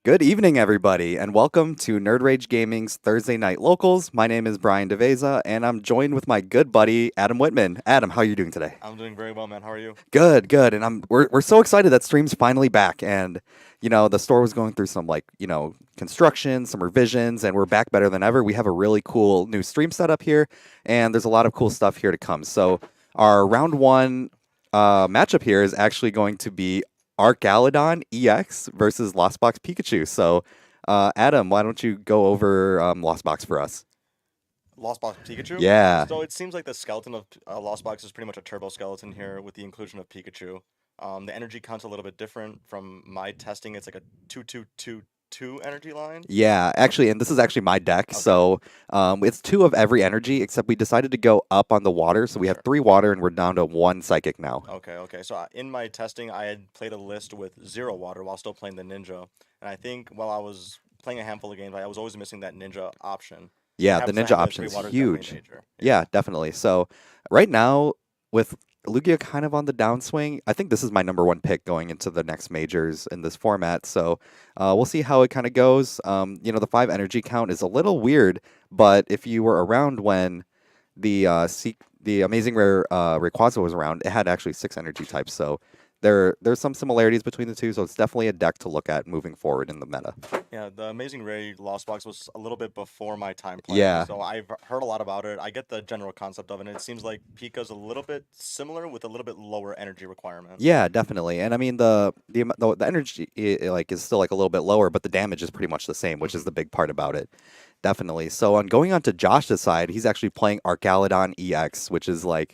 Good evening, everybody, and welcome to Nerd Rage Gaming's Thursday Night Locals. My name is Brian DeVeza, and I'm joined with my good buddy Adam Whitman. Adam, how are you doing today? I'm doing very well, man. How are you? Good, good, and we're so excited that stream's finally back, and the store was going through some construction, some revisions, and we're back better than ever. We have a really cool new stream setup here, and there's a lot of cool stuff here to come. So our round one matchup here is actually going to be Arcaludon EX versus Lost Box Pikachu. So, Adam, why don't you go over Lost Box for us? Lost Box Pikachu? Yeah, So it seems like the skeleton of Lost Box is pretty much a turbo skeleton here with the inclusion of Pikachu. The energy count's a little bit different from my testing. It's like a 2-2-2-2 energy line. yeah. Actually, and this is actually my deck. Okay, So, it's two of every energy, except we decided to go up on the water. So we have sure. three water, and we're down to one psychic now. Okay. So in my testing, I had played a list with zero water while still playing the Ninja. And I think while I was playing a handful of games, I was always missing that Ninja option. Yeah, the Having ninja the three option's water is definitely huge. major. Yeah. Yeah, definitely. So right now, with Lugia kind of on the downswing, I think this is my number one pick going into the next majors in this format. So we'll see how it kind of goes. The five energy count is a little weird, but if you were around when the Amazing Rare Rayquaza was around, it had actually six energy types. So there's some similarities between the two. So it's definitely a deck to look at moving forward in the meta. Yeah, the Amazing Ray Lost Box was a little bit before my time playing, Yeah. so I've heard a lot about it. I get the general concept of it, and it seems like Pika's a little bit similar with a little bit lower energy requirements. Yeah, definitely. And I mean the energy is still like a little bit lower, but the damage is pretty much the same, which is Hmm. the big part about it. Definitely. So on going on to Josh's side, he's actually playing Arcaludon EX, which is one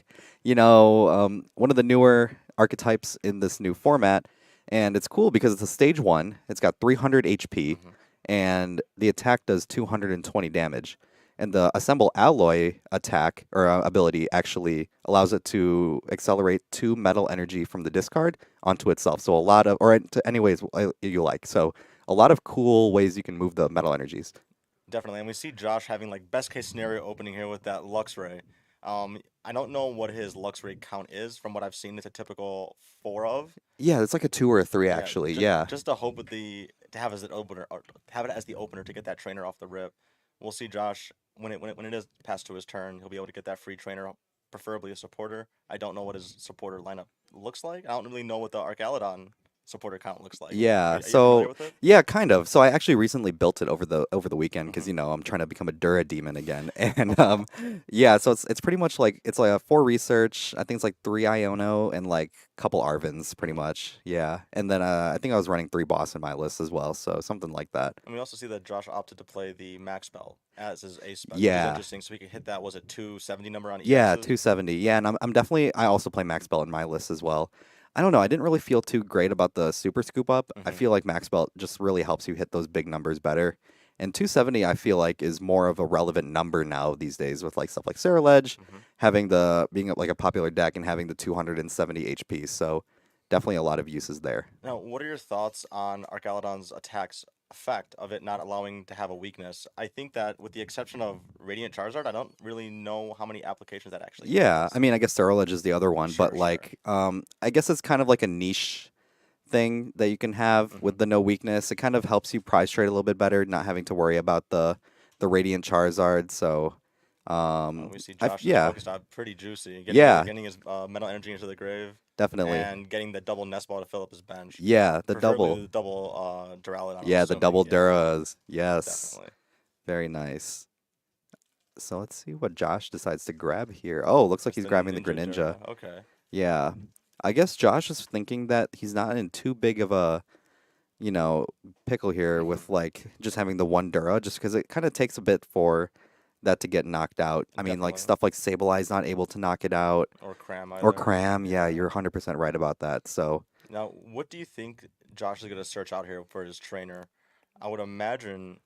of the newer archetypes in this new format. And it's cool because it's a stage one. It's got 300 HP, Hmm. and the attack does 220 damage. And the Assemble Alloy attack or ability actually allows it to accelerate two metal energy from the discard onto itself. So a lot of, or to any ways you like. So a lot of cool ways you can move the metal energies. Definitely, and we see Josh having like best case scenario opening here with that Luxray. I don't know what his Luxray count is. From what I've seen, it's a typical four of. Yeah, it's like a two or a three Yeah, actually. just Yeah. just to hope with the to have as an opener or have it as the opener to get that trainer off the rip. We'll see Josh when it is passed to his turn, he'll be able to get that free trainer, preferably a supporter. I don't know what his supporter lineup looks like. I don't really know what the Arcaludon supporter count looks like. Yeah. Are you familiar So with it? yeah, kind of. So I actually recently built it over the weekend because Hmm. I'm trying to become a Dura demon again, and yeah. So it's pretty much like it's like a four research. I think it's like three Iono and like couple Arvins, pretty much. Yeah. And then I think I was running three boss in my list as well, so something like that. And we also see that Josh opted to play the max spell as his ace spell, which is Yeah. interesting. So he could hit that was a 270 number on Yeah, EXs. 270. Yeah, and I'm definitely I also play Max Belt in my list as well. I don't know, I didn't really feel too great about the Super Scoop Up. I Hmm. feel like Max Belt just really helps you hit those big numbers better. And 270 I feel like is more of a relevant number now these days with like stuff like Sarah Ledge Hmm. having the being like a popular deck and having the 270 HP. So definitely a lot of uses there. Now, what are your thoughts on Arcaludon's attacks effect of it not allowing to have a weakness? I think that with the exception of Radiant Charizard, I don't really know how many applications that actually Yeah, I has. mean I guess Sarah Ledge is the other one, but Sure. I guess it's kind of like a niche thing that you can have Hmm. with the no weakness. It kind of helps you price trade a little bit better, not having to worry about the Radiant Charizard. So, We see I Josh is yeah, focused on pretty juicy, yeah, getting his mental energy into the grave definitely, and getting the double nest ball to fill up his bench. yeah, the Preferably double, the double Duraludon, I'm yeah, the assuming. double Yeah, Duras, yes, definitely. very nice. So let's see what Josh decides to grab here. Oh, looks like Just he's the grabbing the Ninja Greninja. Dura. Okay. Yeah, I guess Josh is thinking that he's not in too big of a pickle here Hmm. with like just having the one Dura, just because it kind of takes a bit for that to get knocked out. I mean, like Definitely. stuff like Sableye's not able to knock it out, Or Cram or either. Cram. Yeah, Yeah. you're 100% right about that. So, Now, what do you think Josh is going to search out here for his trainer? I would imagine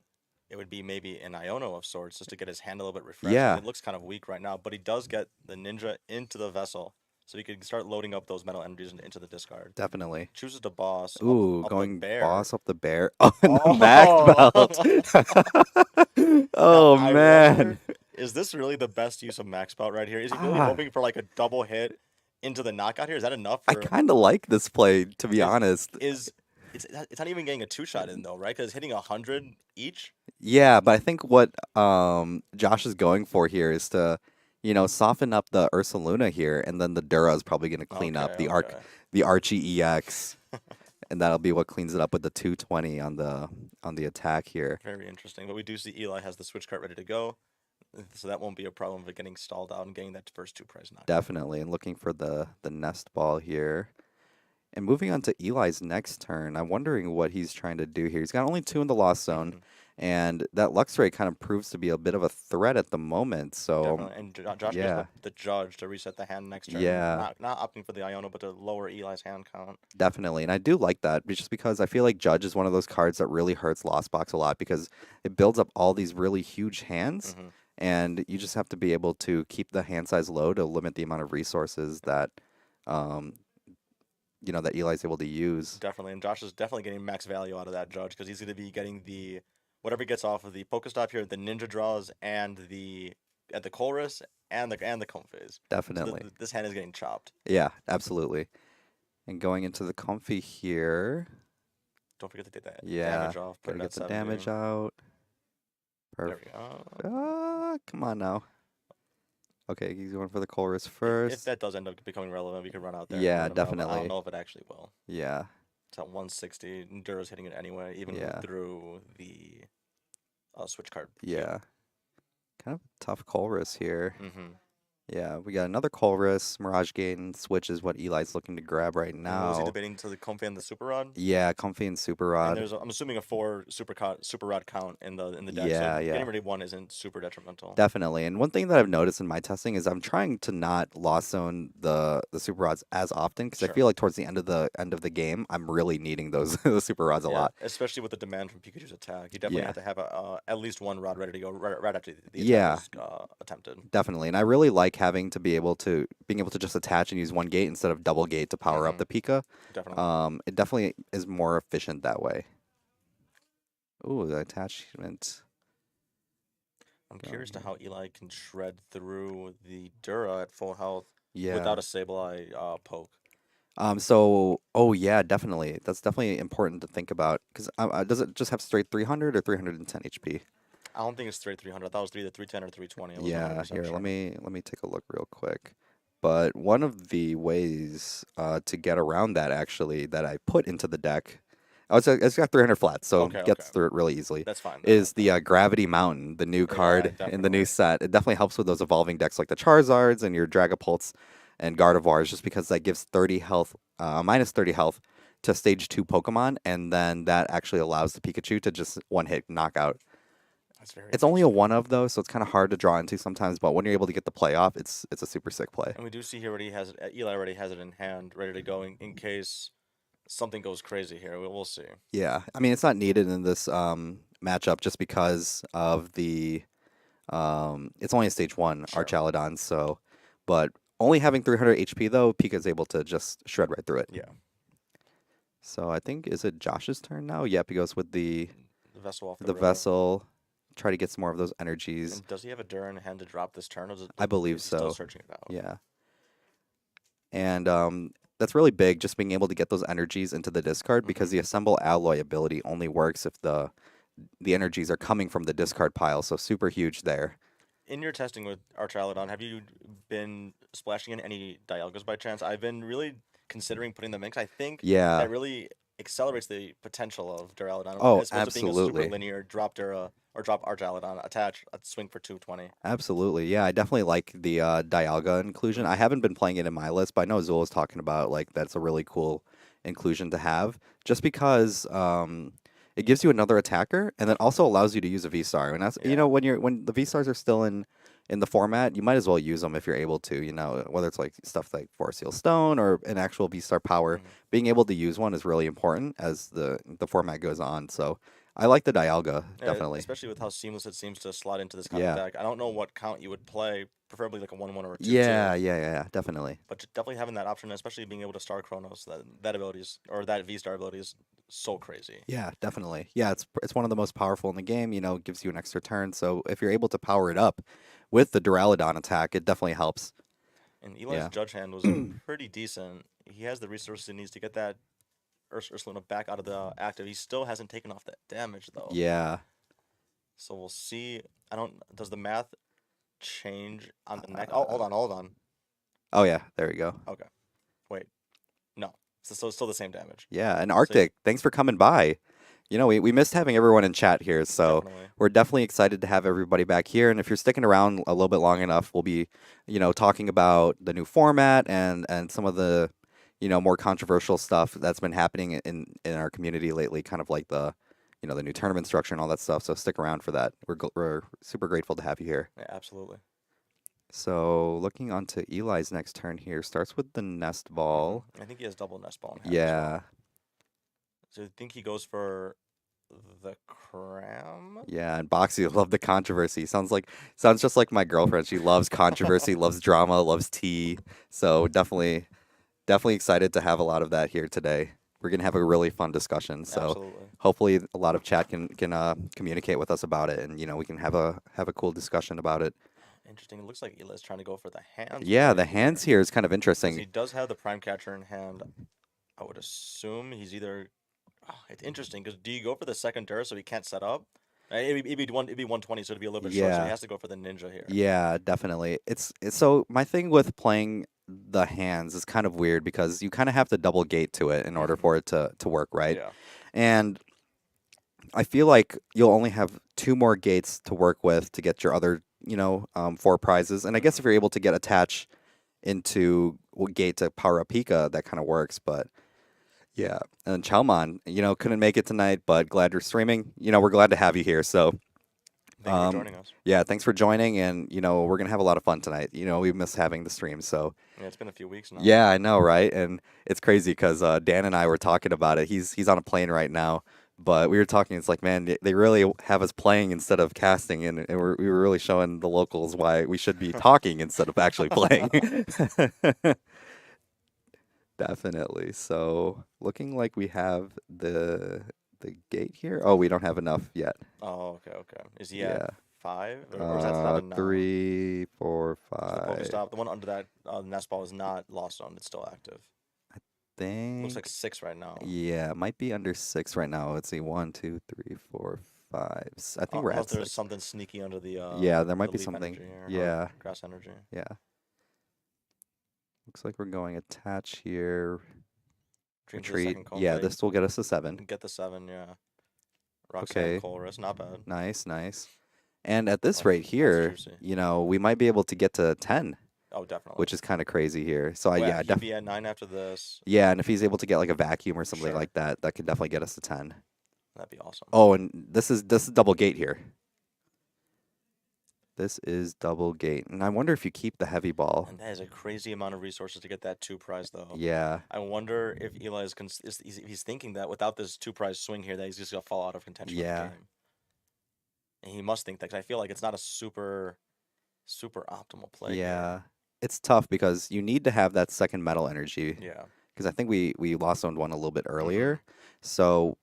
it would be maybe an Iono of sorts just to get his hand a little bit refreshed because yeah, it looks kind of weak right now. But he does get the ninja into the vessel, so he can start loading up those metal energies into the discard. definitely. Chooses the boss Ooh, up the going bear. boss up the bear. Oh, and the max Oh, belt. now Oh I man. wonder, is this really the best use of max bout right here? Is he really Ah, hoping for like a double hit into the knockout here? Is that enough I for kind of like this play, to be is honest. is it's not even getting a two-shot in though, right? Because hitting 100 each. Yeah, but I think what Josh is going for here is to, soften up the Ursaluna here, and then the Dura is probably going to clean up Okay, okay. the Archie EX, and that'll be what cleans it up with the 220 on the attack here. Very interesting. But we do see Eli has the switch cart ready to go, so that won't be a problem for getting stalled out and getting that first two prize knockout. Definitely, and looking for the nest ball here. And moving on to Eli's next turn, I'm wondering what he's trying to do here. He's got only two in the lost zone, Hmm. and that Luxray kind of proves to be a bit of a threat at the moment. So, Definitely. And Josh gets yeah, the judge to reset the hand next turn. yeah, Not opting for the Iono, but to lower Eli's hand count. definitely. And I do like that just because I feel like Judge is one of those cards that really hurts Lost Box a lot because it builds up all these really huge hands, Hmm. and you just have to be able to keep the hand size low to limit the amount of resources that, um, that Eli's able to use. Definitely. And Josh is definitely getting max value out of that judge because he's going to be getting the whatever he gets off of the Pokestop here, the Ninja Draws, and the at the Colress and the Comb Phase. So Definitely. this hand is getting chopped. Yeah, absolutely. And going into the comfy here. Don't forget to take that Yeah, damage off. Put gotta it get at the 70. damage out. There Perfect. we go. Come on now. Okay, he's going for the Colress If first. that does end up becoming relevant, we could run out there and Yeah, let him know, but I don't definitely. know if it actually will. Yeah, It's at 160. Enduro's hitting it anyway, even yeah, through the switch card queue. yeah. Kind of a tough Colress here. Mm-hmm. Yeah, we got another Colress. Mirage Gain switch is what Eli's looking to grab right And what was he now. debating to the Comfy and the Super Rod? Yeah, Comfy and Super And Rod. there's I'm assuming a four super rod count in the deck, so Yeah, getting yeah. rid of one isn't super detrimental. Definitely. And one thing that I've noticed in my testing is I'm trying to not lost zone the super rods as often because I Sure. feel like towards the end of the game I'm really needing those the super rods a Yeah, lot. especially with the demand from Pikachu's attack, you definitely Yeah. have to have at least one rod ready to go right after the attack Yeah, is attempted. definitely. And I really like having to being able to just attach and use one gate instead of double gate to power up Mm-hmm. the Pika. Definitely. It definitely is more efficient that way. Ooh, the attachment I'm going curious to here. how Eli can shred through the Dura at full health Yeah. without a Sableye poke. Oh yeah, definitely. That's definitely important to think about because does it just have straight 300 or 310 HP? I don't think it's straight 300. I thought it was either 310 or 320. I wasn't Yeah, 100% here, sure. let me take a look real quick. But one of the ways to get around that actually that I put into the deck, oh, it's got 300 flats, so Okay, okay. gets through it really easily. That's fine then. Is the Gravity Mountain, the new Yeah, card in the new definitely. set? It definitely helps with those evolving decks like the Charizards and your Dragapults and Gardevoirs, just because that gives 30 health, minus 30 health to stage 2 Pokemon, and then that actually allows the Pikachu to just one hit knockout. That's very It's only a interesting. one of though, so it's kind of hard to draw into sometimes. But when you're able to get the play off, it's a super sick play. And we do see he already has it. Eli already has it in hand, ready to go in case something goes crazy here. We'll see. Yeah, I mean it's not needed in this matchup just because of the it's only a stage one Sure. Archaludon, so but only having 300 HP though, Pika's able to just shred right through it. Yeah. So I think is it Josh's turn now? Yep, he goes with The vessel off the the river. vessel, try to get some more of those energies. And does he have a Dur in hand to drop this turn, or I believe is he still so. searching it out? Yeah. And that's really big, just being able to get those energies into the discard because Hmm. the Assemble Alloy ability only works if the energies are coming from the discard pile, so super huge there. In your testing with Archaludon, have you been splashing in any Dialgas by chance? I've been really considering putting them in 'cause I think Yeah. that really accelerates the potential of Duraludon Oh, as opposed to being a super absolutely. linear drop Dura or drop Archaludon, attach, swing for 220. Absolutely. Yeah, I definitely like the Dialga inclusion. I Hmm. haven't been playing it in my list, but I know Zool was talking about like that's a really cool inclusion to have just because it gives you another attacker and then also allows you to use a V-Star. And that's Yeah. when the V-Stars are still in the format, you might as well use them if you're able to, whether it's like stuff like Force Seal Stone or an actual V-Star power. Hmm. Being able to use one is really important as the format goes on. So I like the Dialga, definitely. Especially with how seamless it seems to slot into this kind of Yeah. deck. I don't know what count you would play, preferably like a 1-1 or a 2-2. Yeah, yeah, yeah, yeah, definitely. But definitely having that option, especially being able to Star Chronos, that ability is, or that V Star ability is so crazy. Yeah, definitely. Yeah, it's one of the most powerful in the game, gives you an extra turn. So if you're able to power it up with the Duraludon attack, it definitely helps. And Eli's Yeah. Judge Hand was pretty decent. He has the resources he needs to get that Ursaluna back out of the active. He still hasn't taken off that damage though. Yeah. So we'll see. I don't. Does the math change on the neck? Oh, Uh, hold on. oh yeah, there we go. Okay, wait. No, so it's still the same damage. Yeah, and So Arctic, thanks for coming by. We missed having everyone in chat here, so definitely. we're definitely excited to have everybody back here. And if you're sticking around a little bit long enough, we'll be, talking about the new format and some of the, more controversial stuff that's been happening in our community lately, kind of like the new tournament structure and all that stuff. So stick around for that. We're super grateful to have you here. Yeah, absolutely. So looking onto Eli's next turn here, starts with the nest ball. I think he has double nest ball in hand as Yeah. well. So I think he goes for the cram. Yeah, and Boxy love the controversy. Sounds just like my girlfriend. She loves controversy, loves drama, loves tea. So definitely excited to have a lot of that here today. We're gonna have a really fun discussion. So Absolutely. hopefully a lot of chat can communicate with us about it, and we can have a cool discussion about it. Interesting. It looks like Eli's trying to go for the hands Yeah, play the here. hands here is kind of 'Cause interesting. he does have the prime catcher in hand. I would assume he's either. Oh, it's interesting because do you go for the second Dura so he can't set up? It'd be 120, so it'd be a little bit short. So he Yeah, has to go for the ninja here. yeah, definitely. So my thing with playing the hands is kind of weird because you kind of have to double gate to it in order for it to work right. Yeah. And I feel like you'll only have two more gates to work with to get your other, four prizes. And I guess if you're able to get attached into gate to power up Pika, that kind of works. But yeah, and Chalmon, couldn't make it tonight, but glad you're streaming. We're glad to have you here. So Thank you for joining us. yeah, thanks for joining, and we're gonna have a lot of fun tonight. We miss having the stream, so Yeah, it's been a few weeks now. yeah, I know, right? And it's crazy because Dan and I were talking about it. He's on a plane right now, but we were talking. It's like, man, they really have us playing instead of casting, and we were really showing the locals why we should be talking instead of actually playing. Definitely. So looking like we have the gate here. Oh, we don't have enough yet. Oh, okay. Is he Yeah. at 5 or is that 7 now? 3, 4, So the 5. Pokestop, the one under that nest ball is not lost on. It's still active. Looks like Think 6 right now. yeah, it might be under 6 right now. Let's see, 1, 2, 3, 4, 5. I think we're Unless at there's 6. something sneaky under the Yeah, there might the be leaf something. energy here, or Yeah, grass energy. yeah. Looks like we're going attach here. Dream to the Retreat. second cone Yeah, fade. this will get us a 7. Get the 7, yeah. Roxanne Okay. Colress, not bad. Nice. And at this Oh, rate that's here, juicy. we might be able to get to 10, Oh, definitely. which is kind of crazy here. So Well, yeah, he'd be at 9 after this. yeah, and if he's able to get like a vacuum or something Sure. like that, that could definitely get us to 10. That'd be awesome. Oh, and this is double gate here. This is double gate. And I wonder if you keep the heavy ball. And that is a crazy amount of resources to get that 2 prize, though. Yeah. I wonder if Eli he's thinking that without this 2 prize swing here, that he's just gonna fall out of contention Yeah. of the game. And he must think that 'cause I feel like it's not a super optimal play. Yeah. It's tough because you need to have that second metal energy. Here. Yeah. Because I think we lost on one a little bit earlier. So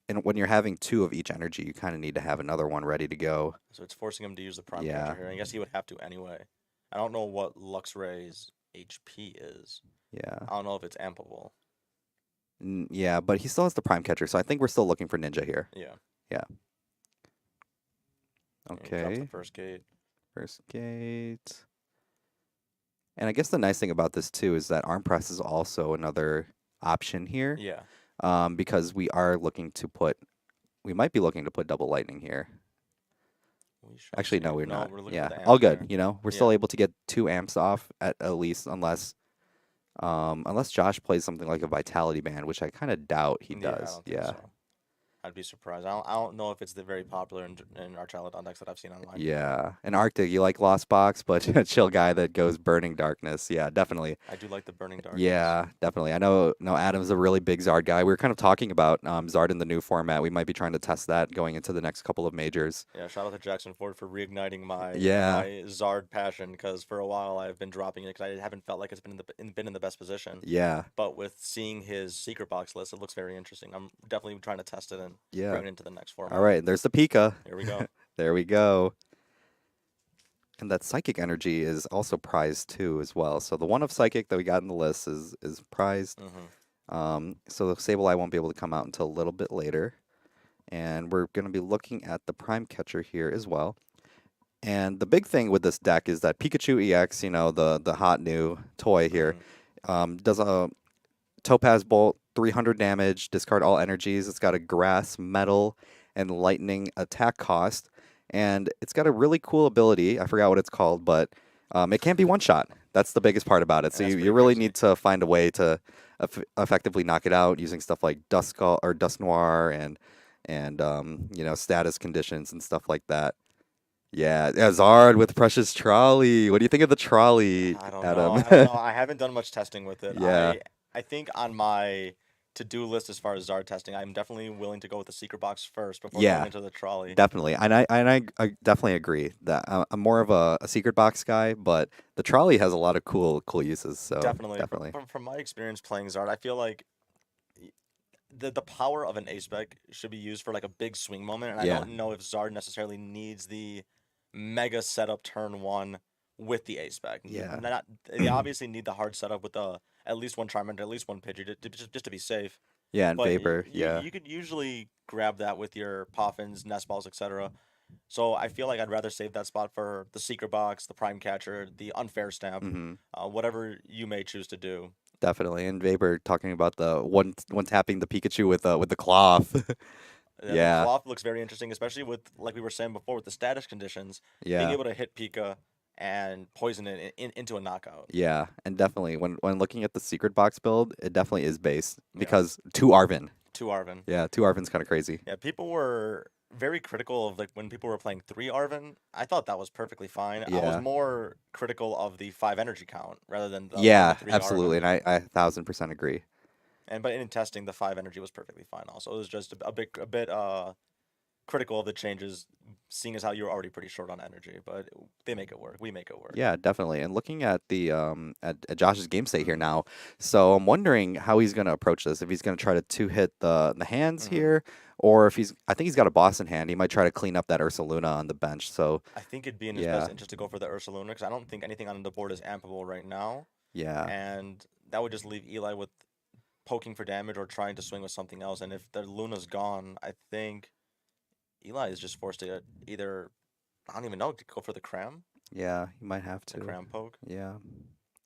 and when you're having 2 of each energy, you kind of need to have another one ready to go. So it's forcing him to use the prime Yeah. catcher here. I guess he would have to anyway. I don't know what Luxray's HP is. Yeah. I don't know if it's ampable. Yeah, but he still has the prime catcher, so I think we're still looking for Ninja here. Yeah. Yeah. And he drops Okay. the first gate. First gate. And I guess the nice thing about this too is that arm press is also another option here. Yeah. Because we might be looking to put double lightning here. We shall Actually, see. no, we're not. We're looking Yeah, for the all amp good. there. We're still Yeah. able to get 2 amps off at least, unless Josh plays something like a vitality band, which I kind of doubt he Yeah, I does. don't think Yeah. so. I'd be surprised. I don't know if it's the very popular in our childhood decks that I've seen online. Yeah. And Arctic, you like Lost Box, but a chill guy that goes Burning Darkness. Yeah, definitely. I do like the Burning Darkness. Yeah, definitely. I know Adam's a really big Zard guy. We were kind of talking about Zard in the new format. We might be trying to test that going into the next couple of majors. Yeah, shout out to Jackson Ford for reigniting my Yeah. Zard passion because for a while I've been dropping it because I haven't felt like it's been in the best position. Yeah. But with seeing his secret box list, it looks very interesting. I'm definitely trying to test it and Yeah. bring it into the next format. All right, there's the Pika. Here we go. There we go. And that Psychic energy is also prized too as well. So the one of Psychic that we got in the list is prized. So the Sableye won't be able to come out until a little bit later. And we're going to be looking at the Prime Catcher here as well. And the big thing with this deck is that Pikachu EX, the hot new toy here, Hmm. does a Topaz Bolt, 300 damage, discard all energies. It's got a grass, metal, and lightning attack cost. And it's got a really cool ability. I forgot what it's called, but it can't be one shot. That's the biggest part about it. And So that's you pretty really crazy. need to find a way to effectively knock it out using stuff like Dust Skull or Dust Noir and status conditions and stuff like that. Yeah, Zard with Precious Trolley. What do you think of the trolley, I don't know. Adam? I don't know. I haven't done much testing with it. Yeah. I think on my to-do list as far as Zard testing, I'm definitely willing to go with the secret box first before going Yeah. into the trolley. Definitely, and I definitely agree that I'm more of a secret box guy, but the trolley has a lot of cool uses. So Definitely. From, definitely, from from my experience playing Zard, I feel like y- the power of an ace spec should be used for like a big swing moment, and I yeah, don't know if Zard necessarily needs the mega setup turn one with the ace spec. yeah, Not they obviously need the hard setup with the at least one Charmander, at least one Pidgey, just to be safe. yeah, and But Vapor, yeah, you could usually grab that with your Poffins, Nest Balls, etc. So I feel like I'd rather save that spot for the Secret Box, the Prime Catcher, the Unfair Stamp, hmm whatever you may choose to do. definitely. And Vapor talking about the one tapping the Pikachu with the cloth. The Yeah, Cloth looks very interesting, especially with, like we were saying before, with the status conditions, being yeah, able to hit Pika and poison it into a knockout. yeah, and definitely when looking at the secret box build, it definitely is base Yeah, because two Arvin. to Arvin. Yeah, two Arvin's kind of crazy. Yeah, people were very critical of like when people were playing three Arvin. I thought that was perfectly fine. I was Yeah, more critical of the five energy count rather than the yeah, three absolutely, Arvin. and I 1,000% agree. And but in testing, the five energy was perfectly fine. Also, it was just a bit critical of the changes, seeing as how you were already pretty short on energy. But they make it work. We make it work. Yeah, definitely. And looking at the at Josh's game state here now, so I'm wondering how he's going to approach this. If he's going to try to two hit the hands Hmm. here, or if I think he's got a boss in hand. He might try to clean up that Ursaluna on the bench. So I think it'd be in his best yeah, interest to go for the Ursaluna because I don't think anything on the board is ampable right now, yeah, and that would just leave Eli with poking for damage or trying to swing with something else. And if the Luna's gone, I think Eli is just forced to either I don't even know to go for yeah. He might have the to. cram poke. Yeah.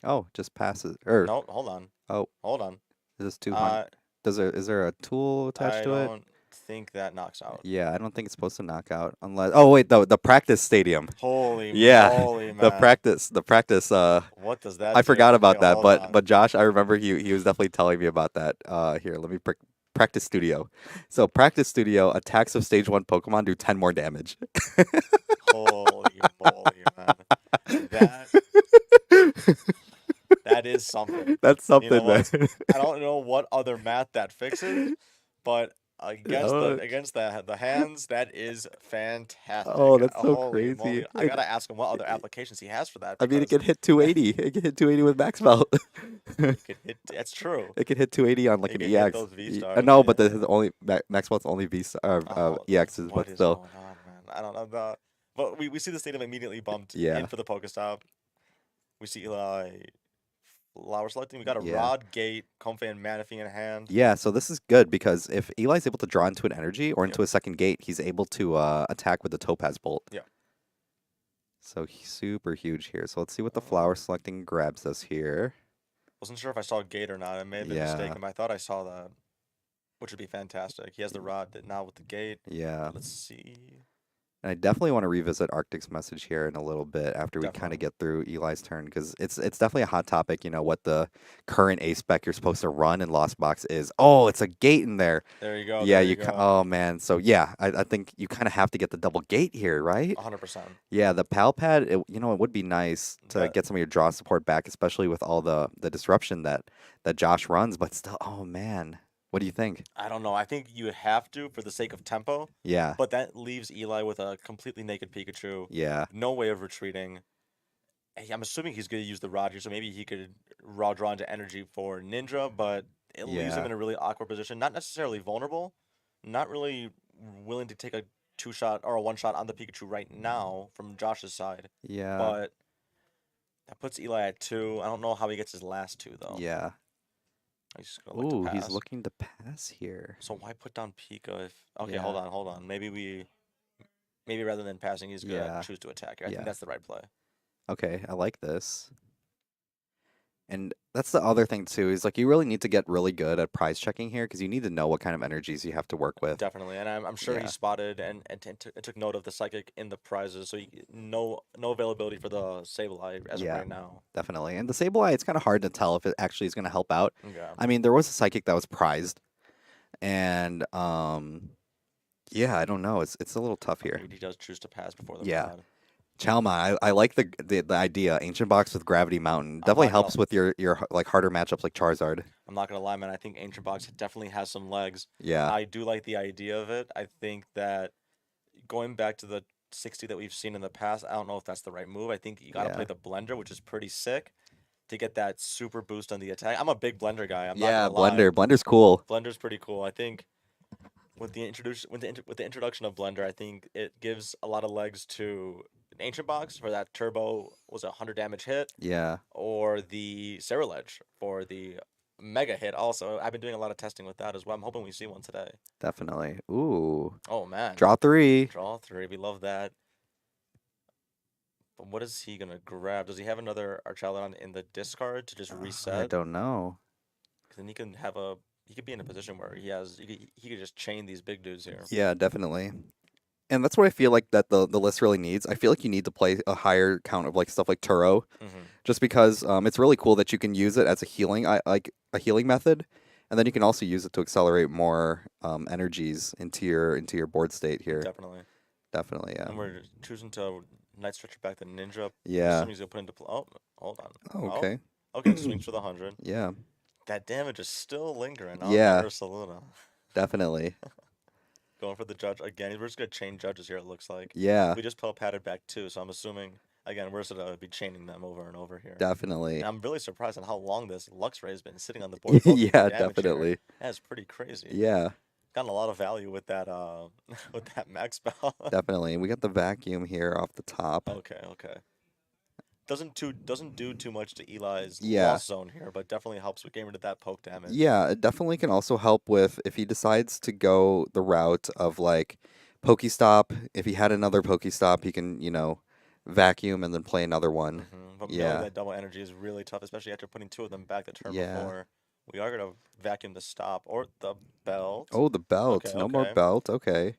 Oh, just passes. Or No, hold on, oh, hold on. is this 200? Uh, Is there a tool attached I to it? don't think that knocks out. Yeah, I don't think it's supposed to knock out unless. Oh wait, the practice stadium. Holy Yeah, moly, man! the practice. What does I that do? forgot Wait, about that, hold but on. Josh, I remember he was definitely telling me about that. Here, let me practice studio. So practice studio attacks of stage one Pokemon do 10 more damage. Holy moly, man! That that is something. That's You know something, man. what? I don't know what other math that fixes, but Oh, against the hands, that is oh, fantastic. that's so Holy crazy. moly! I gotta ask him what other applications he has for that I mean, it because can hit 280. It can hit 280 with max melt. it could hit. That's true. It can hit 280 on like It an could hit EX. those V stars. No, but Yeah. the only max melt's only Oh, EXs, what but is still, going on, man? I don't know that. But we see the stadium immediately bumped in yeah, for the Pokestop. We see Eli flower selecting. We got a yeah. Rod Gate, Comfey, and Manaphy in hand. Yeah, so this is good because if Eli's able to draw into an energy or Yep. into a second gate, he's able to attack with the Topaz Bolt. Yep. So super huge here. So let's see what the flower Oh. selecting grabs us here. Wasn't sure if I saw Gate or not. I may have been Yeah, mistaken, but I thought I saw that, which would be fantastic. He has the Rod that now with the Gate. yeah. Let's see. And I definitely want to revisit Arctic's message here in a little bit after we kind of Definitely. get through Eli's turn because it's definitely a hot topic. What the current A spec you're supposed to run in Lost Box is. Oh, it's a gate in there. There you go. Yeah, There you go. oh man. So yeah, I think you kind of have to get the double gate here, right? 100%. Yeah, the pal pad, it would be nice to That get some of your draw support back, especially with all the disruption that Josh runs, but still, oh man. What do you think? I don't know. I think you have to for the sake of tempo, Yeah. but that leaves Eli with a completely naked Pikachu, Yeah. no way of retreating. Hey, I'm assuming he's going to use the Rod here, so maybe he could raw draw into energy for Ninja, but it leaves him Yeah. in a really awkward position. Not necessarily vulnerable, not really willing to take a two shot or a one shot on the Pikachu right now from Josh's side, Yeah. but that puts Eli at two. I don't know how he gets his last two though. Yeah. He's gonna look to Ooh, he's pass. looking to pass here. So why put down Pika if? Okay, hold Yeah, on, hold on. Maybe rather than passing, he's gonna yeah, choose to attack here. I think yeah. that's the right play. Okay, I like this. And that's the other thing too, is like you really need to get really good at prize checking here because you need to know what kind of energies you have to work with. Definitely, and I'm sure he Yeah, spotted and took note of the psychic in the prizes. So no availability for the Sableye as of yeah, right now. definitely. And the Sableye, it's kind of hard to tell if it actually is going to help out. Yeah, I mean, there was a psychic that was prized, and yeah, I don't know. It's a little tough here. okay, he does choose to pass before the Yeah, mod. Chalma, I like the idea. Ancient Box with Gravity Mountain I'm definitely not gonna helps with your like harder matchups like Charizard. I'm not gonna lie, man. I think Ancient Box definitely has some legs. Yeah, I do like the idea of it. I think that going back to the 60 that we've seen in the past, I don't know if that's the right move. I think you got to play yeah, the Blender, which is pretty sick, to get that super boost on the attack. I'm a big Blender guy. I'm not yeah. gonna lie. Blender's cool. Blender's pretty cool. I think with the introduction of Blender, I think it gives a lot of legs to an Ancient Box for that turbo was a 100 damage hit, Yeah, or the Ledge for the mega hit. Also, I've been doing a lot of testing with that as well. I'm hoping we see one today. definitely. Ooh, Oh man, draw three. draw three. We love that. But what is he gonna grab? Does he have another Archalon in the discard to just I reset? don't know. 'Cause then he could be in a position where he could just chain these big dudes here. Yeah, definitely. And that's what I feel like that the list really needs. I feel like you need to play a higher count of like stuff like Turo, Mm-hmm. just because it's really cool that you can use it as a healing, like a healing method, and then you can also use it to accelerate more energies into your board state here. Definitely. Definitely, yeah, And we're choosing to Night Stretcher back the Ninja. I'm yeah. assuming he's gonna put into play. Oh, hold on. Oh, Oh, okay. okay. Swings for the 100. Yeah, That damage is still lingering on that yeah, Ursaluna. definitely. Going for the judge again. We're just gonna chain judges here. It looks like Yeah, we just patted back two, so I'm assuming again we're just gonna be chaining them over and over here. definitely. And I'm really surprised on how long this Luxray has been sitting on the board, bulking for Yeah, damage here. definitely. That's pretty crazy. Yeah, Gotten a lot of value with that with that max spell. definitely. We got the vacuum here off the top. Okay, okay. Doesn't do too much to Eli's Yeah. lost zone here, but definitely helps with getting rid of that poke damage. Yeah, it definitely can also help with if he decides to go the route of like Pokestop. If he had another Pokestop, he can, vacuum and then play another one. But milling Yeah. that double energy is really tough, especially after putting two of them back the turn Yeah. before. We are gonna vacuum the stop or the belt. Oh, the Okay, belt. No more okay. belt. Okay.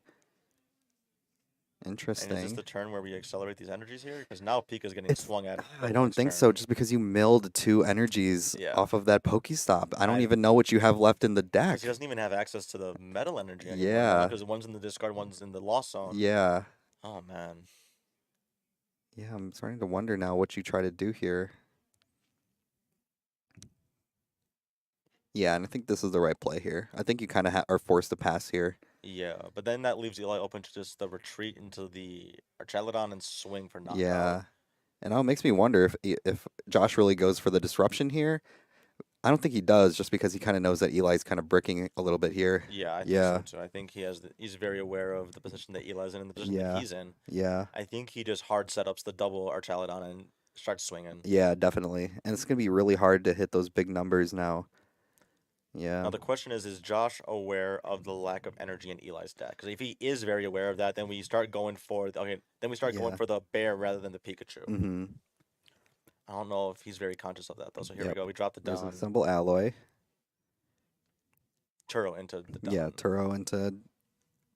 And is this Interesting. the turn where we accelerate these energies here? Because now Pika's getting It's swung at I early don't next think so, turn. just because you milled two energies Yeah. off of that Pokestop. I don't I even know what you have left in the Because he deck. doesn't even have access to the metal energy anymore now. Yeah. Because one's in the discard, one's in the lost zone. Yeah. Oh man. Yeah, I'm starting to wonder now what you try to do here. Yeah, and I think this is the right play here. I think you kind of are forced to pass here. Yeah, but then that leaves Eli open to just the retreat into the Archaludon and swing for knockout. Yeah. And now it makes me wonder if Josh really goes for the disruption here. I don't think he does, just because he kind of knows that Eli's kind of bricking a little bit here. Yeah, I think so Yeah. too. I think he's very aware of the position that Eli's in and the position that Yeah. he's in. Yeah. I think he just hard setups the double Archaludon and starts swinging. Yeah, definitely. And it's gonna be really hard to hit those big numbers now. Now Yeah. the question is Josh aware of the lack of energy in Eli's deck? Because if he is very aware of that, then we start going for Yeah. the bear rather than the Pikachu. Mm-hmm. I don't know if he's very conscious of that though. So here we Yep. go. We drop the There's a Don symbol alloy. Turo into the Yeah, Don. Turo into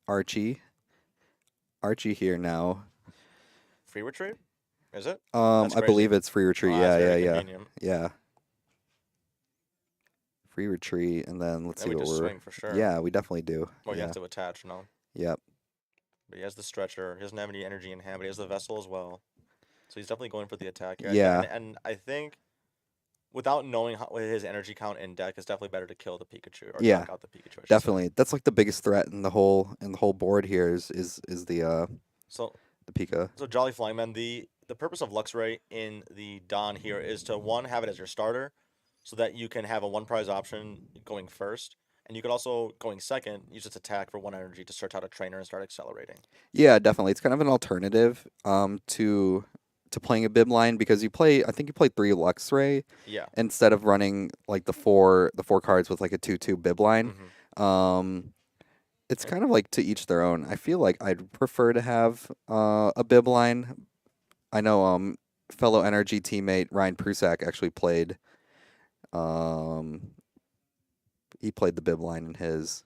Archie. Archie here now. Free retreat? Is it? That's I crazy. believe it's free retreat. Oh, that's Yeah, yeah, very yeah. convenient. Yeah. Free retreat, and then let's Then see we what just we're. swing for sure. Yeah, we definitely do. Well, you have Yeah. to attach, no? Yep. But he has the stretcher. He doesn't have any energy in hand, but he has the vessel as well. So he's definitely going for the attack here. Yeah. And I think without knowing his energy count in deck, it's definitely better to kill the Pikachu or Yeah. knock out the Pikachu. I should say. Definitely. That's like the biggest threat in the whole board here is So the Pika. so Jolly Flying Man, the purpose of Luxray in the Don here is to one have it as your starter, so that you can have a one prize option going first. And you could also, going second, use its attack for one energy to search out a trainer and start accelerating. Yeah, definitely. It's kind of an alternative to to playing a bib line because I think you play 3 Luxray Yeah. instead of running like the four cards with like a 2/2 bib line. Mm-hmm. Um, it's And kind of like to each their own. I feel like I'd prefer to have a bib line. I know fellow NRG teammate Ryan Prusak actually played um he played the bib line in his.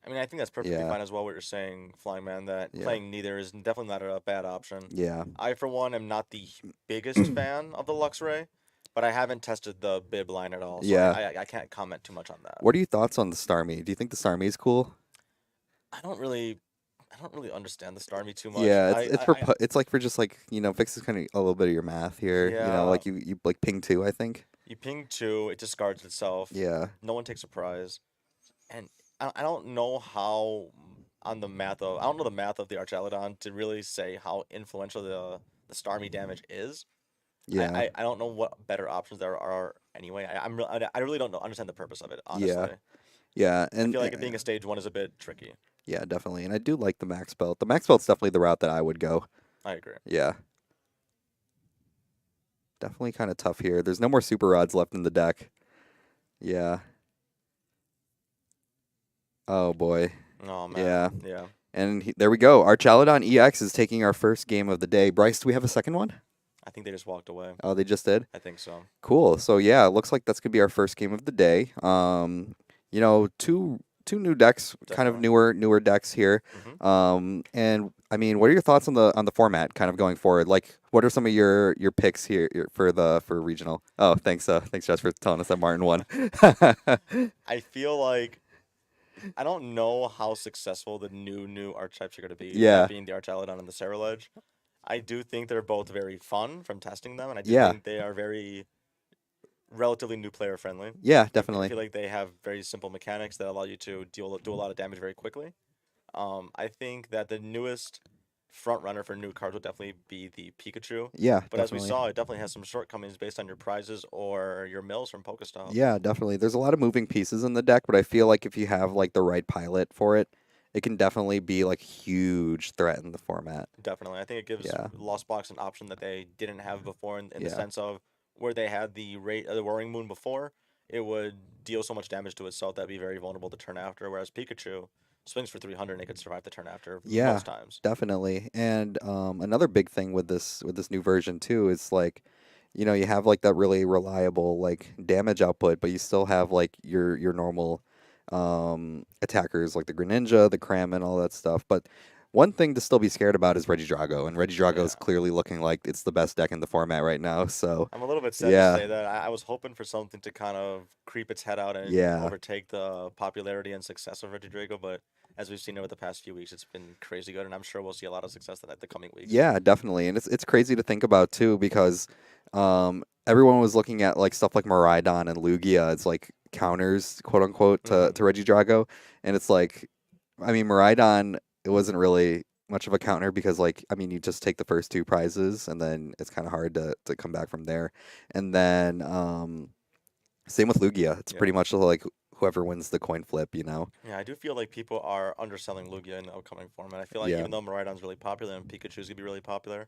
I mean, I think that's perfectly Yeah. fine as well. What you're saying, Flying Man, that Yeah. playing neither is definitely not a bad option. Yeah. I, for one, am not the biggest fan of the Luxray, but I haven't tested the bib line at all, so Yeah. I can't comment too much on that. What are your thoughts on the Starmie? Do you think the Starmie is cool? I don't really, I don't really understand the Starmie too much. Yeah, it's like for just like, fixes kind of a little bit of your math here. Yeah, Like you like ping 2, I think. you ping two, it discards itself. Yeah. No one takes a prize, and I don't know how on the math of I don't know the math of the Archaludon to really say how influential the Starmie damage is. Yeah. I don't know what better options there are anyway. I really don't know understand the purpose of it, Yeah. honestly. Yeah, I feel like it being a stage one is a bit tricky. yeah, definitely. And I do like the max belt. The max belt's definitely the route that I would go. I agree. Yeah. Definitely kind of tough here. There's no more super rods left in the deck. Yeah. Oh boy. Oh man, Yeah. yeah. And there we go. Our Chaladon EX is taking our first game of the day. Bryce, do we have a second one? I think they just walked away. Oh, they just did? I think so. Cool. So yeah, it looks like that's gonna be our first game of the day. Two new decks, kind of Definitely. newer decks here. Hmm. And I mean, what are your thoughts on the format, kind of going forward? Like, what are some of your picks here for regional? Oh, thanks, Josh, for telling us that Martin won. I feel like I don't know how successful the new archetypes are going to be. That Yeah, being the Archaludon and the Cerulege. I do think they're both very fun from testing them, and I do yeah, think they are very relatively new player friendly. yeah, I definitely. feel like they have very simple mechanics that allow you to do a lot of damage very quickly. I think that the newest front runner for new cards will definitely be the Pikachu. Yeah, But as we definitely. saw, it definitely has some shortcomings based on your prizes or your mills from Pokestop. Yeah, definitely. There's a lot of moving pieces in the deck, but I feel like if you have like the right pilot for it, it can definitely be like a huge threat in the format. Definitely. I think it gives Yeah, Lost Box an option that they didn't have before in the yeah, sense of where they had the Roaring Moon before, it would deal so much damage to itself that'd be very vulnerable to turn after, whereas Pikachu swings for 300 and it could survive the turn after yeah, most times. definitely. And another big thing with this new version too is like, you have like that really reliable like damage output, but you still have like your normal attackers like the Greninja, the Cram, and all that stuff. But one thing to still be scared about is Regidrago, and Regidrago is Yeah. clearly looking like it's the best deck in the format right now. So I'm a little bit sad to yeah, say that. I was hoping for something to kind of creep its head out and yeah. overtake the popularity and success of Regidrago, but as we've seen over the past few weeks, it's been crazy good, and I'm sure we'll see a lot of success in the coming weeks. Yeah, definitely. And it's crazy to think about too because everyone was looking at like stuff like Miraidon and Lugia as like counters, quote unquote, Hmm. to Regidrago. And it's like, I mean, Miraidon, it wasn't really much of a counter because like, I mean, you just take the first 2 prizes and then it's kind of hard to come back from there. And then same with Lugia. It's Yeah. pretty much like whoever wins the coin flip. Yeah, I do feel like people are underselling Lugia in the upcoming format. I feel like Yeah. even though Miraidon's really popular and Pikachu's gonna be really popular,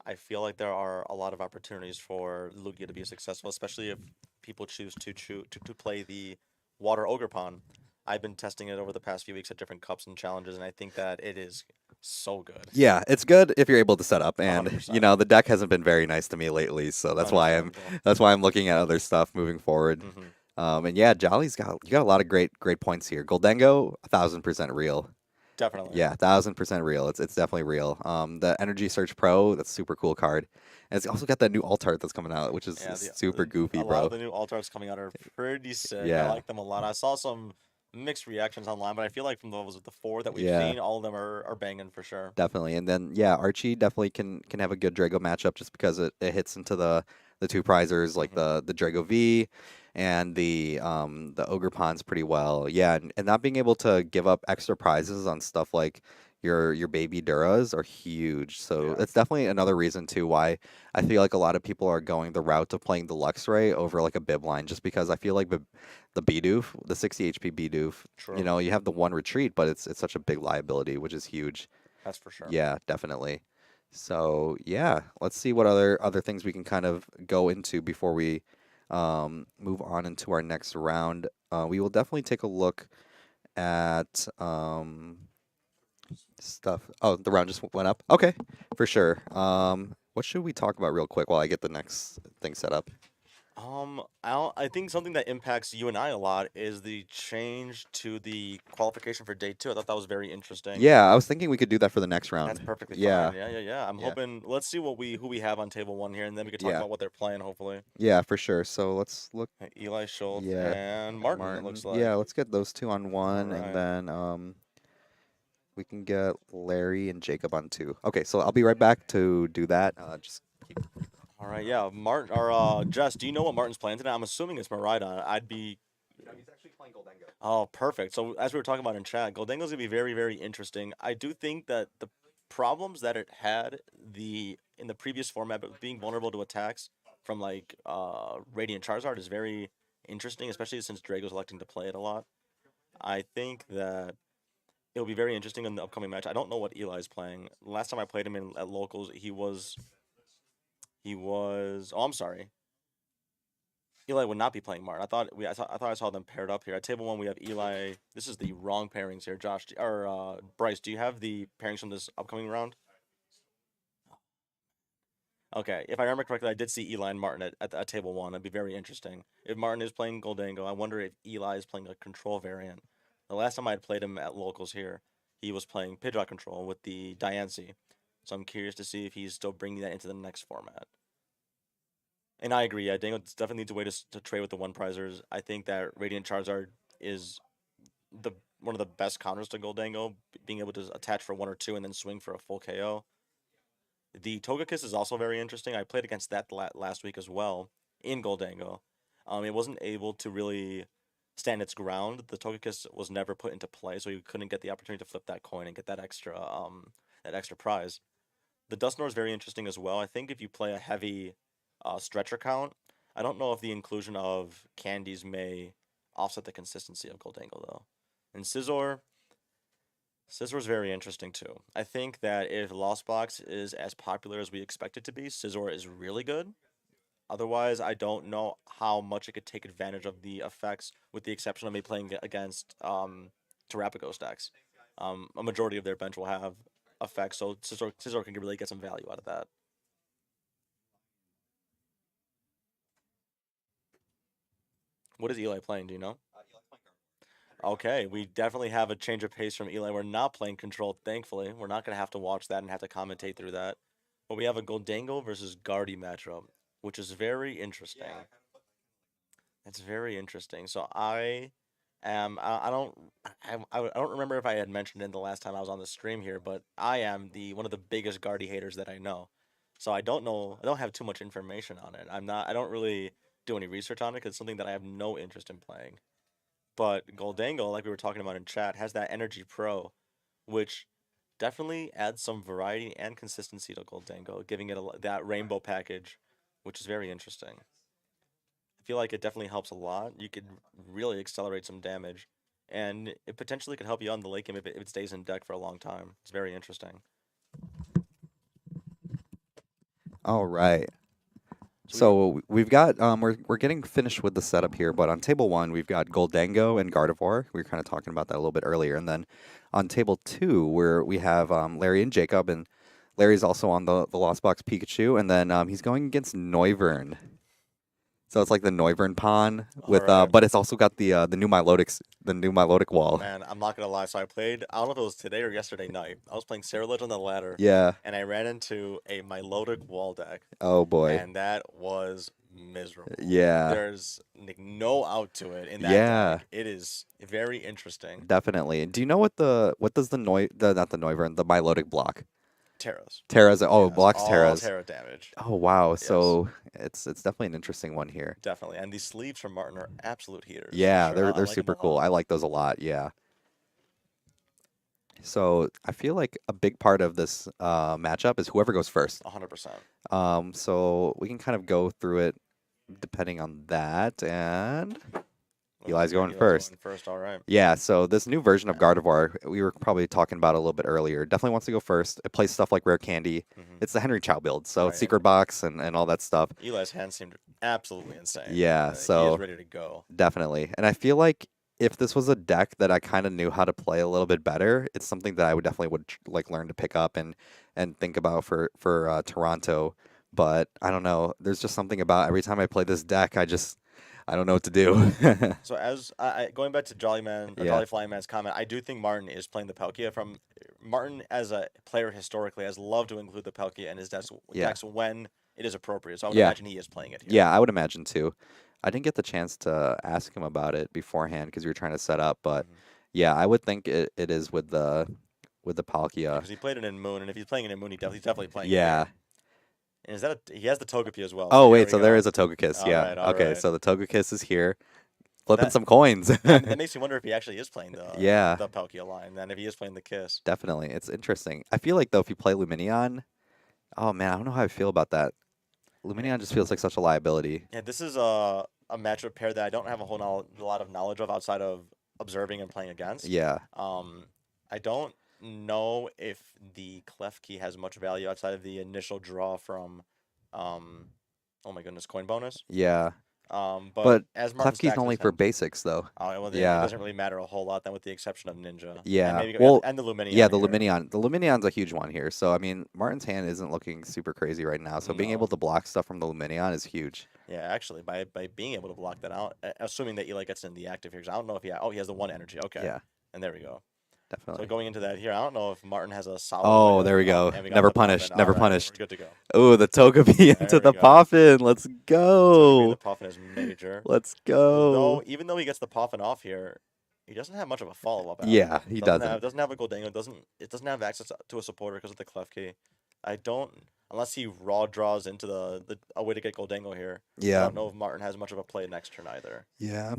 I feel like there are a lot of opportunities for Lugia to be successful, especially if people choose to play the Water Ogerpon. I've been testing it over the past few weeks at different cups and challenges, and I think that it is so good. Yeah, it's good if you're able to set up, and 100%. the deck hasn't been very nice to me lately, so Understandable. that's why I'm looking at other stuff moving forward. Hmm. And yeah, Jolly's got you got a lot of great points here. Goldengo, 1,000% real. Definitely. Yeah, 1,000% real. It's definitely real. The Energy Search Pro, that's a super cool card, and it's also got that new alt art that's coming out, which is Yeah, super goofy, a lot of bro. the new alt arts coming out are pretty sick. I Yeah, like them a lot. I saw some mixed reactions online, but I feel like from the 4 that we've yeah. seen, all of them are banging for sure. Definitely. And then yeah, Archie definitely can have a good Drago matchup just because it hits into the 2 prizers like Hmm. the Drago V and the Ogre Pawns pretty well. Yeah, and not being able to give up extra prizes on stuff like your baby Duras are huge. So Yeah. it's definitely another reason too why I feel like a lot of people are going the route of playing the Luxray over like a bib line just because I feel like the Bidoof, the 60 HP Bidoof, True. you have the one retreat, but it's such a big liability, which is huge. That's for sure. Yeah, definitely. So yeah, let's see what other things we can kind of go into before we move on into our next round. We will definitely take a look at stuff. Oh, the round just went up. Okay, for sure. What should we talk about real quick while I get the next thing set up? I think something that impacts you and I a lot is the change to the qualification for day two. I thought that was very interesting. Yeah, I was thinking we could do that for the next That's round. perfectly fine. Yeah, Yeah, yeah, yeah. I'm yeah, hoping. Let's see what we who we have on table one here, and then we can talk yeah, about what they're playing. Hopefully, yeah, for sure. So let's look. Eli Schultz Yeah, and Martin. It Martin. looks like. Yeah, let's get those two on All one, and right. then we can get Larry and Jacob on two. Okay, so I'll be right back to do that. Just keep. All right. Yeah, Martin or Jess. Do you know what Martin's playing today? I'm assuming it's Marida. I'd be. No, he's actually playing Goldengo. Oh, perfect. So as we were talking about in chat, Goldango's gonna be very, very interesting. I do think that the problems that it had in the previous format, but being vulnerable to attacks from like Radiant Charizard is very interesting, especially since Drago's electing to play it a lot. I think that it'll be very interesting in the upcoming match. I don't know what Eli's playing. Last time I played him at locals, he was. Oh, I'm sorry. Eli would not be playing Martin. I thought I saw them paired up here. At table one, we have Eli. This is the wrong pairings here. Josh or Bryce, do you have the pairings from this upcoming round? Okay, if I remember correctly, I did see Eli and Martin at table one. It'd be very interesting. If Martin is playing Goldango, I wonder if Eli is playing a control variant. The last time I had played him at locals here, he was playing Pidgeot control with the Diancie. So I'm curious to see if he's still bringing that into the next format. And I agree, yeah, Dango definitely needs a way to trade with the one prizers. I think that Radiant Charizard is the one of the best counters to Goldango, being able to attach for one or two and then swing for a full KO. The Togekiss is also very interesting. I played against that last week as well in Goldango. It wasn't able to really stand its ground. The Togekiss was never put into play, so you couldn't get the opportunity to flip that coin and get that extra prize. The Dusknoir is very interesting as well. I think if you play a heavy stretcher count, I don't know if the inclusion of candies may offset the consistency of Goldango though. And Scizor is very interesting too. I think that if Lost Box is as popular as we expect it to be, Scizor is really good. Otherwise, I don't know how much it could take advantage of the effects, with the exception of me playing against Terapagos decks. A majority of their bench will have effects, so Scizor can really get some value out of that. What is Eli playing? Do you know? Okay, we definitely have a change of pace from Eli. We're not playing control, thankfully. We're not going to have to watch that and have to commentate through that. But we have a Goldango versus Guardy matchup, which is very interesting. It's very interesting. So I don't I don't remember if I had mentioned it the last time I was on the stream here, but I am the one of the biggest Guardy haters that I know. So I don't have too much information on it. I don't really do any research on it because it's something that I have no interest in playing. But Goldango, like we were talking about in chat, has that Energy Pro, which definitely adds some variety and consistency to Goldango, giving it that rainbow package, which is very interesting. I feel like it definitely helps a lot. You could really accelerate some damage, and it potentially could help you on the late game if it stays in deck for a long time. It's very interesting. All right. So we So we've got we're getting finished with the setup here, but on table one we've got Goldango and Gardevoir. We were kind of talking about that a little bit earlier, and then on table two where we have Larry and Jacob, and Larry's also on the Lost Box Pikachu, and then he's going against Noivern. So it's like the Noivern pawn all with right. but it's also got the new Milotic wall. Man, I'm not gonna lie. So I played. I don't know if it was today or yesterday night. I was playing Cerulege on the ladder, Yeah. and I ran into a Milotic wall deck, Oh boy. and that was miserable. Yeah. There's like no out to it in that Yeah. deck. It is very interesting. Definitely. Do you know what does the not the Noivern, the Milotic block? Terras. Terra's oh, it Yes, blocks all Terra's. Terra damage. Oh wow. Yes, So it's definitely an interesting one here. definitely. And these sleeves from Martin are absolute heaters for Yeah, sure. I they're like them a super cool. lot. I like those a lot. Yeah. So I feel like a big part of this matchup is whoever goes first. 100%. So we can kind of go through it depending on that. And Oh, Eli's going Eli's first. going first. All right. Yeah, so this new version of Yeah. Gardevoir, we were probably talking about a little bit earlier, definitely wants to go first. It plays stuff like Rare Candy. Mm-hmm. It's the Henry Chow build, so it's Right. Secret Box and all that stuff. Eli's hand seemed absolutely insane. Yeah, He is so ready to go. definitely. And I feel like if this was a deck that I kind of knew how to play a little bit better, it's something that I would definitely like learn to pick up and think about for Toronto. But I don't know. There's just something about every time I play this deck, I don't know what to do. So as going back to Jolly Man, Yeah. Jolly Flying Man's comment, I do think Martin is playing the Palkia. From Martin as a player historically has loved to include the Palkia in his Yeah. decks when it is appropriate. So I would Yeah. imagine he is playing it here. Yeah, I would imagine too. I didn't get the chance to ask him about it beforehand because we were trying to set up, but Mhm. yeah, I would think it is with the Palkia. Because he played it in Moon, and if he's playing it in Moon, he's definitely playing it Yeah. here. And is that he has the Togepi as well? Oh So here wait, we so there go. is a Togekiss. All Yeah. right, all Okay, right. so the Togekiss is here, flipping That some coins. that makes me wonder if he actually is playing Yeah, the Palkia line, then if he is playing the Kiss. definitely. It's interesting. I feel like though if you play Luminion, oh man, I don't know how I feel about that. Yeah, Luminion just feels like such a liability. yeah, this is a matchup pair that I don't have a lot of knowledge of outside of observing and playing against. Yeah. I don't know if the Klefki has much value outside of the initial draw from, oh my goodness, coin bonus. Yeah. But But as Martin Klefki's stacks only his for hand, basics though. well, then it Yeah. doesn't really matter a whole lot then, with the exception of Ninja and Yeah. maybe Well, and the Luminion yeah, the here. Luminion. The Luminion's a huge one here. So I mean, Martin's hand isn't looking super crazy right now. So being able No. to block stuff from the Luminion is huge. Yeah, actually, by being able to block that out, assuming that Eli gets in the active here, because I don't know if he has the one energy. Okay, Yeah, and there we go. So definitely. going into that here, I don't know if Martin has a solid way Oh, of. there we go. And we got Never the Puffin. punished. All Never right, punished. we're good to go. Oh, the Togepi into There we the go. Poffin. Let's Togepi and the go. Puffin is major. Let's Though go. even though he gets the Puffin off here, he doesn't have much of a follow up. Yeah, he doesn't. Doesn't have a Goldango. It doesn't have access to a supporter because of the Klefki. I don't unless he raw draws into the a way to get Goldango here. I Yeah. don't know if Martin has much of a play next turn either. Yeah,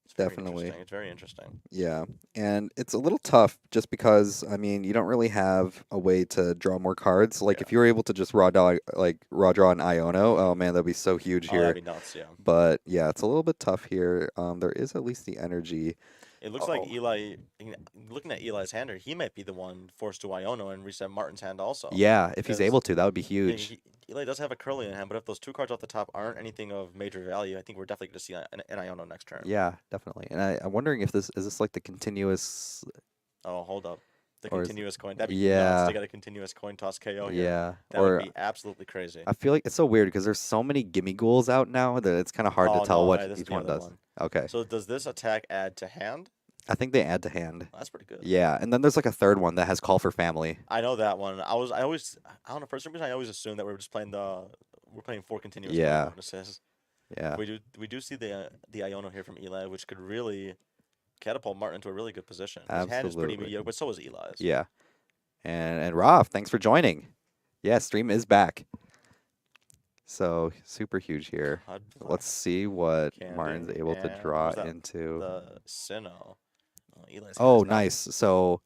It's very definitely. interesting. It's very interesting. Yeah. And it's a little tough just because I mean, you don't really have a way to draw more cards. Like Yeah. if you were able to just raw draw an Iono, oh man, that'd be so huge Oh, here. that'd be nuts. Yeah. But yeah, it's a little bit tough here. There is at least the energy. It looks like Oh. Eli, looking at Eli's hand here, he might be the one forced to Iono and reset Martin's hand also. Yeah, if he's Because able to, that would be Yeah, huge. Eli does have a curly in hand, but if those two cards off the top aren't anything of major value, I think we're definitely going to see an Iono next turn. Yeah, definitely. And I'm wondering if this like the continuous. Oh, hold up. The Or is- continuous coin. That'd be Yeah. nuts to get a continuous coin toss KO here. Yeah, That or would be absolutely crazy. I feel like it's so weird because there's so many gimme ghouls out now that it's kind of hard Oh, to tell no, what this is each the one other does. one. Okay, So does this attack add to hand? I think they add to hand. That's pretty good. Yeah, and then there's like a third one that has call for family. I know that one. I don't know, for some reason I always assumed that we were just playing we're playing 4 continuous coin Yeah. bonuses. Yeah, We do see the Iono here from Eli, which could really catapult Martin into a really good position. His hand is pretty Absolutely. mediocre, but so is Eli's. yeah. And Raf, thanks for joining. Yeah, stream is back. So super huge here. God Let's see what Candy, Martin's able to and draw who's that? into. the Sinnoh. Oh, Eli's Oh, hand's not- nice. So,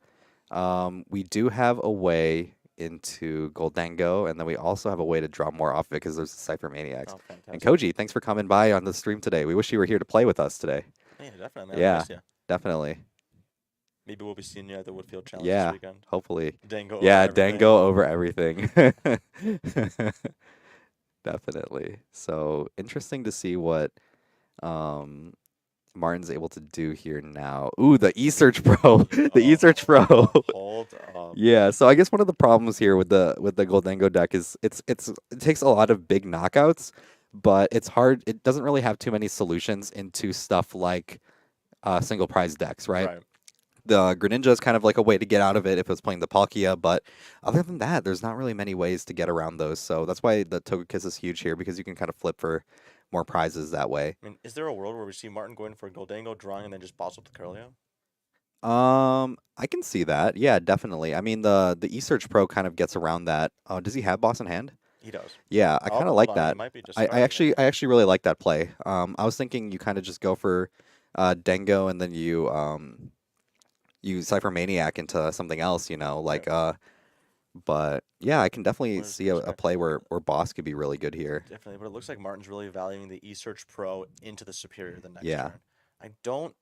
we do have a way into Goldango, and then we also have a way to draw more off of it because there's the Cypher Maniacs. Oh, And fantastic. Koji, thanks for coming by on the stream today. We wish you were here to play with us today. Yeah, definitely. Man. Yeah. Nice, yeah. Definitely. Maybe we'll be seeing you at the Woodfield Challenge Yeah. this weekend. Hopefully. Dango. over Yeah, everything. Dango over everything. Definitely. So interesting to see what um, Martin's able to do here now. Ooh, the eSearch Pro. The eSearch Pro. Hold up. Yeah, so I guess one of the problems here with the Goldango deck is it takes a lot of big knockouts, but it's hard. It doesn't really have too many solutions into stuff like single prize decks, right? The Greninja is kind of like a way to get out of it if it's playing the Palkia, but other than that, there's not really many ways to get around those. So that's why the Togekiss is huge here because you can kind of flip for more prizes that way. I mean, is there a world where we see Martin going for Goldango, drawing, and then just boss up the Curlio? I can see that. Yeah, definitely. I mean, the eSearch Pro kind of gets around that. Does he have Boss in hand? He does. Yeah, I Oh, kind of hold like on, that. He might be just I starting it. actually really like that play. I was thinking you kind of just go for Dengo and then you Cypher Maniac into something else, you know, like But yeah, I can definitely Where's see a play where Boss could be really good here. definitely, but it looks like Martin's really valuing the E-Search Pro into the Superior the next Yeah, turn. I don't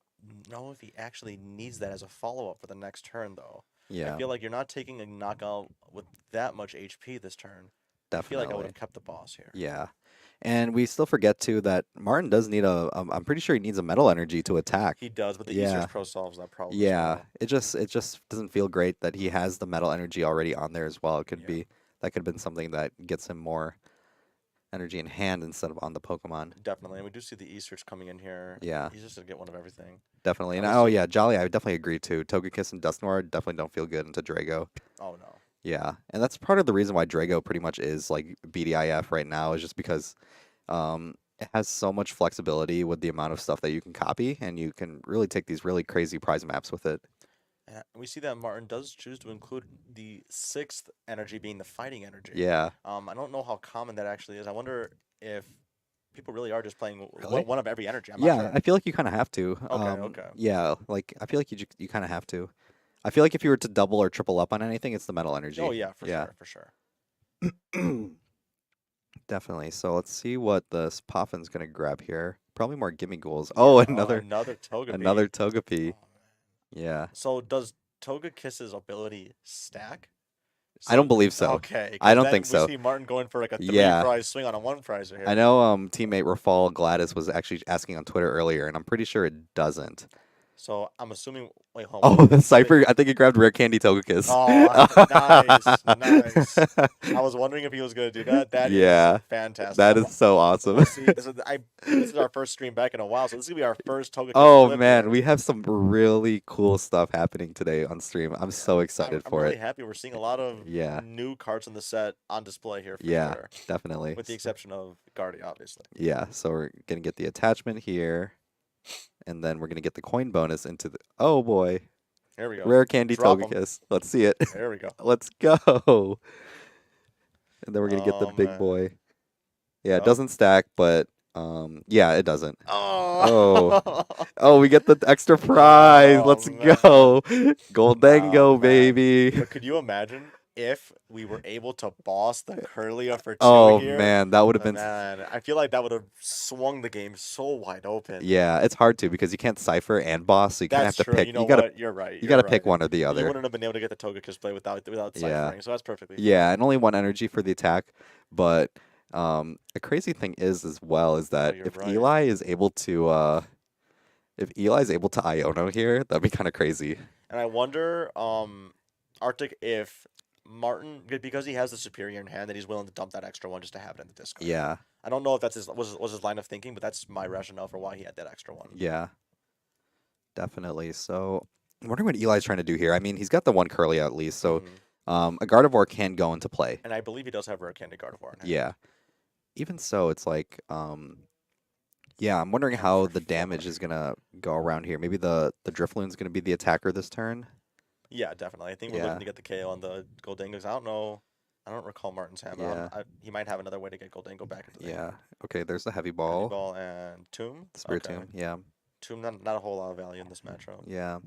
know if he actually needs that as a follow-up for the next turn, though. I yeah, feel like you're not taking a knockout with that much HP this turn. I feel like I would definitely. have kept the boss here. Yeah. And we still forget too that Martin does need I'm pretty sure he needs a metal energy to attack. He does, but the Yeah. E-Search Pro solves that problem as Yeah. well. It just doesn't feel great that he has the metal energy already on there as well. It could Yeah, be that could have been something that gets him more energy in hand instead of on the Pokemon. definitely. And we do see the E-Search coming in here. Yeah, He's just gonna get one of everything. definitely. And And we oh see. yeah, Jolly I would definitely agree too. Togekiss and Dusknoir definitely don't feel good into Drago. Oh no. Yeah. And that's part of the reason why Drago pretty much is like BDIF right now is just because it has so much flexibility with the amount of stuff that you can copy, and you can really take these really crazy prize maps with it. And we see that Martin does choose to include the sixth energy being the fighting energy. Yeah. I don't know how common that actually is. I wonder if people really are just playing Really? one of every energy. I'm not Yeah, sure. I feel like you kind of have to. Okay, okay. Yeah, like I feel like you kind of have to. I feel like if you were to double or triple up on anything, it's the metal Oh energy. yeah, for Yeah. sure, for sure. Definitely. So let's see what this Poffin's gonna grab here. Probably more gimme ghouls. Oh, Yeah. Oh, another another Togepi. Togepi. Oh man. Yeah. So does Togekiss's ability stack? I So don't believe so. okay, I because don't think then we so. see Martin going for like a three Yeah. prize swing on a one prizer I here. know teammate Rafal Gladys was actually asking on Twitter earlier, and I'm pretty sure it doesn't. So I'm assuming. Wait, hold on. Oh, the What did? Cypher, I think he grabbed Rare Candy Togekiss. Oh, nice, nice. I was wondering if he was gonna do that. That is Yeah, fantastic. that is so awesome. We'll see. I think this is our first stream back in a while, so this is gonna be our first Togekiss Oh flip man, here. we have some really cool stuff happening today on stream. I'm Yeah, so excited I'm for really it. happy. We're seeing a lot of Yeah, new cards in the set on display here for yeah, sure, definitely. with the exception of Guardia, obviously. Yeah, so we're gonna get the attachment here, and then we're gonna get the coin bonus into the. Oh boy, Here we go. Rare Candy Drop them. Togekiss. Let's see it. There we go. Let's go. And then we're gonna get the Oh big man. boy. Yeah, it Oh. doesn't stack, but yeah, it doesn't. Oh, Oh. oh, we get the extra prize. Oh Let's man. go, Oh Goldango, man. baby. But could you imagine if we were able to boss the Curlia for two Oh here? man, that would have been. Man, I feel like that would have swung the game so wide open. Yeah, it's hard to because you can't cipher and boss, so you kind of have That's to true. pick. You know what? You're right. You You're gotta right. pick one or the You other. wouldn't have been able to get the Togekiss play without Yeah, ciphering, so that's perfectly fine. yeah, and only one energy for the attack. But a crazy thing is as well is Oh, that you're if right. Eli is able to Iono here, that'd be kind of crazy. And I wonder, Arctic, if Martin, because he has the superior in hand, that he's willing to dump that extra one just to have it in the discard. Yeah, I don't know if that's was his line of thinking, but that's my rationale for why he had that extra one. yeah, definitely. So I'm wondering what Eli's trying to do here. I mean, he's got the one Curly at least, so Mhm. a Gardevoir can go into play. And I believe he does have Rare Candy Gardevoir in hand. Yeah. Even so, it's like, yeah, I'm wondering And how for the damage is gonna go around here. Maybe the Drifloon's gonna be the attacker this turn. Yeah, definitely. I think we're Yeah, looking to get the KO on the Goldengos. I don't know. I don't recall Martin's hand, yeah, but he might have another way to get Goldengo back into the yeah. game. Okay, there's the heavy Heavy ball, Ball and Tomb. Spirit Okay. Tomb. Yeah, Tomb, not a whole lot of value in this matchup. yeah,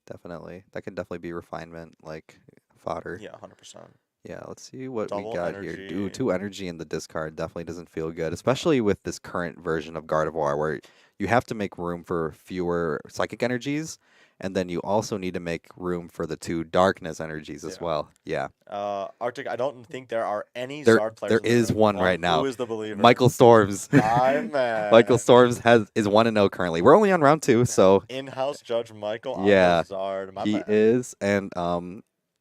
definitely. That can definitely be refinement, like fodder. Yeah, 100%. Yeah, let's see what we Double got here. Ooh, energy. 2 energy in the discard definitely doesn't feel good, No. especially with this current version of Gardevoir where you have to make room for fewer psychic energies, and then you also need to make room for the 2 darkness energies as Yeah. well. Yeah. Arctic, I don't think there are any There Zard players there in the is room. one Well, right now. who is the believer? Michael Storms. My Michael man. Storms is 1-0 currently. We're only on round 2, so In-house Judge Michael on yeah, the Zard. My he man. is, and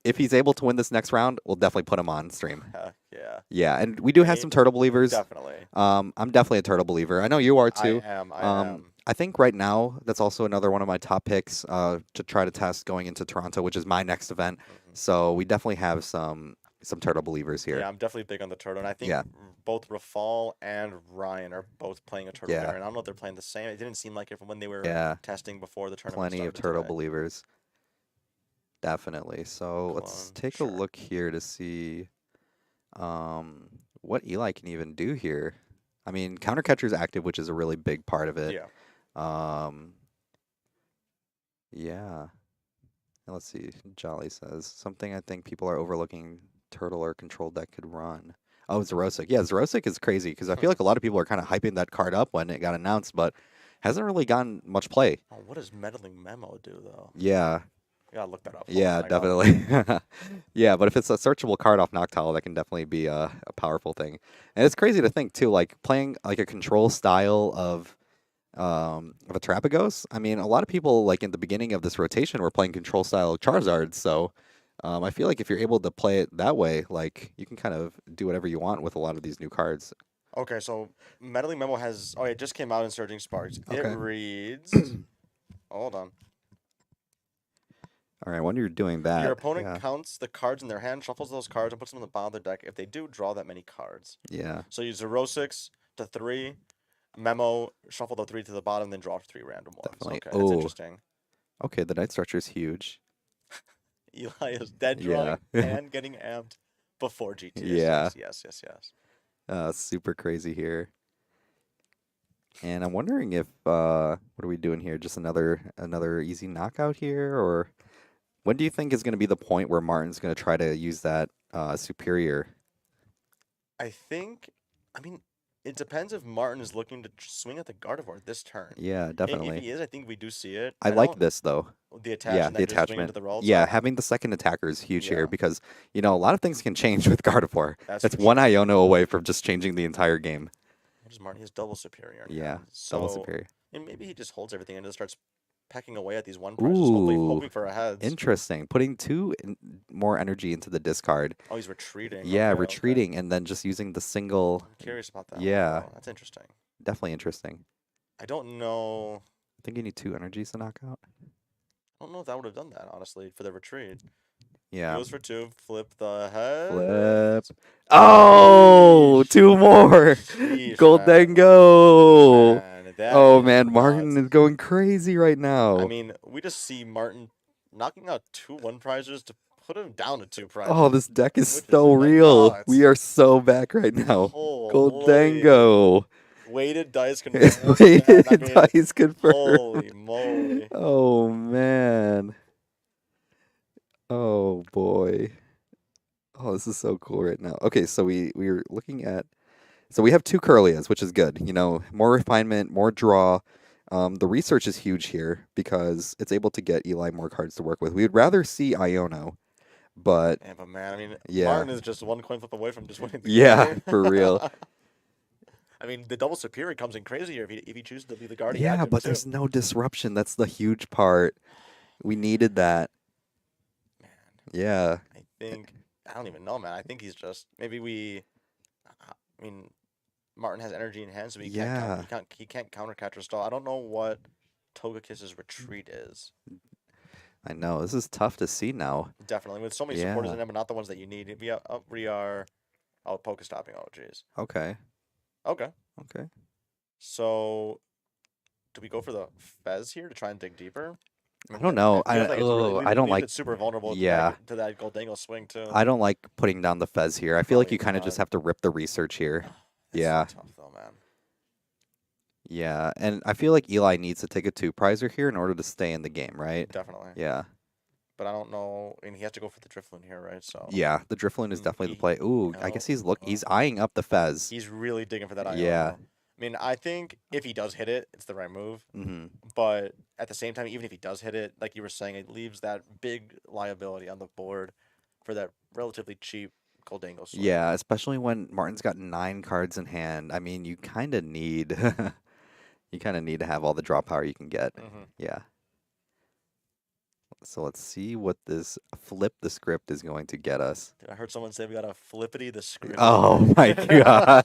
if he's able to win this next round, we'll definitely put him on stream. Yeah, Yeah, and we do have some turtle believers. definitely. I'm definitely a turtle believer. I know you are too. I am. I think right now that's also another one of my top picks to try to test going into Toronto, which is my next event. Mhm. So we definitely have some turtle believers here. Yeah, I'm definitely big on the turtle, and I think Yeah. both Rafal and Ryan are both playing a turtle Yeah. variant. I don't know if they're playing the same. It didn't seem like it from when they were Yeah, testing before the tournament plenty of started turtle today. believers. Definitely. So let's Clone, take a sure. look here to see what Eli can even do here. I mean, counter catcher is active, which is a really big part of it. Yeah. Um, yeah. And let's see. Jolly says something I think people are overlooking. Turtle or control deck could run. Oh, Zerosic. Yeah, Zerosic is crazy because I feel like a lot of people are kind of hyping that card up when it got announced, but hasn't really gotten much play. Oh, what does meddling memo do though? Yeah, I gotta look that up. Hold on, yeah, I gotta. definitely. Yeah, but if it's a searchable card off Noctowl, that can definitely be a powerful thing. And it's crazy to think too, like playing like a control style of a Terapagos. I mean, a lot of people like in the beginning of this rotation were playing control style Charizards, so I feel like if you're able to play it that way, like you can kind of do whatever you want with a lot of these new cards. Okay, so meddling memo has. Oh, it just came out in Surging Sparks. It Okay. reads. Hold on. All right, when you're doing Your that, opponent yeah, counts the cards in their hand, shuffles those cards, and puts them in the bottom of their deck. If they do, draw that many cards. yeah, So you zero six to three, memo, shuffle the three to the bottom, then draw three random ones. definitely. Okay, that's Oh, interesting. okay, the Night Structure is huge. Eli is dead Yeah, drawing and getting amped before GTA yeah, 6. Yes, yes, yes. super crazy here. And I'm wondering if what are we doing here? Just another easy knockout here, or when do you think is going to be the point where Martin's going to try to use that superior? I think, I mean, it depends if Martin is looking to swing at the Gardevoir this turn. Yeah, If definitely. he is, I think we do see it. I I like don't this though. the attach Yeah, and the then just swing into attachment. the rolls. Yeah, having the second attacker is huge here Yeah, because a lot of things can change with Gardevoir. that's That's for one sure. Iono away from just changing the entire game. What is Martin? He has double superior in Yeah, hand. double So, superior. and maybe he just holds everything and just starts pecking away at these one prizes, Ooh, hoping for a heads. interesting. Putting more energy into the discard. Oh, he's retreating. Yeah, Okay, okay. retreating and then just using the single. I'm curious about that one Yeah, though. That's interesting. definitely interesting. I don't know. I think you need two energies to knock out. I don't know if that would have done that honestly for the retreat. Yeah. Goes for two. Flip the head. Flip. Oh, Sheesh. two more. Sheesh, man. Goldango. Man, that Oh is man, Martin nuts. is going crazy right I now. mean, we just see Martin knocking out two one prizes to put him down to two Oh, prizes, this deck is which is so real. We nuts. are so back right now. Holy. Goldango. Weighted dice confirmed. Man, I Weighted mean, dice confirmed. holy moly. Oh man. Oh boy. Oh, this is so cool right now. Okay, so we're looking at so we have two Curlias, which is good. More refinement, more draw. The research is huge here because it's able to get Eli more cards to work with. We would rather see Iono, but Yeah, but man, I mean, yeah, Martin is just one coin flip away from just winning the yeah, game. for real. I mean, the double superior comes in crazy here. If he chooses to be the guardian Yeah, active but too. there's no disruption. That's the huge part. We needed that. Man, Yeah, I think I don't even know, man. I think he's just maybe we. I mean, Martin has energy in hand, so yeah. he can't counter catch or stall. I don't know what Togakiss's retreat is. I know. This is tough to see now. Definitely with so many supporters Yeah. in him, but not the ones that you need. We are. Oh, Pokestopping. Oh, jeez. Okay. Okay. Okay. So, do we go for the Fez here to try and dig deeper? I I mean, don't know. it feels like it's really I don't leaves like. it super vulnerable Yeah. to that Goldango swing too. I don't like putting down the Fez here. I feel Oh, like you you kind of just cannot. have to rip the research here. It's so Yeah. tough though, man. Yeah. And I feel like Eli needs to take a two prizer here in order to stay in the game, right? Definitely. Yeah. But I don't know, and he has to go for the Drifloon here, right? So Yeah. The Drifloon is definitely the he, play. Ooh, I no, guess he's eyeing up the Fez. he's really digging for that Yeah. Iono. I mean, I think if he does hit it, it's the right move. Mm-hmm. But at the same time, even if he does hit it, like you were saying, it leaves that big liability on the board for that relatively cheap Goldango swing. Yeah, especially when Martin's got 9 cards in hand. I mean, you kind of need you kind of need to have all the draw power you can get. Mm-hmm. Yeah. So let's see what this flip the script is going to get us. Dude, I heard someone say we got a flippity the script. Oh my god.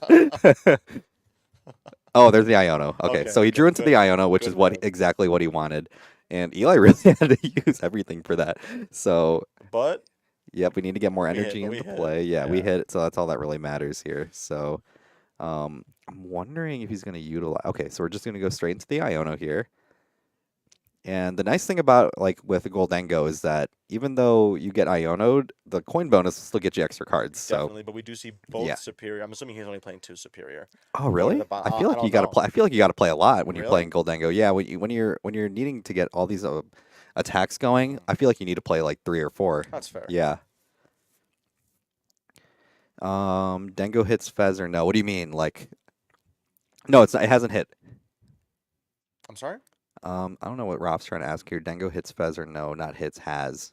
Oh, there's the Iono. Okay, so he drew into the Iono, which is Good man. exactly what he wanted. And Eli really had to use everything for that. So, But yep, we need to get more we hit, energy but we into hit. play. Yeah, we Yeah. hit, so that's all that really matters here. So, I'm wondering if he's going to utilize. Okay, so we're just going to go straight into the Iono here. And the nice thing about with the Goldango is that even though you get Iono'd, the coin bonus will still get you extra cards. So Definitely, but we do see both yeah. superior. I'm assuming he's only playing 2 superior. Oh really? I feel like I you don't gotta know. play. I feel like you gotta play a lot when you're Really? playing Goldango. Yeah, when you're needing to get all these attacks going, I feel like you need to play like 3 or 4. That's fair. Yeah. Dengo hits Fez or no? What do you mean? Like, no, it hasn't hit. I'm sorry. I don't know what Rob's trying to ask here. Dengo hits Fez or no? Not hits, has.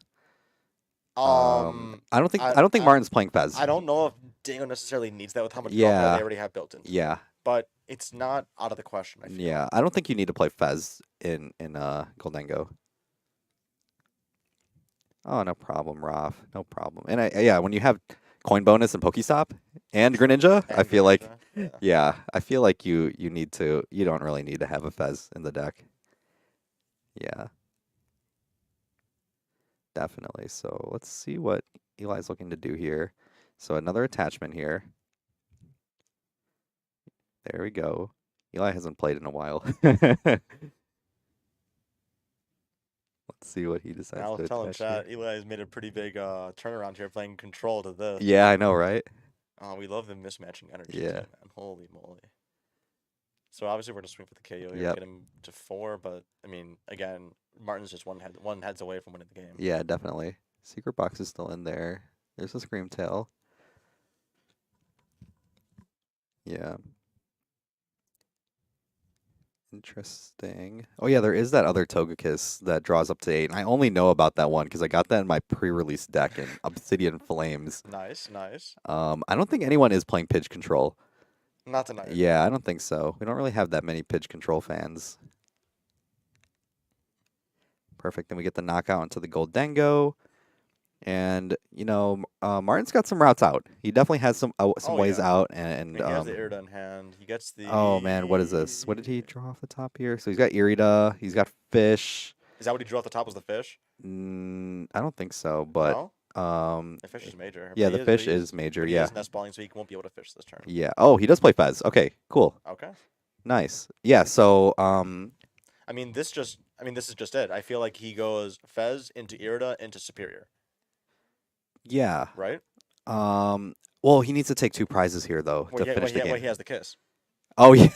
Um, I don't think I I don't think I Martin's playing Fez. I don't know if Dingo necessarily needs that with how much draw power they Yeah, already have built into it, yeah, but it's not out of the question. I feel. yeah. I don't think you need to play Fez in Goldengo. Oh, no problem, Rob. No problem. And yeah, when you have coin bonus and Pokestop and Greninja, I And feel like Greninja, yeah. yeah, I feel like you don't really need to have a Fez in the deck. Yeah, definitely. So let's see what Eli's looking to do here. So another attachment here. There we go. Eli hasn't played in a while. Let's see what he And I decides was to telling attach here. chat, Eli has made a pretty big turnaround here, playing control to this. Yeah, I know, right? We love the mismatching energy too, Yeah. man. Holy moly! So obviously we're gonna swing for the KO here, Yep. get him to 4. But I mean, again, Martin's just one heads away from winning the game. Yeah, definitely. Secret box is still in there. There's a Scream Tail. Yeah. Interesting. Oh yeah, there is that other Togekiss that draws up to 8. And I only know about that one because I got that in my pre-release deck in Obsidian Flames. Nice, nice. I don't think anyone is playing Pidge Control. Not tonight. Yeah, I don't think so. We don't really have that many Pidge Control fans. Perfect. Then we get the knockout into the Goldengo. And, Martin's got some routes out. He definitely has some Oh ways yeah. out. I And mean, he has the Irida in hand. He gets the. oh man, what is this? What did he draw off the top here? So he's got Irida. He's got Fish. Is that what he drew off the top? Was the fish? I don't think so, but No. um, The fish is major. yeah, But the fish is major. But he Yeah, is nest balling, so he won't be able to fish this turn. yeah. Oh, he does play Fez. Okay, cool, Okay. nice. Yeah. So This is just it. I feel like he goes Fez into Irida into Superior, yeah. right? Well, he needs to take 2 prizes here though to finish the game. He has the kiss. Oh yeah.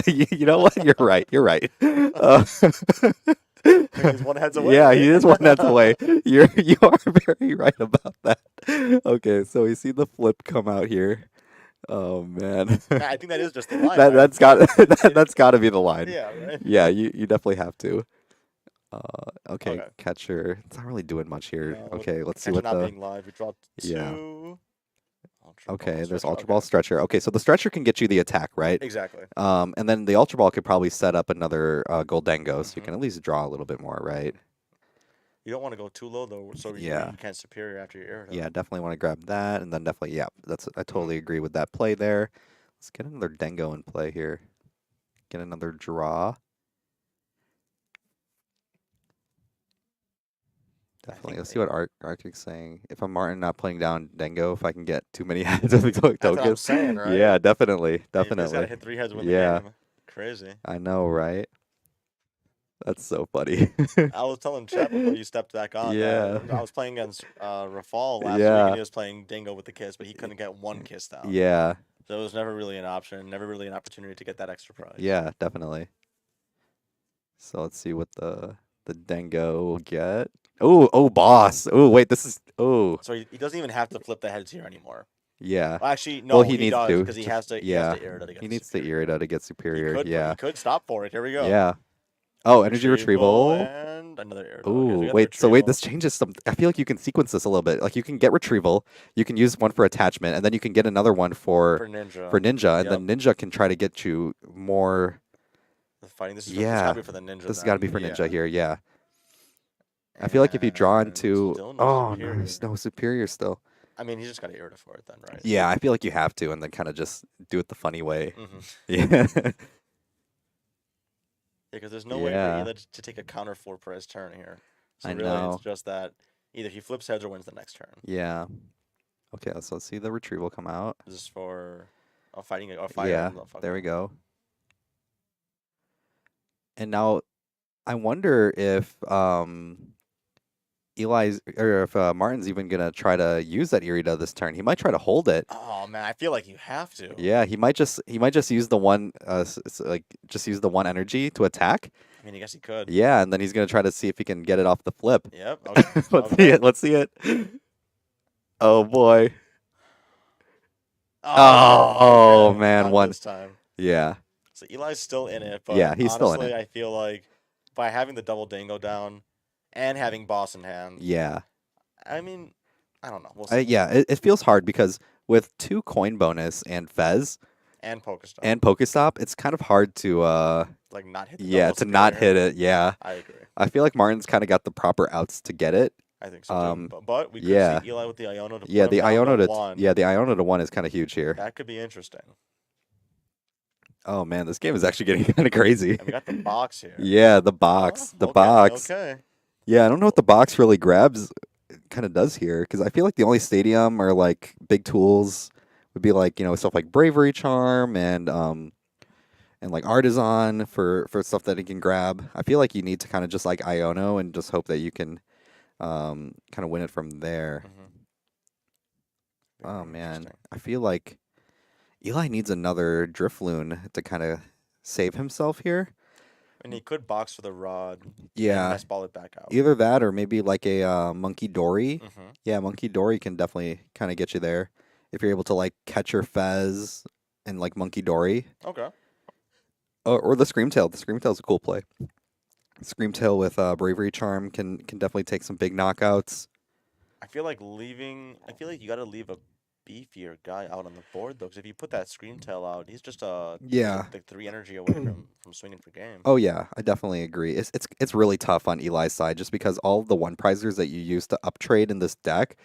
You know what? You're right. You're right. He's one heads away. Yeah, he is one heads away. You are very right about that. Okay, so we see the flip come out here. Oh man, I think that is just the line. that right? that's got that's got to be the line. Yeah, right. Yeah, you definitely have to. Okay, Okay. catcher. It's not really doing much here. No, Okay, let's see Catcher what not the. being live. We dropped 2. Yeah. Ultra Okay, Ball there's Stretcher, Ultra okay. Ball Stretcher. Okay, so the Stretcher can get you the attack, right? Exactly. And then the Ultra Ball could probably set up another Goldengo, so you Mhm. can at least draw a little bit more, right? You don't want to go too low though, so Yeah. you can't Superior after your Irida. Yeah, definitely want to grab that, and then definitely, yeah, I totally agree with that play there. Let's get another Dengo in play here. Get another draw. Definitely. Let's see what Arctic's saying. If I'm Martin not playing down Dengo, if I can get too many heads of the That's what I'm tokens. saying, right? Yeah, definitely. He's got to Definitely. hit 3 heads to win Yeah. the game. Crazy. I know, right? That's so funny. I was telling Chet before you stepped back on. Yeah. I was playing against Rafal last week, Yeah. and he was playing Dingo with the kiss, but he couldn't get 1 kiss down. Yeah. So it was never really an option, never really an opportunity to get that extra prize. Yeah, definitely. So let's see what the Dengo will get. Oh, boss. Oh, wait, this is So he doesn't even have to flip the heads here anymore. yeah. Well, actually, no, Well, he he needs does to. because he has to. Yeah. He has to Irida to get. He the needs to Superior. Irida to get He superior. could, Yeah. he could stop for it. Here we go. Yeah. Oh, energy retrieval. And another Irida. Okay, so we Ooh, got the wait. So wait, retrieval. this changes some. I feel like you can sequence this a little bit. Like you can get retrieval, you can use one for attachment, and then you can get another one for Ninja. Ninja, and then Ninja can try to get you more. The fighting. This is Yeah. gotta be for the Ninja. This has got to be for then. Ninja here. Yeah. I feel like if you draw And into still no oh no, Superior. there's no superior still. I mean, he just got to Irida for it then, right? Yeah, I feel like you have to, and then kind of just do it the funny way. Mm-hmm. Yeah. Because there's no way Yeah. for Ela to take a counter 4 prize turn here. So I really, know. it's just that either he flips heads or wins the next turn. Yeah. Okay, so let's see the retrieval come out. This is for fighting a fire. Yeah, there we go. And now I wonder if Eli's or if Martin's even gonna try to use that Irida this turn. He might try to hold it. Oh man, I feel like you have to. Yeah, he might just use the one like just use the one energy to attack. I mean, I guess he could. Yeah, and then he's gonna try to see if he can get it off the flip. Yep. Okay. Let's see Okay. it. Let's see it. Oh boy. Oh, okay. Oh Okay. man, Not one. this time. Yeah. So Eli's still in it, but Yeah, he's still in honestly, it. I feel like by having the double dango down and having boss in hand, Yeah. I mean, I don't know. We'll see. Yeah, it feels hard because with two coin bonus and Fez And Pokestop, and Pokestop, it's kind of hard to like not hit the yeah, double to not superior. hit it. Yeah. I agree. I feel like Martin's kind of got the proper outs to get it. I think so too. Um But we could yeah. see Eli with the Iono to Yeah, put him the down to Iona to one. the Iona to one is kind of huge here. That could be interesting. Oh man, this game is actually getting kind of crazy. And we got the box here. Yeah, the Oh, box. The okay, box. okay. Yeah, I don't know what the box really grabs kind of does here because I feel like the only stadium or like big tools would be like, stuff like Bravery Charm and like Artisan for stuff that he can grab. I feel like you need to kind of just like Iono and just hope that you can kind of win it from there. Oh Very man, interesting. I feel like Eli needs another Drifloon to kind of save himself here. And he could box for the rod and Yeah, mess ball it back out. either that or maybe like a Monkey Dory. Mm-hmm. Yeah, Monkey Dory can definitely kind of get you there if you're able to like catch your Fez and like Monkey Dory. Okay. Or the Screamtail. The Screamtail's a cool play. Screamtail with Bravery Charm can definitely take some big knockouts. I feel like you got to leave a beefier guy out on the board though, because if you put that screen tail out, he's just Yeah. the 3 energy away from swinging for game. Oh yeah, I definitely agree. It's really tough on Eli's side just because all of the one prizers that you use to uptrade in this deck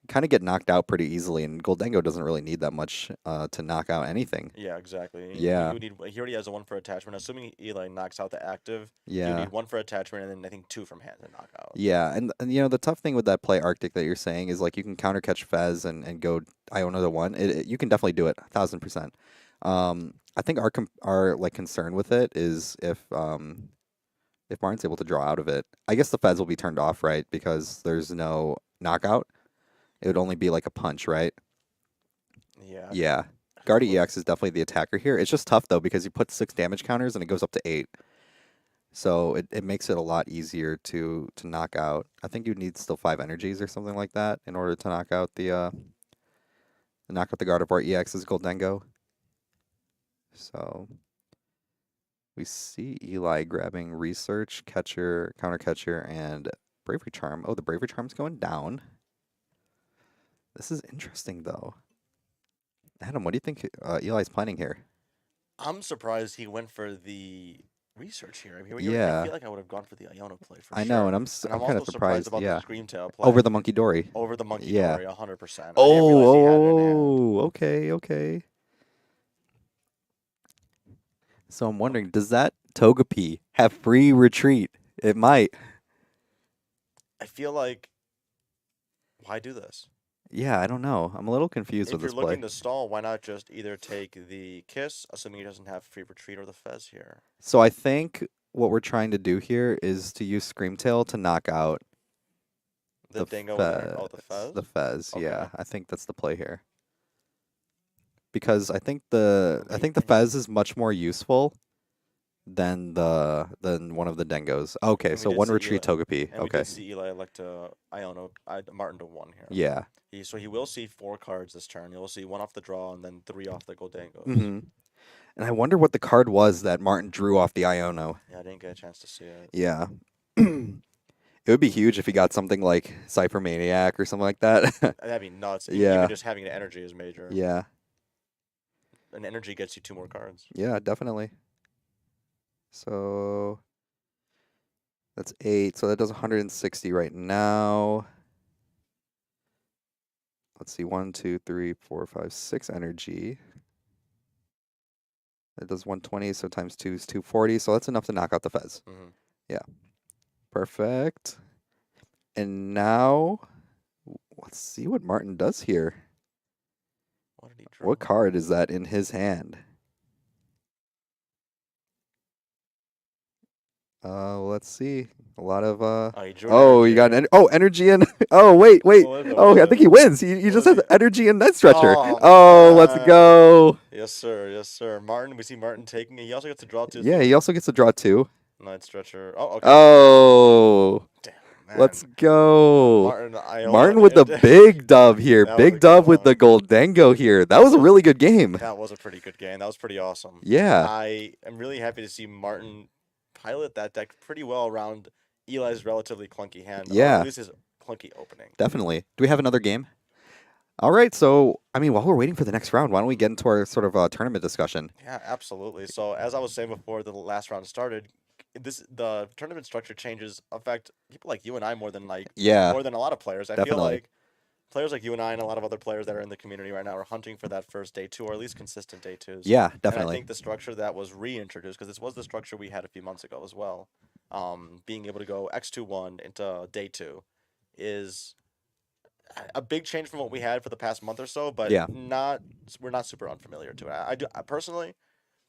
kind of get knocked out pretty easily, and Goldengo doesn't really need that much to knock out anything. Yeah, exactly. Yeah. He already has a 1 for attachment. Assuming Eli knocks out the active, you Yeah. need 1 for attachment and then I think 2 from hand to knock out. Yeah, and the tough thing with that play Arctic that you're saying is like you can counter catch Fez and go Iona to one. You can definitely do it, 1,000%. I think our like concern with it is if Martin's able to draw out of it. I guess the Fez will be turned off, right? Because there's no knockout. It would only be like a punch, right? Yeah. Yeah. Guardy EX is definitely the attacker here. It's just tough though because you put 6 damage counters and it goes up to 8. So it makes it a lot easier to knock out. I think you need still 5 energies or something like that in order to knock out the Gardevoir EX's Goldengo. So we see Eli grabbing Research, Catcher, Counter Catcher, and Bravery Charm. Oh, the Bravery Charm's going down. This is interesting though. Adam, what do you think Eli's planning here? I'm surprised he went for the research here. I mean, I Yeah. feel like I would have gone for the Iono play for I sure. know, and I'm And I'm kind of also surprised. about Yeah, the screen tail play over the Monkey Dory. over the Monkey Yeah. Dory, 100%. I didn't realize he had it in hand. Oh, okay, okay. So I'm wondering, does that Togepi have free retreat? It might. I feel like, why do this? Yeah, I don't know. I'm a little confused If with you're this play. looking to stall, why not just either take the Kiss, assuming he doesn't have free retreat, or the Fez here? So I think what we're trying to do here is to use Screamtail to knock out The Dingo Fez. and the Fez? The Fez, Okay. yeah. I think that's the play here. Because I think the Fez is much more useful than one of the Dengos. Okay, And we so did one see retreat Togepi. And we Okay. did see Eli elect Martin to 1 here. Yeah. So he will see 4 cards this turn. You'll see 1 off the draw and then 3 off the Goldangos. hmm And I wonder what the card was that Martin drew off the Iono. Yeah, I didn't get a chance to see it. Yeah. It would be huge if he got something like Cypher Maniac or something like that. That'd be nuts. Yeah. Even just having an energy is major. Yeah. An energy gets you 2 more cards. Yeah, definitely. So that's 8. So that does 160 right now. Let's see. 1, 2, 3, 4, 5, 6 energy. That does 120. So times 2 is 240. So that's enough to knock out the Fez. Mm-hmm. Yeah. Perfect. And now let's see what Martin does here. What did he draw? What card is that in his hand? Let's see. A lot of Oh, he drew an oh, you energy. got an energy and oh wait. What was it? What Oh, was I it? think he wins. He What just was has he? energy and net stretcher. Oh Oh, let's man. go. Yes, sir. Yes, sir. Martin, we see Martin taking it. He also gets to draw two Yeah, he things. also gets to draw two. Night stretcher. Oh, okay. Oh, Damn, let's man. go. Martin Iola. Martin with the big dub here. That was a Big good dub with the one. Goldango here. That was a really good game. That was a pretty good game. That was pretty awesome. Yeah. I am really happy to see Martin pilot that deck pretty well around Eli's relatively clunky hand, or at Yeah, least his clunky opening. definitely. Do we have another game? All right, so I mean, while we're waiting for the next round, why don't we get into our sort of tournament discussion? Yeah, absolutely. So as I was saying before the last round started, the tournament structure changes affect people like you and I Yeah, more than a lot of players. I feel definitely. like players like you and I and a lot of other players that are in the community right now are hunting for that first day two or at least consistent day twos. Yeah, And I definitely. think the structure that was reintroduced, because this was the structure we had a few months ago as well, being able to go X2-1 into day two is a big change from what we had for the past month or so, but Yeah, not we're not super unfamiliar to it. I personally,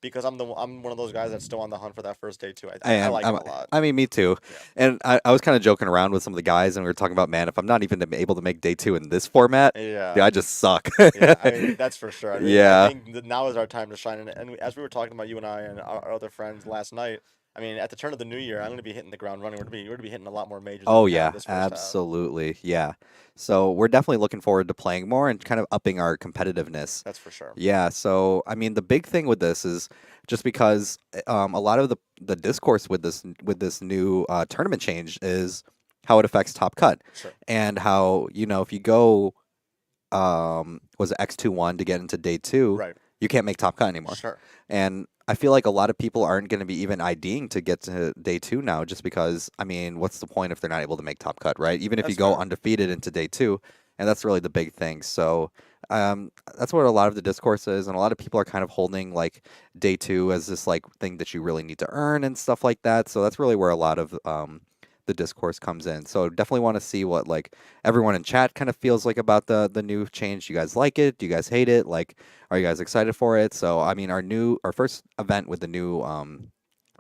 because I'm one of those guys that's still on the hunt for that first day too. I I am. like it a lot. I mean, me too. Yeah. And I was kind of joking around with some of the guys, and we were talking about, man, if I'm not even able to make day two in this format, Yeah. yeah, I just suck. Yeah, I mean that's for sure. I Yeah, think that now is our time to shine. As we were talking about you and I and our other friends last night, I mean at the turn of the new year, I'm going to be hitting the ground running. We're going to be hitting a lot more majors than oh we have yeah, this first half. absolutely. Yeah. So we're definitely looking forward to playing more and kind of upping our competitiveness. That's for sure. Yeah, so I mean the big thing with this is just because a lot of the discourse with this new tournament change is how it affects top cut Sure. and how, if you go was it X21 to get into day 2, Right. you can't make top cut anymore. Sure. And I feel like a lot of people aren't going to be even IDing to get to day 2 now, just because, I mean, what's the point if they're not able to make top cut, right? Even if you That's go fair. undefeated into day 2, and that's really the big thing. So that's what a lot of the discourse is, and a lot of people are kind of holding like day 2 as this like thing that you really need to earn and stuff like that. So that's really where a lot of the discourse comes in. So definitely want to see what like everyone in chat kind of feels like about the new change. Do you guys like it? Do you guys hate it? Like, are you guys excited for it? So I mean, our first event with the new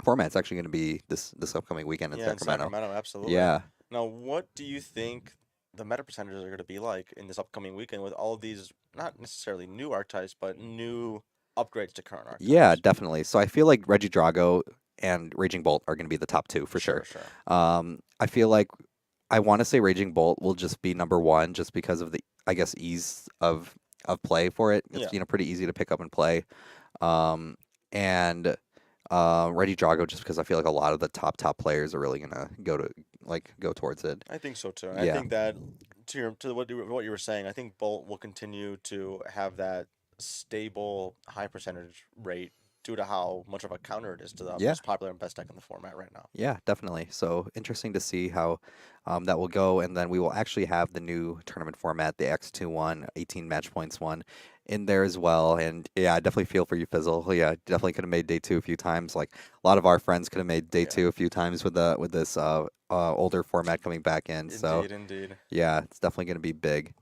format is actually going to be this upcoming weekend in Yeah, in Sacramento. Sacramento, absolutely. Yeah, Now, what do you think the meta percentages are going to be like in this upcoming weekend with all of these not necessarily new archetypes, but new upgrades to current yeah, archetypes? definitely. So I feel like Reggie Drago and Raging Bolt are going to be the top two for Sure, sure. sure. I feel like I want to say Raging Bolt will just be number one, just because of the, I guess, ease of play for it. It's Yeah, pretty easy to pick up and play. Um, and Reggie Drago, just because I feel like a lot of the top players are really gonna go towards it. I think so too. I Yeah, think that to what you were saying, I think Bolt will continue to have that stable high percentage rate due to how much of a counter it is to the yeah, most popular and best deck in the format right now. yeah, definitely. So interesting to see how that will go, and then we will actually have the new tournament format, the X21 18 match points one, in there as well. And yeah, I definitely feel for you, Fizzle. Yeah, definitely could have made day two a few times. Like a lot of our friends could have made day Yeah, two a few times with this older format coming back in. So indeed, indeed. yeah, it's definitely going to be big.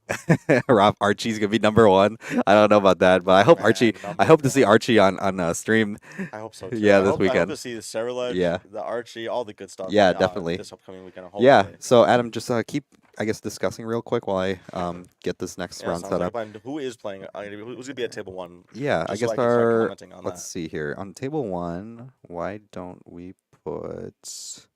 Rob Archie's going to be number one. I don't know about that, but I hope Archie. Man, I number hope to see one. Archie on stream. I hope so too. Yeah, this I hope weekend. to see the Saraledge, Yeah, the Archie, all the good stuff yeah, definitely. this upcoming weekend. Yeah. Hopefully. So Adam, just keep I guess discussing real quick while I get this next Yeah, round sounds set like a up. plan. Who is playing? Who's gonna be at table one? Yeah, I Just so guess I can start our commenting on let's that. see here on table one. Why don't we put?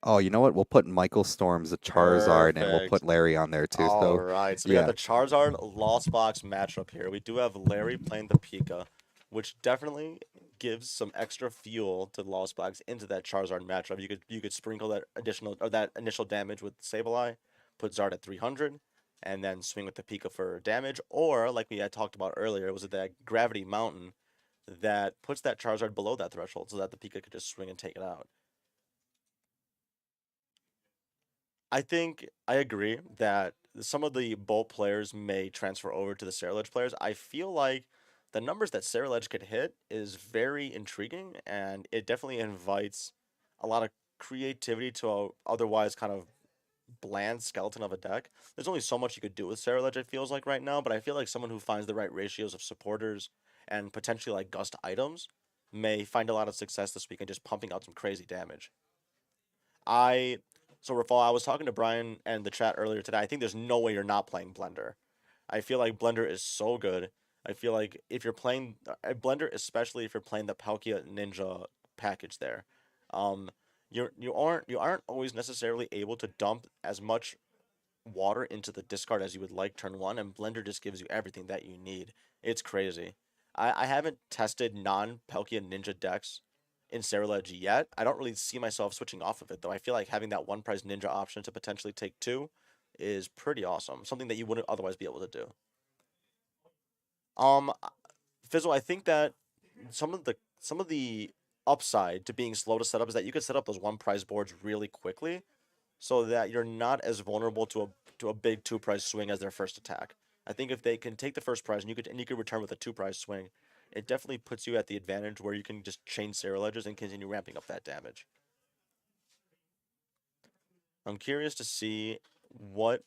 Oh, you know what? We'll put Michael Storms, the Charizard, and we'll put Perfect. Larry on there too. All So right. So we got yeah, the Charizard Lost Box matchup here. We do have Larry playing the Pika, which definitely gives some extra fuel to Lost Box into that Charizard matchup. You could sprinkle that additional or that initial damage with Sableye, put Zard at 300, and then swing with the Pika for damage. Or like we had talked about earlier, was it that Gravity Mountain that puts that Charizard below that threshold so that the Pika could just swing and take it out. I think I agree that some of the Bolt players may transfer over to the Saraledge players. I feel like the numbers that Saraledge could hit is very intriguing, and it definitely invites a lot of creativity to a otherwise kind of bland skeleton of a deck. There's only so much you could do with Saraledge, it feels like right now, but I feel like someone who finds the right ratios of supporters and potentially like gust items may find a lot of success this week in just pumping out some crazy damage. I so Rafal, I was talking to Brian and the chat earlier today. I think there's no way you're not playing Blender. I feel like Blender is so good. I feel like if you're playing Blender, especially if you're playing the Palkia Ninja package there, um, you aren't always necessarily able to dump as much water into the discard as you would like turn one, and Blender just gives you everything that you need. It's crazy. I haven't tested non-Palkia Ninja decks in Cerulege yet. I don't really see myself switching off of it, though. I feel like having that one prize ninja option to potentially take two is pretty awesome. Something that you wouldn't otherwise be able to do. Um, Fizzle, I think that some of the upside to being slow to set up is that you could set up those one prize boards really quickly so that you're not as vulnerable to a big two prize swing as their first attack. I think if they can take the first prize and you could return with a two prize swing, it definitely puts you at the advantage where you can just chain Sarah Ledgers and continue ramping up that damage. I'm curious to see what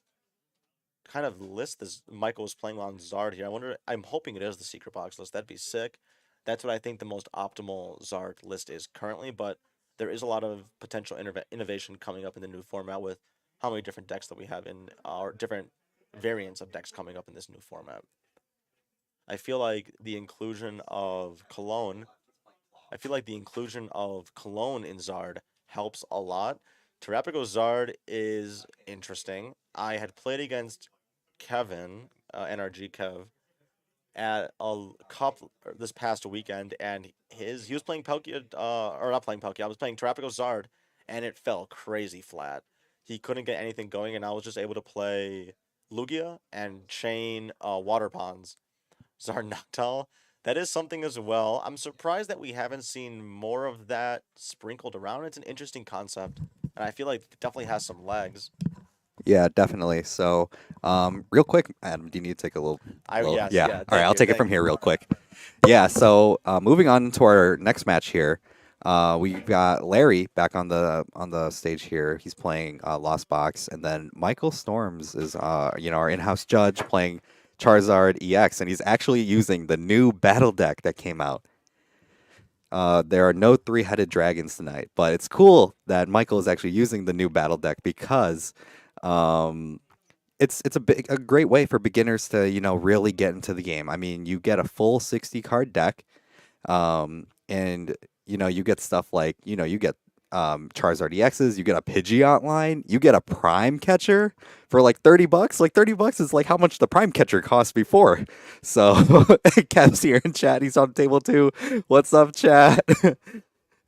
kind of list this Michael is playing on Zard here. I'm hoping it is the secret box list. That'd be sick. That's what I think the most optimal Zard list is currently, but there is a lot of potential innovation coming up in the new format with how many different decks that we have in our different variants of decks coming up in this new format. I feel like the inclusion of Cologne I feel like the inclusion of Cologne in Zard helps a lot. Terrapico Zard is interesting. I had played against Kevin, NRG Kev, at a cup this past weekend, and he was playing Palkia, or not playing Palkia. I was playing Terrapico Zard, and it fell crazy flat. He couldn't get anything going, and I was just able to play Lugia and chain Water Ponds Zarnactal. That is something as well. I'm surprised that we haven't seen more of that sprinkled around. It's an interesting concept, and I feel like it definitely has some legs. Yeah, definitely. So, real quick, Adam, do you need to take a I little? yes, Yeah. yeah. All right, Thank I'll you, take it thank from here you. real quick. Yeah. So, moving on to our next match here, we've got Larry back on the stage here. He's playing Lost Box, and then Michael Storms is our in-house judge playing Charizard EX, and he's actually using the new battle deck that came out. There are no three-headed dragons tonight, but it's cool that Michael is actually using the new battle deck because um, it's a great way for beginners to really get into the game. I mean, you get a full 60 card deck, and you get stuff like you get Charizard EXs, you get a Pidgeot line, you get a Prime Catcher for like $30. Like $30 is like how much the Prime Catcher cost before. So Kev's here in chat. He's on table too. What's up, chat?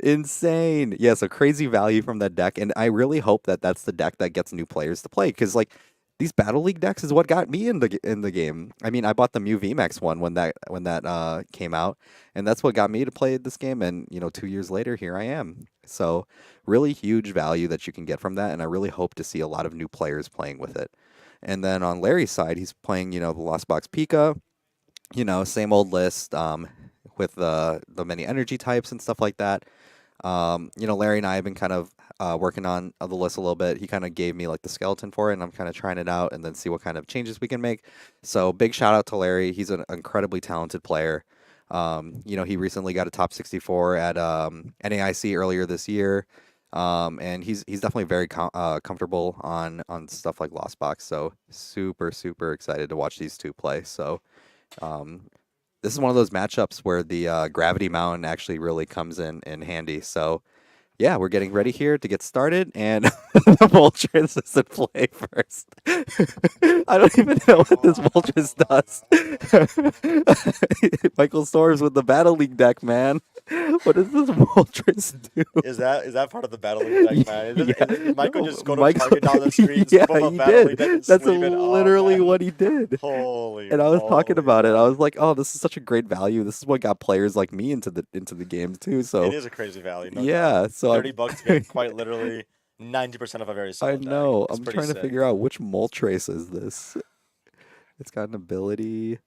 Insane. Yeah, so crazy value from that deck, and I really hope that that's the deck that gets new players to play because like these Battle League decks is what got me in the game. I mean, I bought the Mew VMAX one when that came out, and that's what got me to play this game. And 2 years later, here I am. So really huge value that you can get from that, and I really hope to see a lot of new players playing with it. And then on Larry's side, he's playing the Lost Box Pika, same old list with the many energy types and stuff like that. Larry and I have been kind of working on the list a little bit. He kind of gave me like the skeleton for it, and I'm kind of trying it out and then see what kind of changes we can make. So big shout out to Larry. He's an incredibly talented player. He recently got a top 64 at NAIC earlier this year. And he's definitely very comfortable on stuff like Lost Box. So super super excited to watch these two play. So um, this is one of those matchups where the Gravity Mountain actually really comes in handy. So yeah, we're getting ready here to get started, and the Moltres is in play first. I don't even know what this Moltres does. Michael Storms with the Battle League deck, man. What does this Moltres do? Is that part of the Battle League deck, man? Yeah, Did Michael no, just go to Michael. Target down the street and Yeah, scoop up a he Battle League did. deck and That's sleeve it? Oh literally man, what he did. holy And I was talking moly, about it. I man! was like, "Oh, this is such a great value. This is what got players like me into the games too." It So, is a crazy value, no doubt. yeah. So 30 bucks to get quite literally 90% of a very I solid deck. know. It's I'm pretty trying to sick. figure out which Moltres is this. It's got an ability.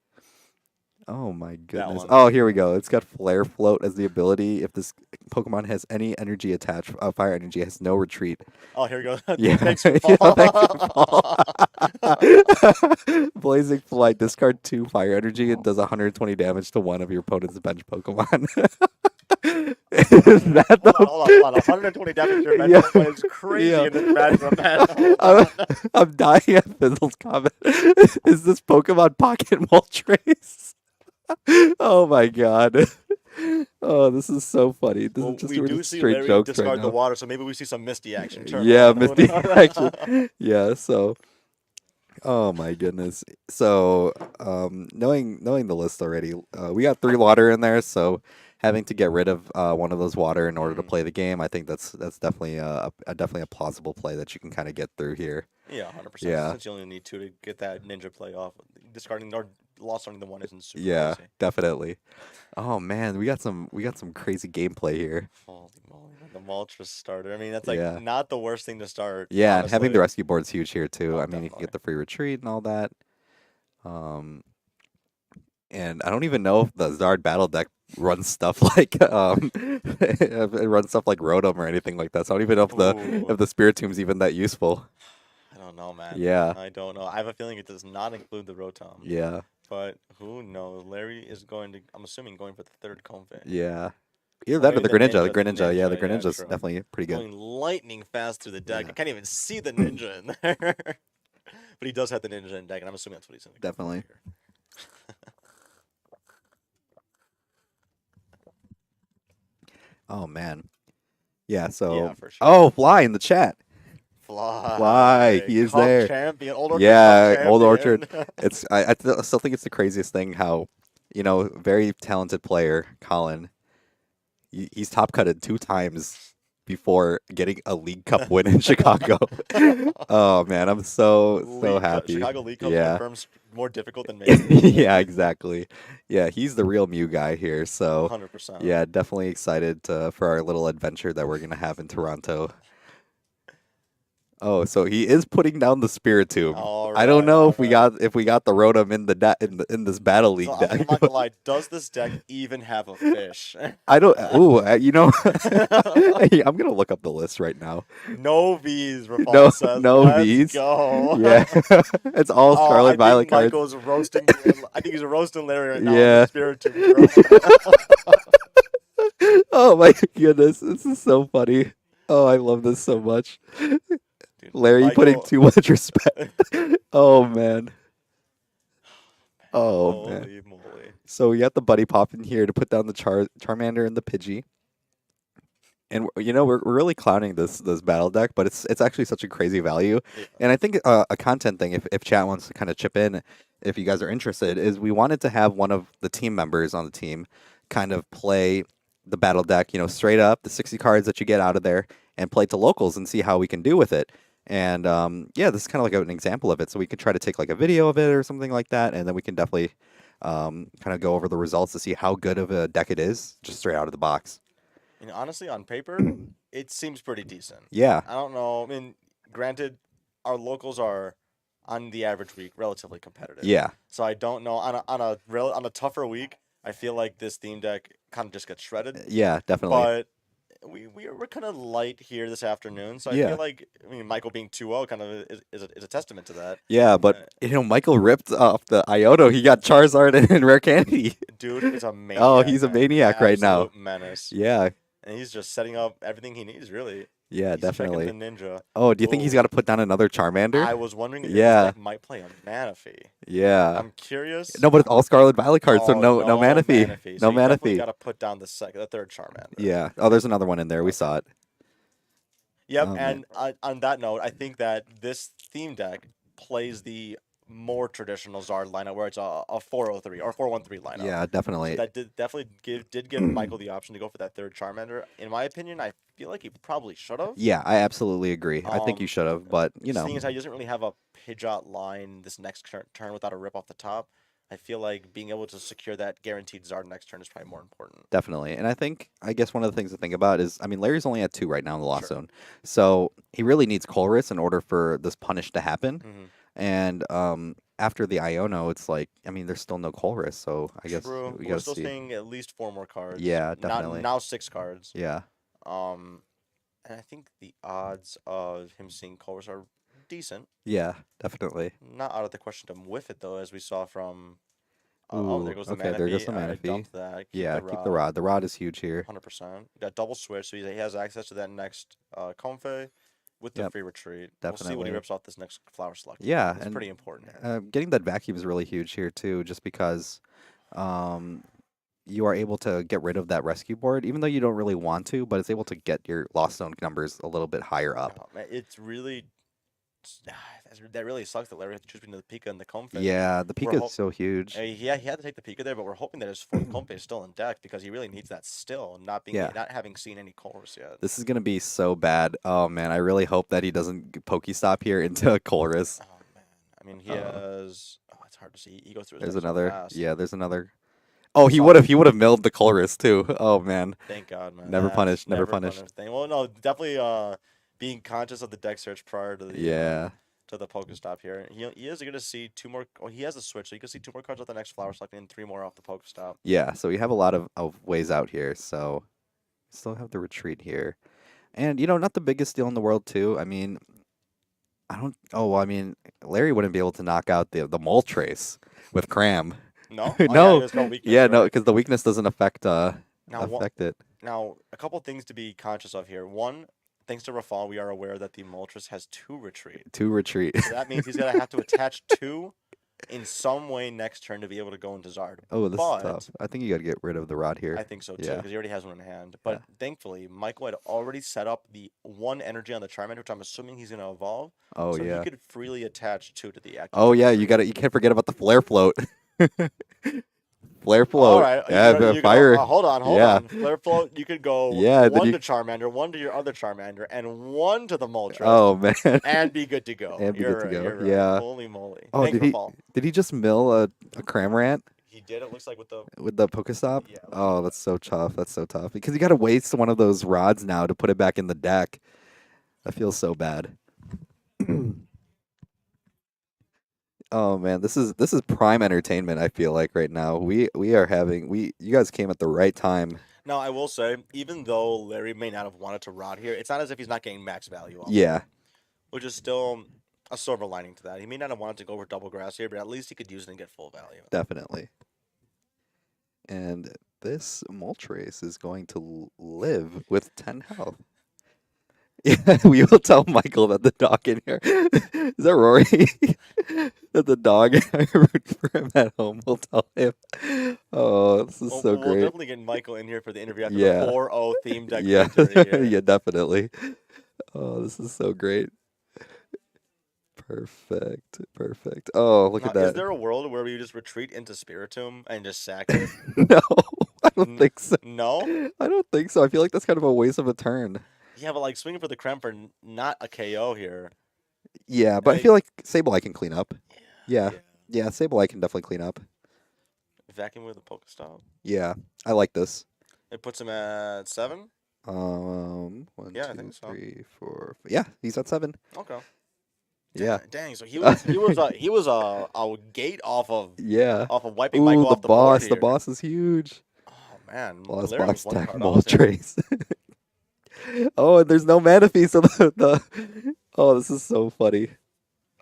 Oh my That goodness. one. Oh, here we go. It's got Flare Float as the ability. If this Pokemon has any energy attached, fire energy has no retreat. Oh, here we go. Yeah, Thanks for yeah, thanks for fall. fall. Blazing Flight. Discard 2 fire energy. It does 120 damage to one of your opponent's bench Pokemon. Is that Hold on, the? hold on, hold on. 120 damage to your Yeah, Venom is crazy yeah. in this matchup, man. Hold I'm, on. I'm dying at Fizzle's comment. Is this Pokemon Pocket Moltres? Oh my god. Oh, this is so funny. This is Well, just we we're do just see straight Larry jokes right discard the now. water, so maybe we see some Misty action turn Yeah, one. Who Misty action. knows? Yeah, so oh my goodness. So, knowing the list already, we got three water in there. So, having to get rid of one of those water in order to Mhm. play the game, I think that's definitely definitely a plausible play that you can kind of get through here. Yeah, 100%. Yeah, Since you only need two to get that ninja play off, discarding or lost on the one isn't super yeah, crazy. definitely. Oh man, we got some crazy gameplay here. Holy moly, man, the Moltres starter. I mean, that's like Yeah, not the worst thing to start, yeah, and having the honestly. rescue board's huge here too. Oh, I mean, you can definitely. get the free retreat and all that. Um, and I don't even know if the Zard battle deck runs stuff like it runs stuff like Rotom or anything like that. So I don't even know Ooh, if the Spirit Tomb's even that useful. I don't know, man. Yeah, I don't know. I have a feeling it does not include the Rotom, yeah, but who knows? Larry is going to, I'm assuming, going for the third Comfey. yeah. Either Or that or maybe the the Greninja. The ninja, the Greninja, yeah, the ninja. Yeah, Greninja's true. definitely pretty good. Going lightning fast through the deck. I Yeah, can't even see the ninja in there. But he does have the ninja in deck, and I'm assuming that's what he's going to go for definitely. here. Oh man, yeah. Yeah, So for sure. oh, Fly in the chat. Fly, Fly. he is Cup there. champion. Old Orchard Cup Yeah, Old Orchard. champion. I still think it's the craziest thing how, very talented player, Colin. He's top cutted two times before getting a League Cup win in Chicago. Oh man, I'm so happy. Chicago League Cup's Yeah. confirmed more difficult than Majors. Yeah, exactly. Yeah, he's the real Mew guy here. So, 100%. yeah, definitely excited for our little adventure that we're gonna have in Toronto. Oh, so he is putting down the Spiritomb. All I don't right, know all if we right. got the Rotom in in this Battle So League I'm deck. not gonna lie. Does this deck even have a fish? I don't. Ooh, hey, I'm gonna look up the list right now. No V's, No, Rafal says. no Let's V's. go. Yeah, it's all Oh, I Scarlet think Violet cards. Michael's roasting. I think he's roasting Larry right now on the Yeah. Spiritomb, bro. Oh my goodness, this is so funny. Oh, I love this so much. Dude, Larry putting Michael. too much respect. Oh man. Oh man. Holy moly. So we got the Buddy Pop in here to put down the Charmander and the Pidgey. And we're really clowning this battle deck, but it's actually such a crazy value. Yeah. And I think a content thing, if chat wants to kind of chip in, if you guys are interested, is we wanted to have one of the team members on the team kind of play the battle deck, straight up the 60 cards that you get out of there, and play to locals and see how we can do with it. And yeah, this is kind of like an example of it. So we could try to take like a video of it or something like that, and then we can definitely kind of go over the results to see how good of a deck it is, just straight out of the box. And honestly, on paper, it seems pretty decent. Yeah, I don't know. I mean, granted, our locals are on the average week relatively competitive. yeah. So I don't know on a tougher week. I feel like this theme deck kind of just gets shredded. Yeah, definitely. But we're kind of light here this afternoon, so I Yeah. feel like Michael being 2-0 kind of is a testament to that. Yeah, but Uh, Michael ripped off the Iono. He got Charizard and Rare Candy. Dude is a Oh, maniac, he's a man. maniac right now. Absolute menace. Yeah, And he's just setting up everything he needs, really. yeah, He's checking the definitely. ninja. Oh, do you think he's Ooh, got to put down another Charmander? I was wondering if this Yeah, deck might play a Manaphy. yeah. I'm curious. No, but it's all Scarlet Violet cards, so Oh, no no Manaphy. Manaphy. So No you definitely Manaphy. got to put down the third Charmander. Yeah. Oh, there's another one in there. We Okay. saw it. Yep, Oh man. and on that note, I think that this theme deck plays the more traditional Zard lineup where it's a 403 or 413 lineup. Yeah, So definitely. that definitely did give Michael the option to go for that third Charmander. In my opinion, I feel like he probably should have. Yeah, I absolutely agree. I think you Um, should have, but Seeing as how he doesn't really have a Pidgeot line this next turn without a rip off the top, I feel like being able to secure that guaranteed Zard next turn is probably more important. definitely. And I guess one of the things to think about is, I mean, Larry's only at two right now in the lost Sure. zone, so he really needs Colress in order for this punish to happen. Hmm. And after the Iono, it's like, I mean, there's still no Colress, so I guess True. we We're gotta still see. seeing at least four more cards. Yeah, Not definitely. now 6 cards. Yeah, Um, and I think the odds of him seeing Colress are decent. yeah, definitely. Not out of the question to whiff it though, as we saw from Oh, there Ooh, goes the okay, there goes Manaphy. the All right, Manaphy. dump that. Keep Yeah, the keep the rod. rod. The rod is huge here. 100%. Got double switch, so he has access to that next Comfey with the Yep, free retreat. We'll see what he definitely. rips off this next Flower Slucky here. Yeah, It's and pretty important here. getting that vacuum is really huge here too, just because um, you are able to get rid of that rescue board, even though you don't really want to, but it's able to get your Lost Zone numbers a little bit higher up. Oh, man, it's really that really sucks that Larry had to choose between the Pika and the Comfey. Yeah, the We're Pika is hope so huge. yeah, he had to take the Pika there, but we're hoping that his fourth Comfey is still in deck because he really needs that still, Yeah, not having seen any Colress yet. this is gonna be so bad. Oh man, I really hope that he doesn't Pokestop here into a Colress. Oh man, I mean he Uh, has. Oh, it's hard to see. He goes through his there's deck so another. fast. Yeah, there's another. Oh, Saw it. he would have milled the Colress too. Oh man, Thank God, man. never That's punished, never never punished. punished thing. Well, no, definitely being conscious of the deck search prior Yeah, to the Pokestop here. He is going to see two more. Oh, he has a switch, so you can see two more cards off the next Flower Select and three more off the Pokestop. yeah. So we have a lot of ways out here. So still have the retreat here, and not the biggest deal in the world too. I mean, I don't. Oh, well, I mean, Larry wouldn't be able to knock out the mole trace with Cram. No? Oh yeah, No, there's no weakness, yeah, no, right? because the weakness doesn't Now what? affect it. Now a couple things to be conscious of here. One, thanks to Rafal, we are aware that the Moltres has two retreat. To retreat. So that means he's gonna have to attach two in some way next turn to be able to go into Zard. Oh, this is But tough. I think you got to get rid of the rod I here. think so too, Yeah, because he already has one in hand. yeah. But thankfully, Michael had already set up the one energy on the Charmander, which I'm assuming he's gonna evolve. Oh So he yeah. could freely attach two to the active Oh yeah. retreat. You can't forget about the flare float. Flare All float. right, Yeah, you could fire. hold Yeah, on. Flare float, you could go yeah. Then one you. to Charmander, one to your other Charmander, and one to the Moltres, Oh man. and be good to go. And be good You're to right. go. You're right. Yeah. Holy moly! Oh, Thanks for fall. did he just mill a Cramorant He did. It looks like with the with the Pokestop? yeah. Oh, that's so tough. That's so tough. Because you got to waste one of those rods now to put it back in the deck. That feels so bad. Oh man, this is prime entertainment. I feel like right now we are having you guys came at the right time. Now, I will say, even though Larry may not have wanted to rot here, it's not as if he's not getting max value off of Yeah, it, which is still a silver lining to that. He may not have wanted to go for double grass here, but at least he could use it and get full value. definitely. And this Moltres is going to live with 10 health. Yeah, we will tell Michael that the dog in here is that Rory? That the dog I root for him at home will tell him. Oh, this is so We'll great. definitely get Michael in here for the interview after Yeah. the 4-0 theme deck Yeah, victory here. yeah, definitely. Oh, this is so great. Perfect, perfect. Oh, look Now, at that. is there a world where we just retreat into Spiritomb and just sack it? No, I don't N- think so. No? I don't think so. I feel like that's kind of a waste of a turn. Yeah, but like swinging for the Krem for not a KO here. Yeah, but I Like, feel like Sableye can clean up. Yeah, yeah. yeah, Sableye can definitely clean up. Vacuum with a Pokestop. Yeah, I like this. It puts him at 7? One, Yeah, I two, think so. three, four. Yeah, he's at 7. Okay. Yeah, Dang, so he was a gate yeah. wiping Ooh, Michael the off the board boss. The here. boss is huge. Oh man, Lost Larry box was one stack card mole off here. trace. Oh, and there's no Manaphy, so the oh, this is so funny.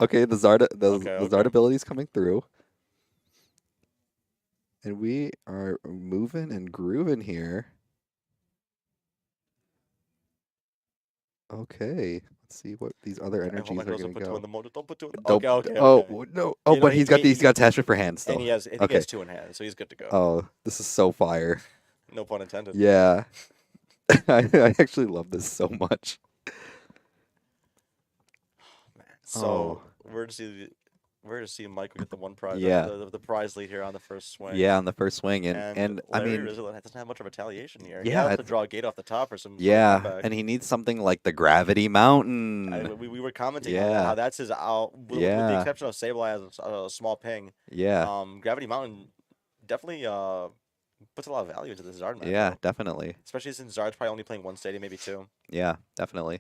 Okay, the Okay. Zard ability is coming through, and we are moving and grooving here. Okay, let's see what these other Okay, I hope energies Michael are doesn't gonna put two in go. the motor. Don't put two in the. Don't. Okay. Oh no. Oh, You know, but he's got attachment for hand and still. I think he Okay. has 2 in hand, so he's good to go. Oh, this is so fire. No pun intended. Yeah, I actually love this so much. Man. So Oh. we're to see Michael get the one prize. Yeah. The prize lead here on the first swing. Yeah, on the first swing, and I Larry mean, really doesn't have much of retaliation here. Yeah, He has to it's- draw a gate off the top for some yeah, comeback. and he needs something like the Gravity Mountain. We were commenting on that, Yeah. how that's his out with the Yeah. exception of Sableye as a small ping. Yeah, Gravity Mountain definitely puts a lot of value into this Zard matchup. yeah, definitely. Especially since Zard's probably only playing one stadium, maybe 2. Yeah, definitely.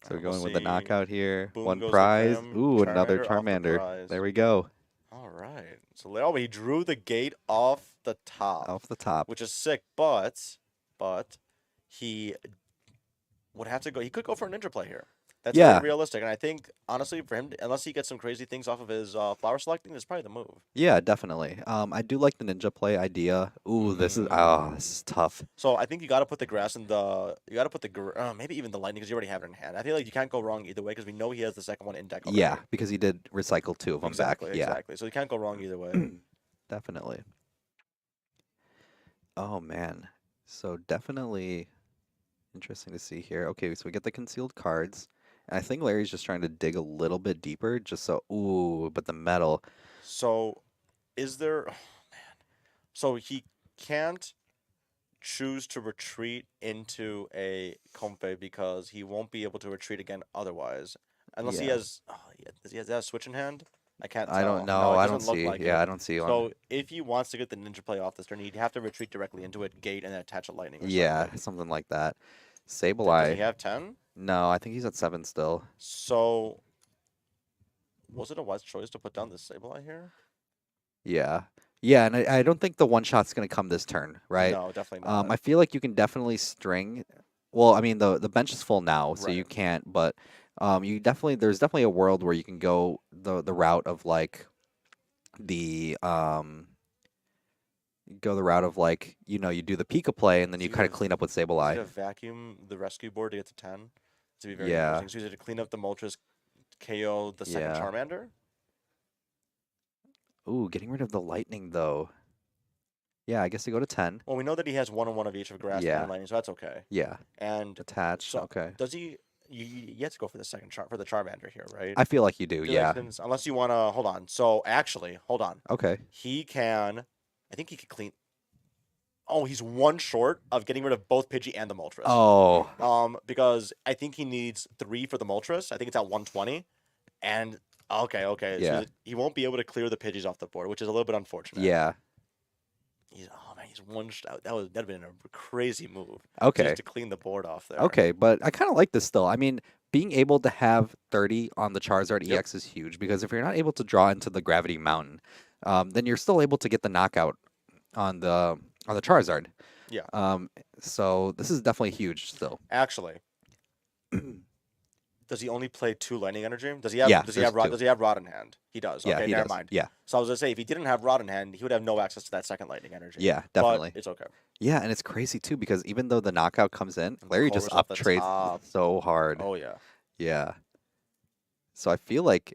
So we're We'll going with the see. knockout here. Boom One goes the prize. Cram, Ooh, another Charmander off the Charmander. prize. There we go. All right. So he drew the gate off the top, Off the top. which is sick, but he would have to go. He could go for an interplay here. That's very Yeah, realistic, and I think honestly for him, unless he gets some crazy things off of his flower selecting, that's probably the move. yeah, definitely. I do like the ninja play idea. Ooh, this Mm. is tough. So I think you got to put the grass in the. You got to put maybe even the lightning because you already have it in hand. I feel like you can't go wrong either way because we know he has the second one in deck Yeah, already. because he did recycle two of them back. Exactly, Yeah, exactly. So you can't go wrong either way. definitely. Oh man. So definitely interesting to see here. Okay, so we get the concealed cards. And I think Larry's just trying to dig a little bit deeper, just so ooh, but the metal. So is there? So he can't choose to retreat into a Comfe because he won't be able to retreat again otherwise, unless he Yeah. has. Oh, yeah, does he have that switch in hand? I can't I don't tell. No, know. it I don't doesn't look see. like Yeah, it. I don't see one. So if he wants to get the ninja play off this turn, he'd have to retreat directly into it, gate, and then attach a lightning or Yeah, something. something like that. Does he Sableye. have 10? No, I think he's at 7 still. So was it a wise choice to put down this Sableye here? Yeah. Yeah, and I don't think the one shot's gonna come this turn, right? No, definitely not. I feel like you can definitely string. Well, I mean the bench is full now, so you Right. can't. But you definitely there's definitely a world where you can go the route of like the you do the Pika play and then Is you he kind gonna of clean up with is he Sableye. gonna vacuum the rescue board to get to 10? To be very Yeah, interesting. So he's gonna clean up the Moltres, KO the second yeah. Charmander. Ooh, getting rid of the lightning though. Yeah, I guess you go to 10. Well, we know that he has one on one of each of grass and Yeah, lightning, so that's okay. yeah. And Attach. so Okay. does he? You have to go for the second for the Charmander here, right? I feel like you do. I feel like Yeah. unless you wanna hold on. So actually, hold on. Okay. He can. I think he could clean. Oh, he's one short of getting rid of both Pidgey and the Moltres. Oh, Because I think he needs 3 for the Moltres. I think it's at 120. And okay. So yeah. he won't be able to clear the Pidgeys off the board, which is a little bit unfortunate. Yeah. He's one shot. That'd been a crazy move just Okay. to clean the board off there. Okay, but I kind of like this still. I mean, being able to have 30 on the Charizard Yep. EX is huge because if you're not able to draw into the Gravity Mountain, then you're still able to get the knockout on the Charizard. Yeah. So this is definitely huge still. Actually, does he only play 2 Lightning Energy? Does he have? Yeah, Does he there's have Rod? two. Does he have Rod in hand? He does. Yeah, Okay, he never does. mind. Yeah, So I was gonna say if he didn't have Rod in hand, he would have no access to that second Lightning Energy. yeah, But definitely. it's okay. Yeah, and it's crazy too because even though the knockout comes in, And Larry just Culver's off up the trades top. so hard. Oh yeah. Yeah. So I feel like,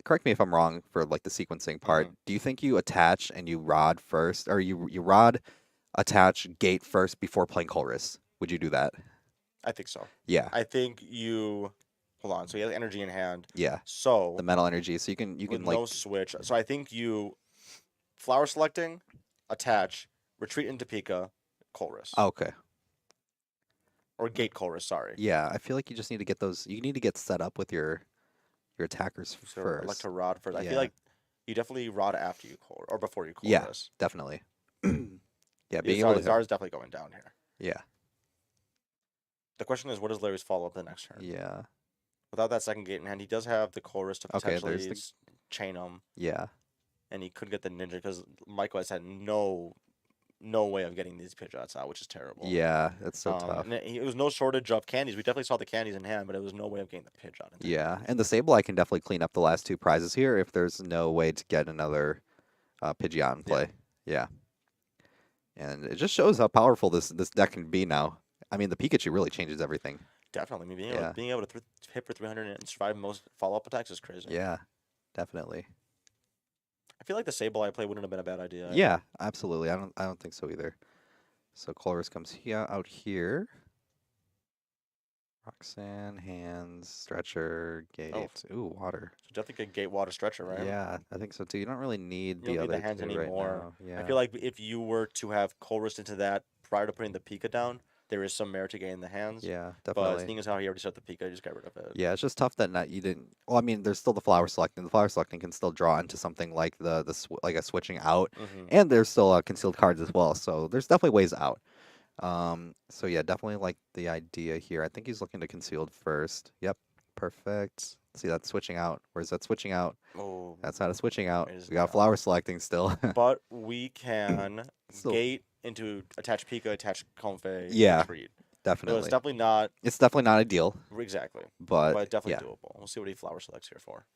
correct me if I'm wrong for like the sequencing part. Mhm. Do you think you attach and you rod first, or you rod, attach, gate first before playing Colress? Would you do that? I think so. Yeah, I think you. Hold on. So he has energy in hand. yeah. The So metal energy, so you can with like, no switch, so I think you flower selecting, attach, retreat into Pika, Colress. okay. Or gate Colress, sorry. Yeah, I feel like you just need to get those. You need to get set up with your attackers So I like first. to rod first. I feel Yeah, like you definitely rod after you Colress or before you yeah, Colress. definitely. Yeah, Yeah, being able to hit. Zar's definitely going down here. Yeah, The question is, what does Larry's follow up the next turn? yeah. Without that second gate in hand, he does have the Colress to Okay, potentially there's the chain him, yeah, and he could get the Ninja because Michael has had no way of getting these pitch shots out, which is terrible. yeah. That's so tough. And it was no shortage of candies. We definitely saw the candies in hand, but it was no way of getting the pitch out. Yeah, and the Sableye can definitely clean up the last two prizes here if there's no way to get another Pidgeot in play. Yeah. And it just shows how powerful this deck can be now. I mean, the Pikachu really changes everything. Definitely. I mean, Yeah. being able to hit for 300 and survive most follow-up attacks is crazy. Yeah, definitely. I feel like the Sableye play wouldn't have been a bad idea. Yeah, absolutely. I don't think so either. So Colress comes here out here. Roxanne, hands, stretcher, gate. Ooh, water. So definitely a gate water stretcher, right? Yeah, I think so too. You don't really need You don't the need the other hands two right anymore. now. Yeah. I feel like if you were to have Colress into that prior to putting the Pika down, there is some merit to getting the hands. Yeah, But definitely. seeing as how he already set the Pika, I just got rid of it. Yeah, it's just tough that not you didn't. Well, I mean, there's still the flower selecting. The flower selecting can still draw into something like like a switching out, Mm-hmm. and there's still concealed cards as well. So there's definitely ways out. So yeah, definitely like the idea here. I think he's looking to concealed first. Yep, perfect. See that switching out. Where's that switching out? Oh, That's not a switching out. it is We got not. flower selecting still. But we can Still, gate into attach Pika, attach Comfey, Yeah. retreat. It was definitely. definitely not It's definitely not ideal, exactly, but but definitely yeah. doable. We'll see what he flower selects here for.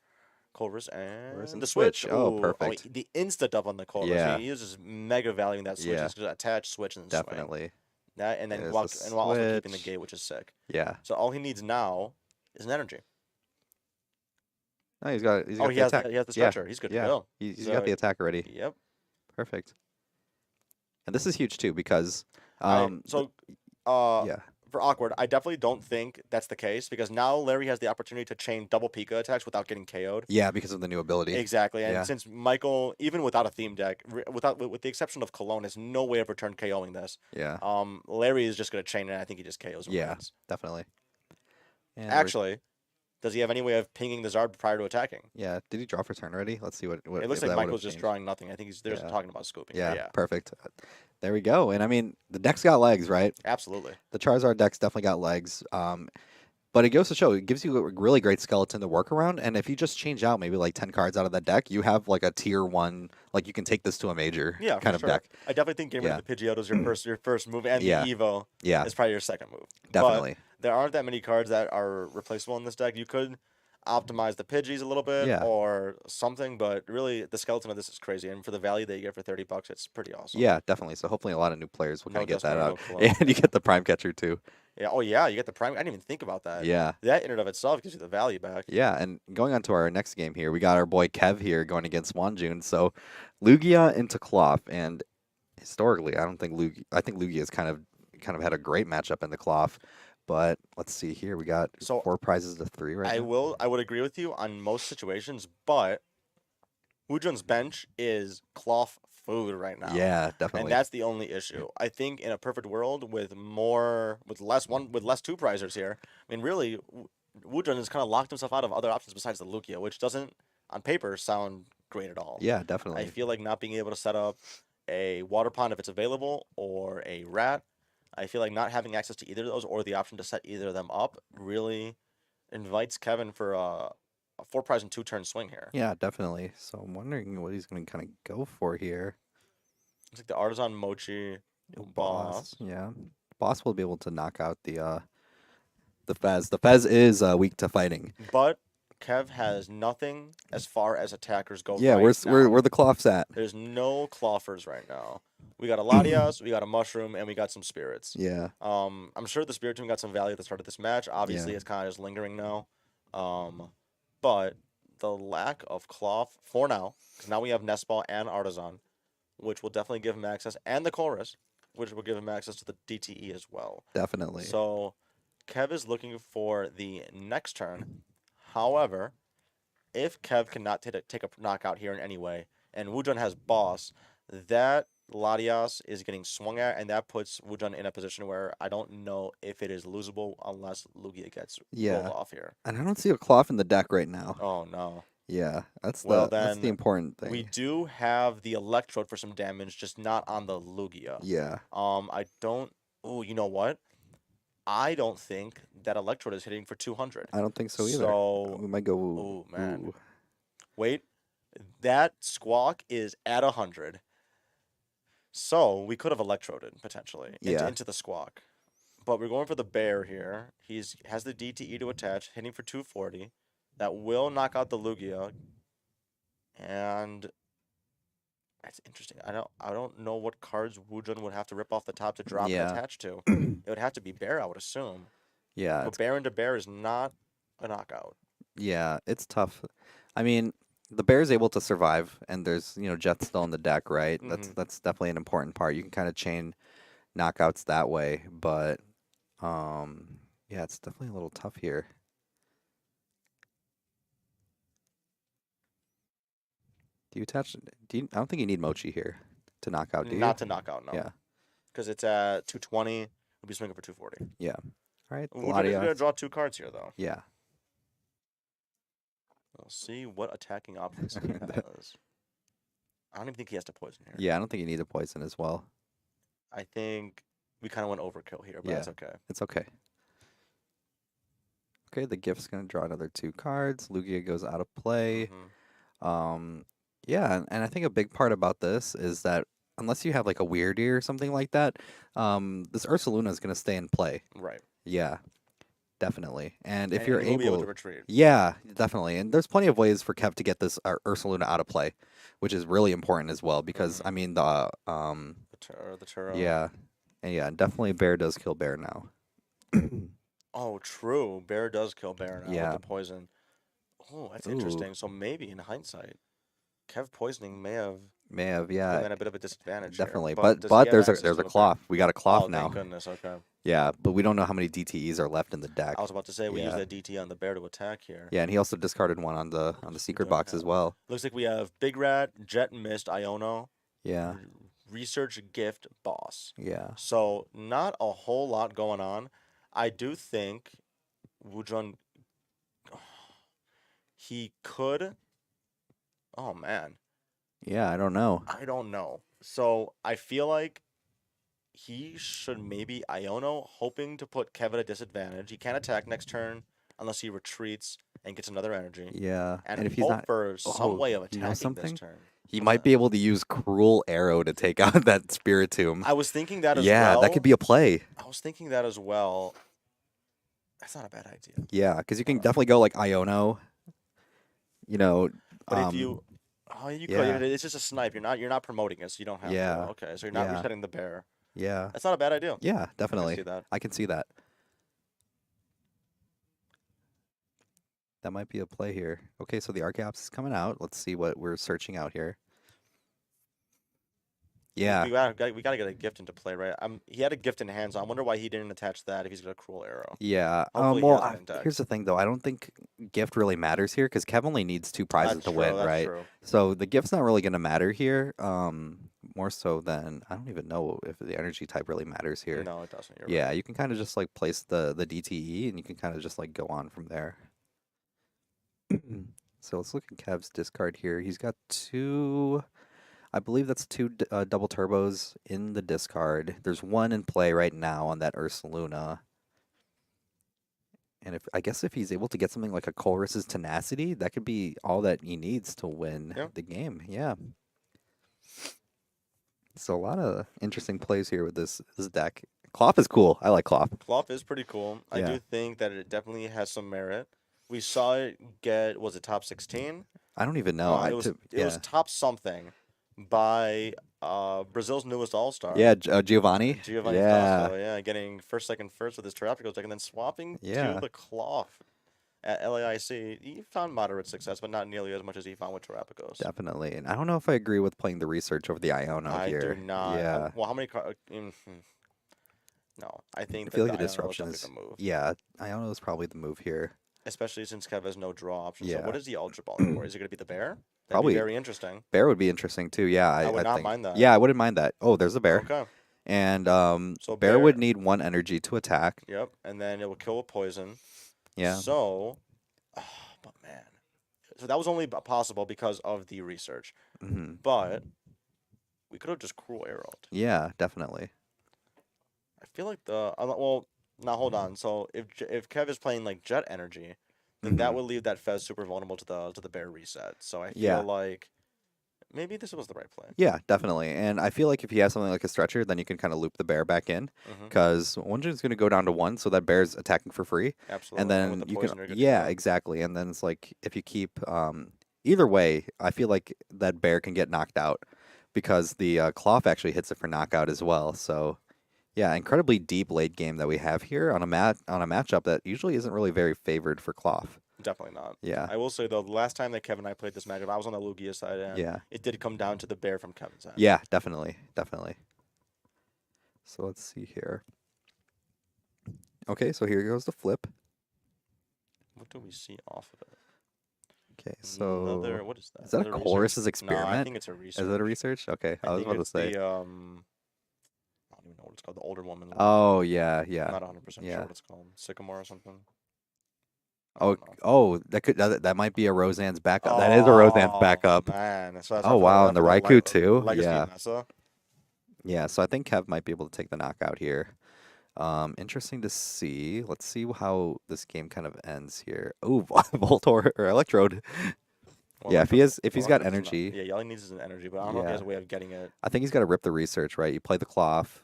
Culver's Where's and in the switch. Switch? Oh, Ooh, oh, perfect. the insta up on the Culver's. He Yeah, uses mega value in that switch. yeah, He's gonna attach, switch, and then swing. definitely. That and then There's the while also keeping the Switch. gate, which is sick. Yeah. So all he needs now is an energy. Oh, he's Oh, got the attack. he has the Yeah, stretcher. He's good to yeah. go. He's got So the attack already. yep. Perfect. And this is huge too because, I the, so uh yeah, for awkward, I definitely don't think that's the case because now Larry has the opportunity to chain double Pika attacks without getting KO'd. yeah, because of the new ability. Exactly, and Yeah, since Michael, even without a theme deck, with the exception of Cologne, has no way of return KOing this. yeah, Larry is just gonna chain it. And I think he just KOs and yeah, wins. definitely. And we're Actually, does he have any way of pinging the Zard prior to attacking? yeah. Did he draw for turn already? Let's see what It looks if like that would have Michael's just changed. drawing nothing. I think they're Yeah, talking about scooping, but yeah, yeah, perfect. There we go. And I mean, the deck's got legs, right? absolutely. The Charizard deck's definitely got legs. But it goes to show, it gives you a really great skeleton to work around. And if you just change out maybe like 10 cards out of that deck, you have like a tier one, like you can take this to a major Yeah, for kind of sure. deck. I definitely think getting rid Yeah. of the Pidgeotto is your first move, and Yeah. the Evo Yeah. is probably your second move. But Definitely. there aren't that many cards that are replaceable in this deck. You could optimize the Pidgeys a little bit Yeah. or something, but really the skeleton of this is crazy. And for the value that you get for $30, it's pretty awesome. Yeah, definitely. So hopefully a lot of new players will kind No of get that Dusknoir, no out. Cologne. And you get the Prime Catcher too. Yeah. Oh yeah, you get the prime. I didn't even think about that. Yeah. That in and of itself gives you the value back. Yeah, and going on to our next game here, we got our boy Kev here going against Wanjun. So Lugia into Cloth, and historically, I think Lugia's kind of had a great matchup in the Cloth. But let's see here, we got So 4 prizes to 3 right now. I would agree with you on most situations, but Wujun's bench is cloth food right now. Yeah, And definitely. that's the only issue. I think in a perfect world with less two prizers here, I mean really Wujun has kind of locked himself out of other options besides the Lugia, which doesn't on paper sound great at all. Yeah, I definitely. feel like not being able to set up a water pond if it's available or a rat, I feel like not having access to either of those or the option to set either of them up really invites Kevin for a 4 prize and 2 turn swing here. Yeah, definitely. So I'm wondering what he's going to kind of go for here. It's like the Artisan Mochi Boss. boss. Yeah. Boss will be able to knock out the Fez. The Fez is weak to fighting. But Kev has nothing as far as attackers go Yeah, right now. where the Cloth's at. There's no Cloffers right now. We got a Latias, we got a Mushroom, and we got some Spirits. Yeah. I'm sure the Spirit team got some value at the start of this match. Obviously, Yeah. it's kind of just lingering now. But the lack of Cloth for now, because now we have Nestball and Artisan, which will definitely give him access, and the Chorus, which will give him access to the DTE as well. Definitely. So Kev is looking for the next turn. However, if Kev cannot take a knockout here in any way, and Wujun has boss, that Latias is getting swung at, and that puts Wujun in a position where I don't know if it is losable unless Lugia gets rolled Yeah. off here. And I don't see a Cloth in the deck right now. Oh no. Yeah, Well that's the then, important we thing. do have the Electrode for some damage, just not on the Lugia. Yeah. I don't. Oh, you know what? I don't think that Electrode is hitting for 200. I don't think so either. So, We might go oh man, ooh. wait, that Squawk is at 100. So we could have Electroded potentially Yeah. into the Squawk, but we're going for the Bear here. Has the DTE to attach, hitting for 240. That will knock out the Lugia, and that's interesting. I don't know what cards Wujun would have to rip off the top to drop and Yeah. attach to. It would have to be Bear, I would assume. Yeah, But Bear into Bear is not a knockout. it's tough. I mean, the Bear's able to survive, and there's Jet's still in the deck, right? Mhm. That's definitely an important part. You can kind of chain knockouts that way, but yeah, it's definitely a little tough here. Do you attach? I don't think you need Mochi here to knock out, do you? Not to knock out, no. Yeah, Because it's at 220. We'll be swinging for 240. yeah. All right, We're going to Latias. draw 2 cards here, though. Yeah. We'll see what attacking options he has. I don't even think he has to poison here. Yeah, I don't think you need a poison as well. I think we kind of went overkill here, but Yeah. that's okay. It's okay. Okay, the gift's gonna draw another 2 cards. Lugia goes out of play. Mhm. Yeah, and I think a big part about this is that unless you have like a weird ear or something like that, this Ursaluna is gonna stay in play. Right. Yeah, definitely. And if And you're he will be able to able, retreat. yeah, definitely. And there's plenty of ways for Kev to get this Ursaluna out of play, which is really important as well because I Mm-hmm. mean The Turo. yeah, and yeah, definitely bear does kill bear now. Oh, true. Bear does kill bear now with Yeah. the poison. Oh, that's Ooh, interesting. So maybe in hindsight, Kev poisoning may have may have, put him yeah, at a bit of a disadvantage here. definitely. But does he But have access there's a to a bear? cloth. We got a cloth Oh, thank now. goodness. Okay. Yeah, but we don't know how many DTEs are left in the I was deck. about to say we use Yeah. that DT on the bear to attack here. Yeah, and he also discarded one on the He secret does box as have. well. Looks like we have Big Rat, Jet and Mist, Iono, Yeah. R- Research Gift, Boss. Yeah. So not a whole lot going on. I do think Wudron he could. Oh man, Yeah, I don't know. I don't know. So I feel like he should maybe Iono, hoping to put Kev at a disadvantage. He can't attack next turn unless he retreats and gets another energy, Yeah. and And if he's hope not, for some oh, way of you know attacking this something? turn. He What's might that? be able to use Cruel Arrow to take out that Spiritomb. I was thinking that as Yeah, that could well. be a play. I was thinking that as well. That's not a bad idea. Yeah, because you Hold can on. definitely go like Iono, you know, But if um, you, oh, you could. yeah, It's just a snipe. You're not promoting it, so you don't have to. yeah, Okay, so you're not yeah, resetting the bear. yeah, That's not a bad idea. yeah, I can definitely. see that. I can see that. That might be a play here. Okay, so the Archaeops is coming out. Let's see what we're searching out here. Yeah, We gotta get a gift into play, right? He had a gift in hand, so I wonder why he didn't attach that if he's got a cruel arrow. yeah. Hopefully he Well, has that in deck. here's the thing, though. I don't think gift really matters here because Kev only needs two prizes That's to true. win, That's right? true. So the gift's not really going to matter here. More so than I don't even know if the energy type really matters here. No, it doesn't. You're Yeah, right. you can kind of just like place the DTE and you can kind of just like go on from there. So let's look at Kev's discard here. He's got two, I believe that's two double turbos in the discard. There's one in play right now on that Ursaluna. And if I guess if he's able to get something like a Colress's Tenacity, that could be all that he needs to win Yeah. the game. Yeah. So a lot of interesting plays here with this deck. Clop is cool. I like Clop. Cloth is pretty cool. I Yeah. do think that it definitely has some merit. We saw it get was it top 16? I don't even know. It was Yeah. top something by Brazil's newest All Star. Yeah, Giovanni. Giovanni Yeah. Costa, yeah, getting first with his Terrapticos deck, and then swapping to Yeah. the cloth at LAIC. He found moderate success, but not nearly as much as he found with Terrapticos. Definitely. And I don't know if I agree with playing the research over the Iono I do here. not. Yeah. Well, how many? No, I I think feel that like the the Iono is disruption definitely is, the move, yeah, Iono is probably the move here. especially since Kev has no draw options. So Yeah. what is the Ultra Ball in for? Is it going to be the bear? That'd be Probably very interesting. bear would be interesting too. Yeah, I would I not think. mind that. Yeah, I wouldn't mind that. Oh, there's a bear. Okay, And so bear would bear. need one energy to attack. Yep, and then it will kill with poison. Yeah. So, but man, so that was only possible because of the research. Hmm. But we could have just cruel arrowed. Yeah, definitely. I feel like well, now hold on. So if Kev is playing like Jet Energy, then that Hmm. would leave that Fez super vulnerable to the bear reset. So I Yeah. feel like maybe this was the right play. Yeah, definitely. And I feel like if he has something like a stretcher, then you can kind of loop the bear back in Mm-hmm. because one is going to go down to one, so that bear's attacking for free. Absolutely. And And with then the you can, poison, you're good to yeah, go. exactly. And then it's like if you keep, either way, I feel like that bear can get knocked out because the cloth actually hits it for knockout as well. So yeah, incredibly deep late game that we have here on a matchup that usually isn't really very favored for cloth. Definitely not. Yeah, I will say though, the last time that Kevin and I played this matchup, I was on the Lugia side, and yeah, it did come down to the bear from Kevin's end. yeah, definitely, definitely. So let's see here. Okay, so here goes the flip. What do we see off of it? Okay, Another, so what is that? is that a Another research? Chorus's No, I experiment? think it's a Is it a research. research? Okay, I I was think about to it's say. the I don't even know what it's called. The older woman. Oh yeah, I'm yeah, not 100% sure yeah. what it's called. Sycamore or something. I Oh, don't know. oh, that might be a Roseanne's backup. That is a Roseanne's Oh backup. man, so that's Oh wow, and the Raikou too. Legacy Yeah, Mesa. yeah. So I think Kev might be able to take the knockout here. Interesting to see. Let's see how this game kind of ends here. Oh, Voltor or Electrode. Well, Yeah, luck doesn't. if he's Well, luck got doesn't. energy, Yeah, all he needs is an energy, but I don't know if he has yeah. a way of getting it I think he's got to rip the research, right? You play the cloth.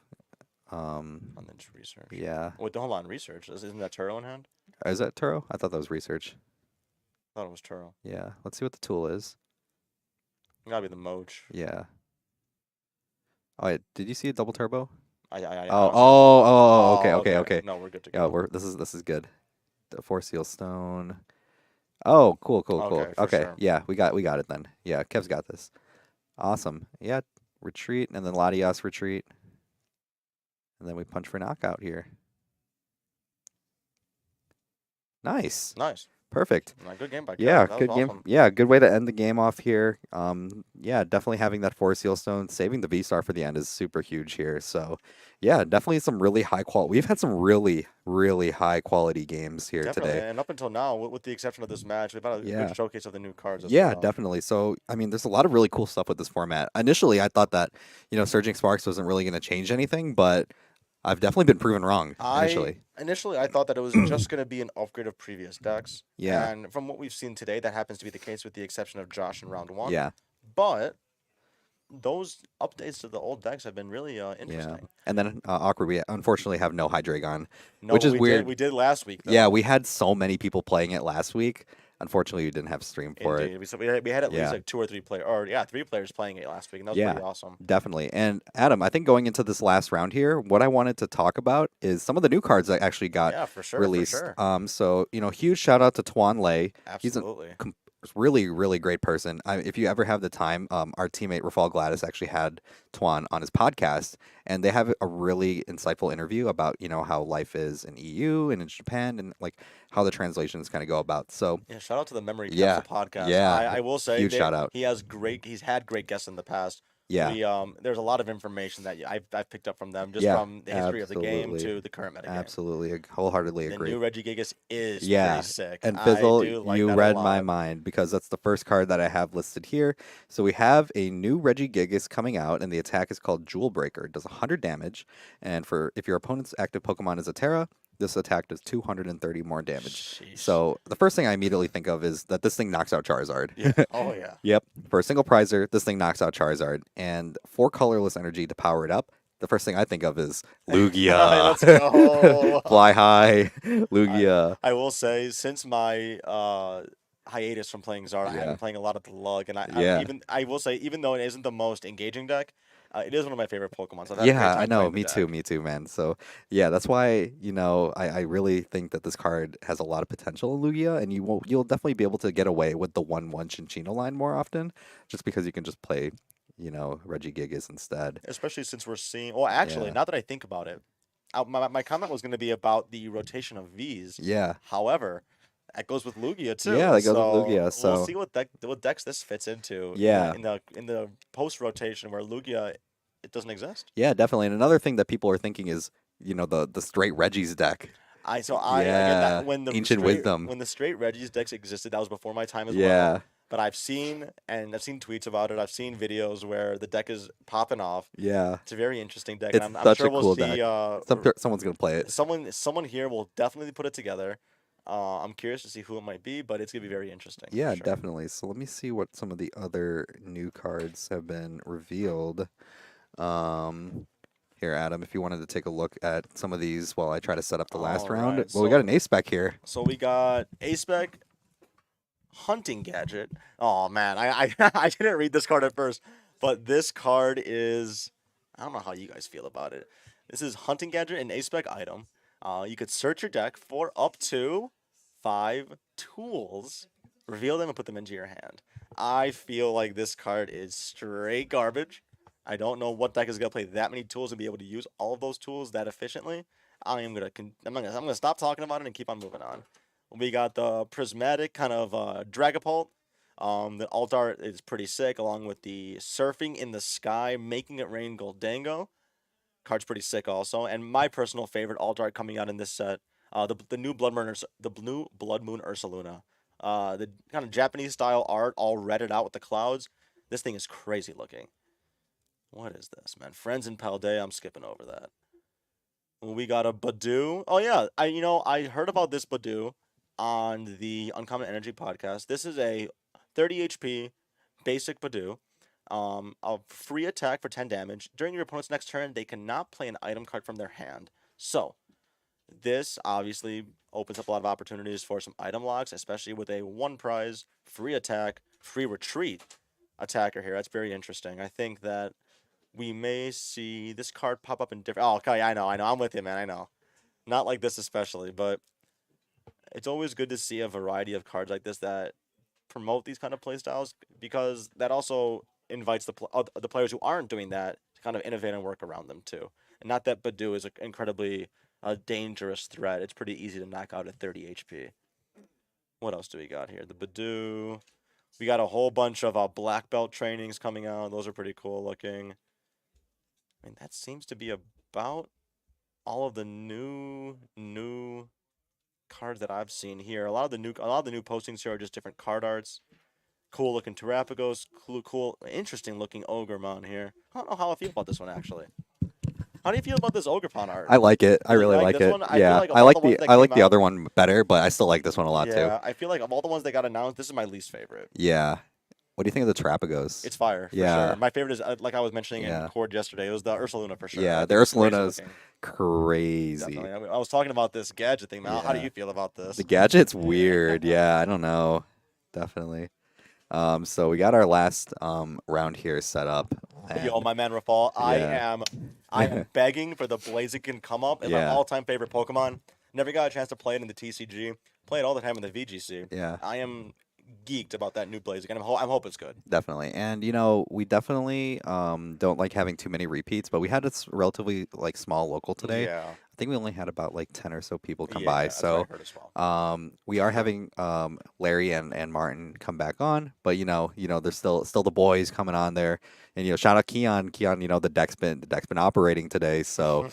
on the research. Yeah. Wait, hold on, research. Isn't that Turo in hand? Is that Turo? I thought that was research. I thought it was Turo. Yeah. Let's see what the tool is. Gotta be the Moch. Yeah. Oh, wait, did you see a double turbo? I Oh, honestly don't. oh, oh, okay, Oh, okay, okay. okay. No, we're good to Yeah, go. we're this is good. The Force Seal Stone. Oh, cool, cool, cool. Okay, for Okay, sure. yeah, we got it then. Yeah, Kev's got this. Awesome. Yeah, retreat and then Latias retreat, and then we punch for knockout here. Nice. Nice. Perfect. Good game by Yeah, Kev. That was good game. awesome. Yeah, good way to end the game off here. Yeah, definitely having that four seal stone, saving the V star for the end is super huge here. So, yeah, definitely some really high quality. We've had some really, really high quality games here Definitely. today. And up until now, with the exception of this match, we've had a good Yeah. showcase of the new cards as Yeah, well. definitely. So, I mean, there's a lot of really cool stuff with this format. Initially, I thought that, Surging Sparks wasn't really going to change anything, but I've definitely been proven wrong I initially. initially I thought that it was just going to be an upgrade of previous decks, Yeah. and from what we've seen today, that happens to be the case with the exception of Josh in round one. Yeah. But those updates to the old decks have been really Yeah. interesting. And then Awkward, we unfortunately have no Hydreigon, No, which but is weird. we did last week Yeah, though. we had so many people playing it last week. Unfortunately, we didn't have stream for it. Indeed, we had at least Yeah. like two or three player, or yeah, three players playing it last week, and that was Yeah, pretty awesome. definitely. And Adam, I think going into this last round here, what I wanted to talk about is some of the new cards that actually got Yeah, for sure, for released. sure, So huge shout out to Tuan Lei. He's a absolutely. really, really great person. If you ever have the time, our teammate Rafal Gladys actually had Tuan on his podcast, and they have a really insightful interview about how life is in EU and in Japan, and like how the translations kind of go about. So Yeah, shout out to the Memory yeah, Capsule podcast. yeah, I will say huge shout out. he's had great guests in the past. Yeah, There's a lot of information that I've picked up from them just yeah, from the history of the game absolutely. to the current metagame. Absolutely, wholeheartedly The agree. new Regigigas is pretty Yeah, sick. and I Fizzle, do like you that a read my lot. mind because that's the first card that I have listed here. So we have a new Regigigas coming out, and the attack is called Jewel Breaker. It does 100 damage, and for if your opponent's active Pokemon is a Terra, this attack does 230 more damage. Sheesh. So the first thing I immediately think of is that this thing knocks out Charizard. Yeah. Oh yeah. Yep. For a single prizer, this thing knocks out Charizard, and 4 colorless energy to power it up. The first thing I think of is Lugia. Let's go. Fly high, Lugia. I will say since my hiatus from playing Zard, I have Yeah. been playing a lot of the Lug, and Yeah. I will say even though it isn't the most engaging deck, it is one of my favorite Pokemon. So I've had a great Yeah, I time know. playing the Me too. deck. Me too, man. So, yeah, that's why, I really think that this card has a lot of potential in Lugia, and you'll definitely be able to get away with the 1/1 Chinchino line more often, just because you can just play, Regigigas instead. Especially since we're seeing. Well, actually, Yeah. now that I think about it, my comment was going to be about the rotation of Vs. Yeah. However, that goes with Lugia too. Yeah, that goes with So Lugia. we'll So, see what decks this fits into. yeah. In the post rotation where Lugia it doesn't exist. Yeah, definitely. And another thing that people are thinking is, the straight Reggie's deck. I again Yeah. that when the Ancient straight Wisdom. when the straight Reggie's decks existed, that was before my time as well. Yeah. But I've seen tweets about it. I've seen videos where the deck is popping off. Yeah. It's a very interesting deck, It's and I'm such sure a we'll cool see. deck. Someone's going to play it. Someone here will definitely put it together. I'm curious to see who it might be, but it's gonna be very interesting. for Yeah, sure. definitely. So let me see what some of the other new cards have been revealed. Here, Adam, if you wanted to take a look at some of these while I try to set up the last round. Alright, Well, we got so- an ace spec here. So we got A-Spec Hunting Gadget. Oh man, I didn't read this card at first, but this card is I don't know how you guys feel about it. This is Hunting Gadget, an A-Spec item. You could search your deck for up to 5 tools, reveal them, and put them into your hand. I feel like this card is straight garbage. I don't know what deck is gonna play that many tools and be able to use all of those tools that efficiently. I'm gonna stop talking about it and keep on moving on. We got the prismatic kind of Dragapult. The alt art is pretty sick, along with the surfing in the sky, making it rain Goldango. Card's pretty sick also, and my personal favorite alt art coming out in this set, the new Blood Moon Ursaluna. The kind of Japanese style art, all redded out with the clouds. This thing is crazy looking. What is this, man? Friends in Paldea. I'm skipping over that. We got a Badoo. Oh yeah, I heard about this Badoo on the Uncommon Energy podcast. This is a 30 HP, basic Badoo. A free attack for 10 damage. During your opponent's next turn, they cannot play an item card from their hand. So, this obviously opens up a lot of opportunities for some item locks, especially with a one prize, free attack, free retreat attacker here. That's very interesting. I think that we may see this card pop up in different. Oh, okay, I know. I'm with you, man. I know. Not like this especially, but it's always good to see a variety of cards like this that promote these kind of playstyles because that also invites the players who aren't doing that to kind of innovate and work around them too. And not that Badoo is an incredibly dangerous threat. It's pretty easy to knock out at 30 HP. What else do we got here? The Badoo. We got a whole bunch of black belt trainings coming out. Those are pretty cool looking. I mean, that seems to be about all of the new cards that I've seen here. A lot of the new postings here are just different card arts. Cool looking Terrapagos, cool, interesting looking Ogremon here. I don't know how I feel about this one actually. How do you feel about this Ogrepon art? I like it. I You really like like this it. one? I feel Yeah, like of all the ones that I like came the out, other one better, but I still like this one a lot too. yeah, I feel like of all the ones that got announced, this is my least favorite. Yeah. What do you think of the Terrapagos? It's fire for Yeah. sure. My favorite is like I was mentioning in Yeah. Cord yesterday. It was the Ursaluna for sure. Yeah, I the think it's crazy Ursaluna's looking. crazy. Definitely. I was talking about this gadget thing, man. How do Yeah. you feel about this? The gadget's weird. Yeah, I don't know. Definitely. So we got our last round here set up. Yo, And my man Rafal, yeah. I am begging for the Blaziken come up. It's my Yeah. all-time favorite Pokemon. Never got a chance to play it in the TCG. Play it all the time in the VGC. Yeah. I am geeked about that new Blaziken. I'm hoping it's good. Definitely. And we definitely don't like having too many repeats, but we had this relatively like small local today. Yeah, I think we only had about like 10 or so people come yeah, by. that's what I So heard as well. we are having Larry and Martin come back on, but there's still the boys coming on there. And shout out Keon. Keon, the deck's been operating today. So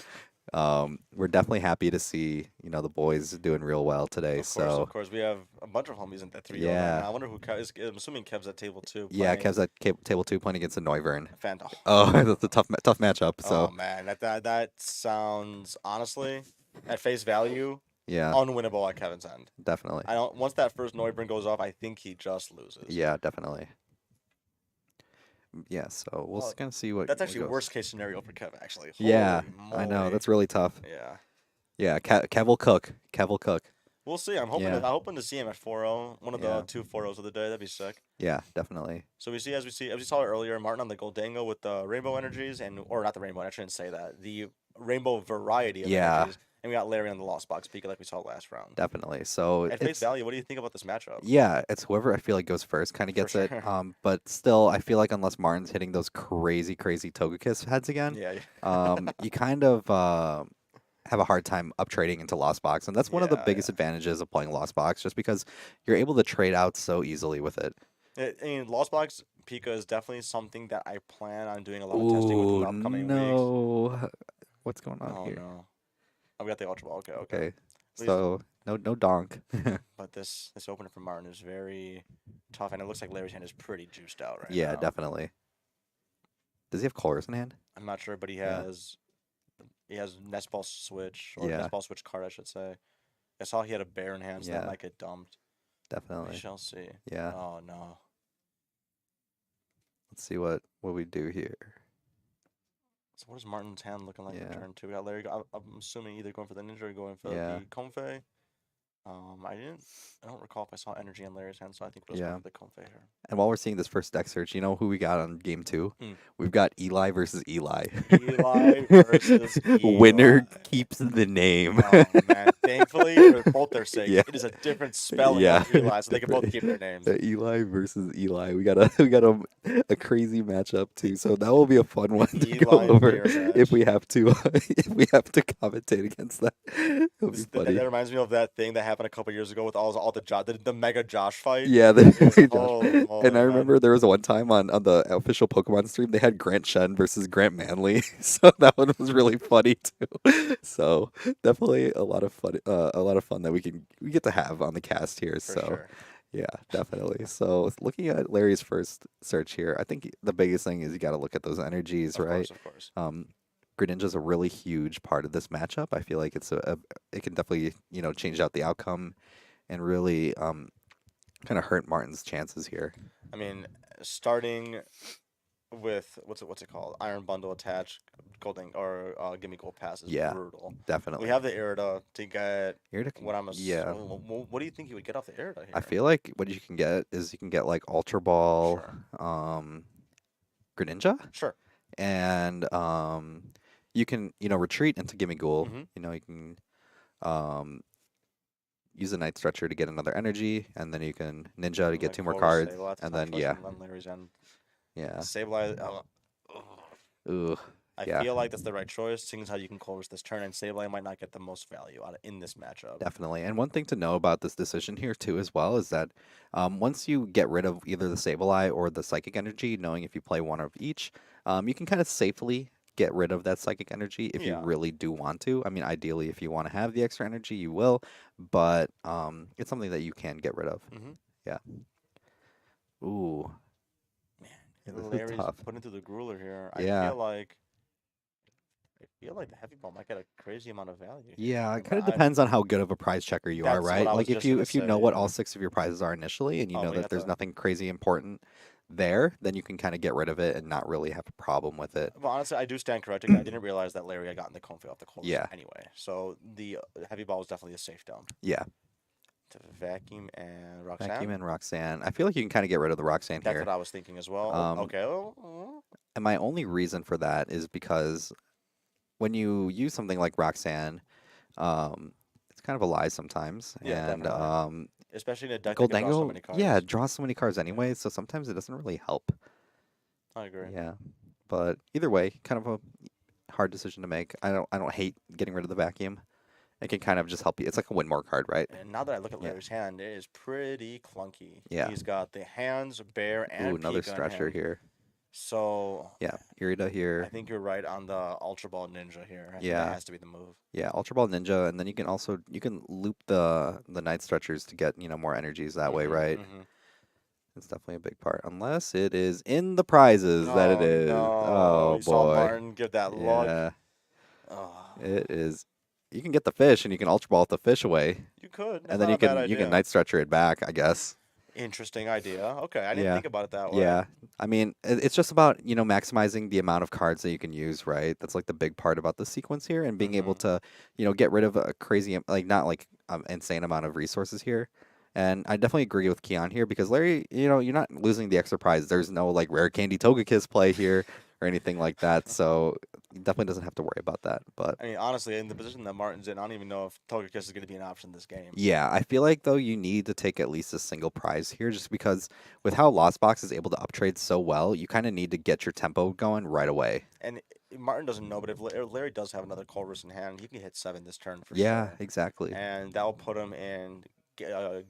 we're definitely happy to see, the boys doing real well today. Of course, we have a bunch of homies in that 3 right Yeah. now. I wonder who is. I'm assuming Kev's at table 2 Yeah, playing Kev's at table 2 playing against the Noivern. Phantom. Oh, that's a tough matchup. Oh So man, that sounds honestly, at face value, yeah, unwinnable at Kevin's end. definitely. I don't. Once that first Noibrin goes off, I think he just loses. Yeah, definitely. Yeah, so we'll Well, kind of see what that's actually goes. worst case scenario for Kev. Actually, Yeah, holy I know moly. that's really tough. Yeah, Yeah, Kev will cook. Kev will cook. we'll see. I'm hoping. Yeah. I'm hoping to see him at 4-0, one of Yeah. the two 4-0s of the day. That'd be sick. Yeah, definitely. So as we saw earlier, Martin on the Goldango with the rainbow energies or not the rainbow. I shouldn't say that. The rainbow variety of Yeah. energies, and we got Larry on the Lost Box Pika like we saw last round. Definitely. So At face it's value, what do you think about this matchup? yeah, it's whoever I feel like goes first kind of For gets it. sure. But still, I feel like unless Martin's hitting those crazy Togekiss heads again, Yeah. you kind of have a hard time up trading into Lost Box, and that's one of the Yeah, biggest advantages of playing Lost Box, just because you're able to trade out so easily with it. I mean, Lost Box Pika is definitely something that I plan on doing a lot of testing with in the upcoming weeks. No. What's going on Oh here? no. Oh, we got the Ultra Ball. Okay, okay. Okay. Please. So no donk. But this opener from Martin is very tough, and it looks like Larry's hand is pretty juiced out right Yeah, now. definitely. Does he have Colors in hand? I'm not sure, but Yeah. he has Nest Ball Switch or Yeah. Nest Ball Switch card, I should say. I saw he had a bear in hand, so Yeah. that might get dumped. We Definitely. shall see. Yeah. Oh no. Let's see what we do here. So what is Martin's hand looking like in Yeah. turn 2? We got Larry. I'm assuming either going for the ninja or going for Yeah. the Comfey. I don't recall if I saw energy in Larry's hand, so I think we'll just Yeah. go for the Comfey here. And while we're seeing this first deck search, you know who we got on game 2? Hmm. We've got Eli versus Eli. Eli versus Winner Eli. keeps the name. Oh man! Thankfully, for both their sakes, Yeah. it is a different spelling Yeah. of Eli, so they can both keep their names. Eli versus Eli. We got a crazy matchup too. So that will be a fun one to go Eli over mirror if we match. have to if we have to commentate against that. It'll be That funny. reminds me of that thing that happened a couple years ago with all the Mega Josh fight. Yeah, Holy moly, and I man. remember there was one time on the official Pokemon stream they had Grant Shen versus Grant Manley, so that one was really funny too. So definitely a lot of fun that we get to have on the cast here. For So sure. yeah, definitely. So looking at Larry's first search here, I think the biggest thing is you got to look at those energies, Of right? course, of course. Greninja's a really huge part of this matchup. I feel like it can definitely change out the outcome and really kind of hurt Martin's chances here. I mean, starting with what's it called? Iron Bundle attached, golden or gimme gold pass is Yeah, brutal. We definitely. have the Irida to get Irida can, what I'm yeah. what do you think you would get off the Irida I here? feel like what you can get is you can get like Ultra Ball, Sure, Greninja, sure. and you can retreat into Gimme Ghoul. Mm-hmm. You can um use a Night Stretcher to get another energy, and then you can Ninja to And get then two more Colress cards, Sable. That's a and tough then choice yeah, on Larry's end. yeah, Sableye. ooh, I yeah, feel like that's the right choice, seeing as how you can Colress this turn, and Sableye might not get the most value out of in this matchup. definitely. And one thing to know about this decision here too, as well, is that once you get rid of either the Sableye or the Psychic Energy, knowing if you play one of each, you can kind of safely get rid of that Psychic Energy if you Yeah. really do want to. I mean, ideally, if you want to have the extra energy, you will, but it's something that you can get rid of. Mm-hmm. Yeah. Ooh, yeah, Man, this is Larry's tough. put into the grueler here. Yeah. I feel like the heavy ball might get a crazy amount of value Yeah, here, it but kind of depends on how good of a prize checker you are, that's what right? I Like was just gonna if you know say. what all Yeah. six of your prizes are initially and you Oh, know we that got there's the. nothing crazy important there, then you can kind of get rid of it and not really have a problem with it. Well, honestly, I do stand corrected. I didn't realize that Larry had gotten the Comfy off the Colress Yeah. anyway. So the heavy ball was definitely a safe dump. Yeah. To Vacuum and Vacuum Roxanne. and Roxanne. I feel like you can kind of get rid of the Roxanne That's what here. I was thinking as well. Oh, Um, okay. Oh, and my only reason for that is because when you use something like Roxanne, it's kind of a lie sometimes. yeah, And definitely. Especially in a deck that can draw so Goldango, many yeah, cards. it draws so many cards Yeah, anyway, so sometimes it doesn't really help. I agree. Yeah. But either way, kind of a hard decision to make. I don't hate getting rid of the vacuum. It can kind of just help you. It's like a win more card, right? And now that I look at Yeah. Larry's hand, it is pretty clunky. Yeah. He's got the hands, bear, Ooh, and another Pika in stretcher hand. here. So Yeah. Irida I here. think you're right on the Ultra Ball Ninja here. I think that Yeah. has to be the move. Yeah, Ultra Ball Ninja, and then you can also you can loop the Night Stretchers to get, more energies that way, Mm-hmm. right? Mm-hmm. It's definitely a big part. Unless it is in the prizes that it Oh is. no! Oh You saw boy. Martin give that look. Yeah. Oh, It is. You can get the fish and you can Ultra Ball the fish away. you could. That's And then not you a bad can idea. Night Stretcher it back, I guess. Interesting idea. Okay, I didn't Yeah. think about it that way. Yeah. I mean, it's just about, maximizing the amount of cards that you can use, right? That's like the big part about the sequence here and being able Mm-hmm. to, get rid of a crazy, like not like insane amount of resources here. And I definitely agree with Keon here because Larry, you're not losing the extra prize. There's no like rare candy Togekiss play here or anything like that. So he definitely doesn't have to worry about that. But I mean, honestly, in the position that Martin's in, I don't even know if Togekiss is going to be an option this game. yeah, I feel like though you need to take at least a single prize here just because with how Lost Box is able to uptrade so well, you kind of need to get your tempo going right away. And Martin doesn't know, but if Larry does have another Colress in hand, he can hit 7 this turn for Yeah, sure. exactly. And that will put him in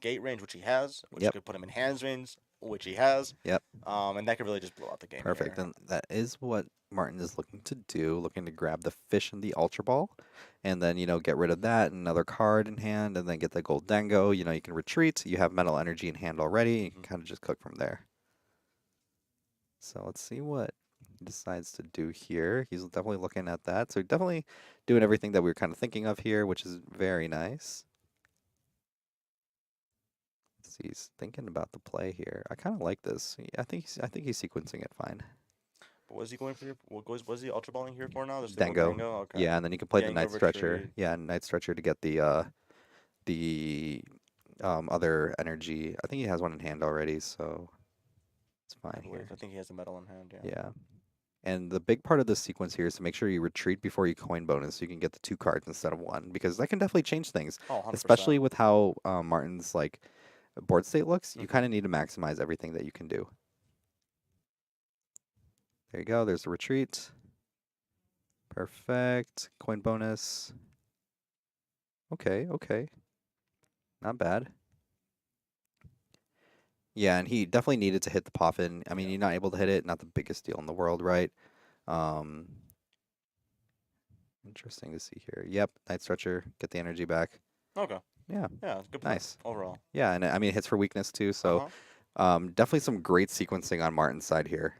gate range, which he has, which Yep. could put him in hands range, which he has. Yep. And that could really just blow out the game Perfect. here. And that is what Martin is looking to do, looking to grab the fish and the Ultra Ball, and then, get rid of that, another card in hand, and then get the Gold Dango. You can retreat. You have Metal Energy in hand already. You can Hmm. kind of just cook from there. So let's see what he decides to do here. He's definitely looking at that. So definitely doing everything that we were kind of thinking of here, which is very nice. Let's see, he's thinking about the play here. I kind of like this. I think he's sequencing it fine. But was he going for? Was he ultra balling here for now? There's the Dango. Goldango. Okay. Yeah, and then you can play the Dango Night Stretcher. retreat. Yeah, Night Stretcher to get the other energy. I think he has one in hand already, so it's I fine believe. here. I think he has the metal in hand. Yeah. Yeah. And the big part of this sequence here is to make sure you retreat before you coin bonus so you can get the two cards instead of one, because that can definitely change things, Oh, 100%. especially with how Martin's like board state looks. You Mm-hmm. kind of need to maximize everything that you can do. There you go. There's the retreat. Perfect. Coin bonus. Okay, okay. Not bad. Yeah, and he definitely needed to hit the Poffin. I mean, Yeah. you're not able to hit it, not the biggest deal in the world, right? Um, Interesting to see here. Yep, Night Stretcher, get the energy back. Okay. Yeah, Yeah. Good play nice. overall. Yeah, and I mean, it hits for weakness too, Uh so huh. definitely some great sequencing on Martin's side here.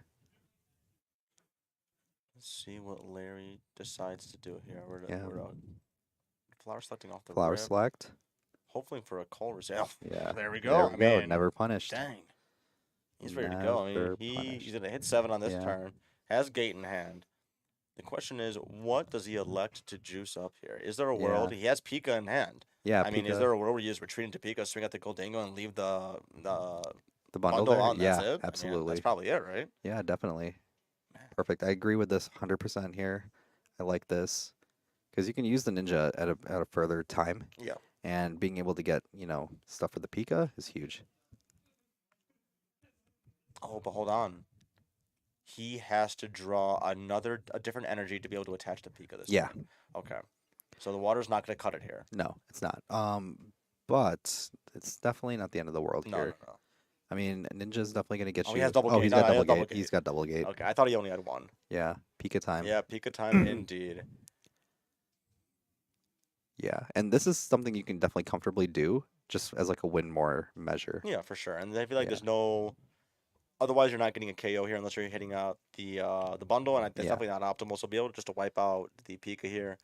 Let's see what Larry decides to do here. Yeah, We're flower selecting off the flower rip. select. hopefully for a cold reset. Yeah. There we There go. we I go. mean, Never punished. dang, he's ready to go. I mean, Never he's punished. gonna hit 7 on this Yeah. turn. Has gate in hand. The question is, what does he elect to juice up here? Is there a Yeah. world he has Pika in hand? Yeah. I mean, is Pika. there a world where you just retreat into Pika, swing at the Goldingo, and leave the The bundle bundle there. out, and that's Yeah. it? I mean, that's Absolutely. probably it, right? Yeah. Definitely. Man. Perfect. I agree with this 100% here. I like this because you can use the ninja at a further time, Yeah. and being able to get stuff for the Pika is huge. Oh, but hold on. He has to draw a different energy to be able to attach to Pika this Yeah. turn. Okay. So the water's not going to cut it here. No, it's not. But it's definitely not the end of the world No, here. no, no. I mean, Ninja's definitely gonna get Oh, you. he has double Oh, gate. he's No, got no, he double has double gate. gate. He's got double gate. Okay, I thought he only had one. Yeah, Pika time. Yeah, Pika time indeed. Yeah, and this is something you can definitely comfortably do, just as like a win more measure. Yeah, for sure. And I feel like Yeah. there's no. Otherwise, you're not getting a KO here unless you're hitting out the bundle, and that's Yeah. definitely not optimal. So be able just to wipe out the Pika here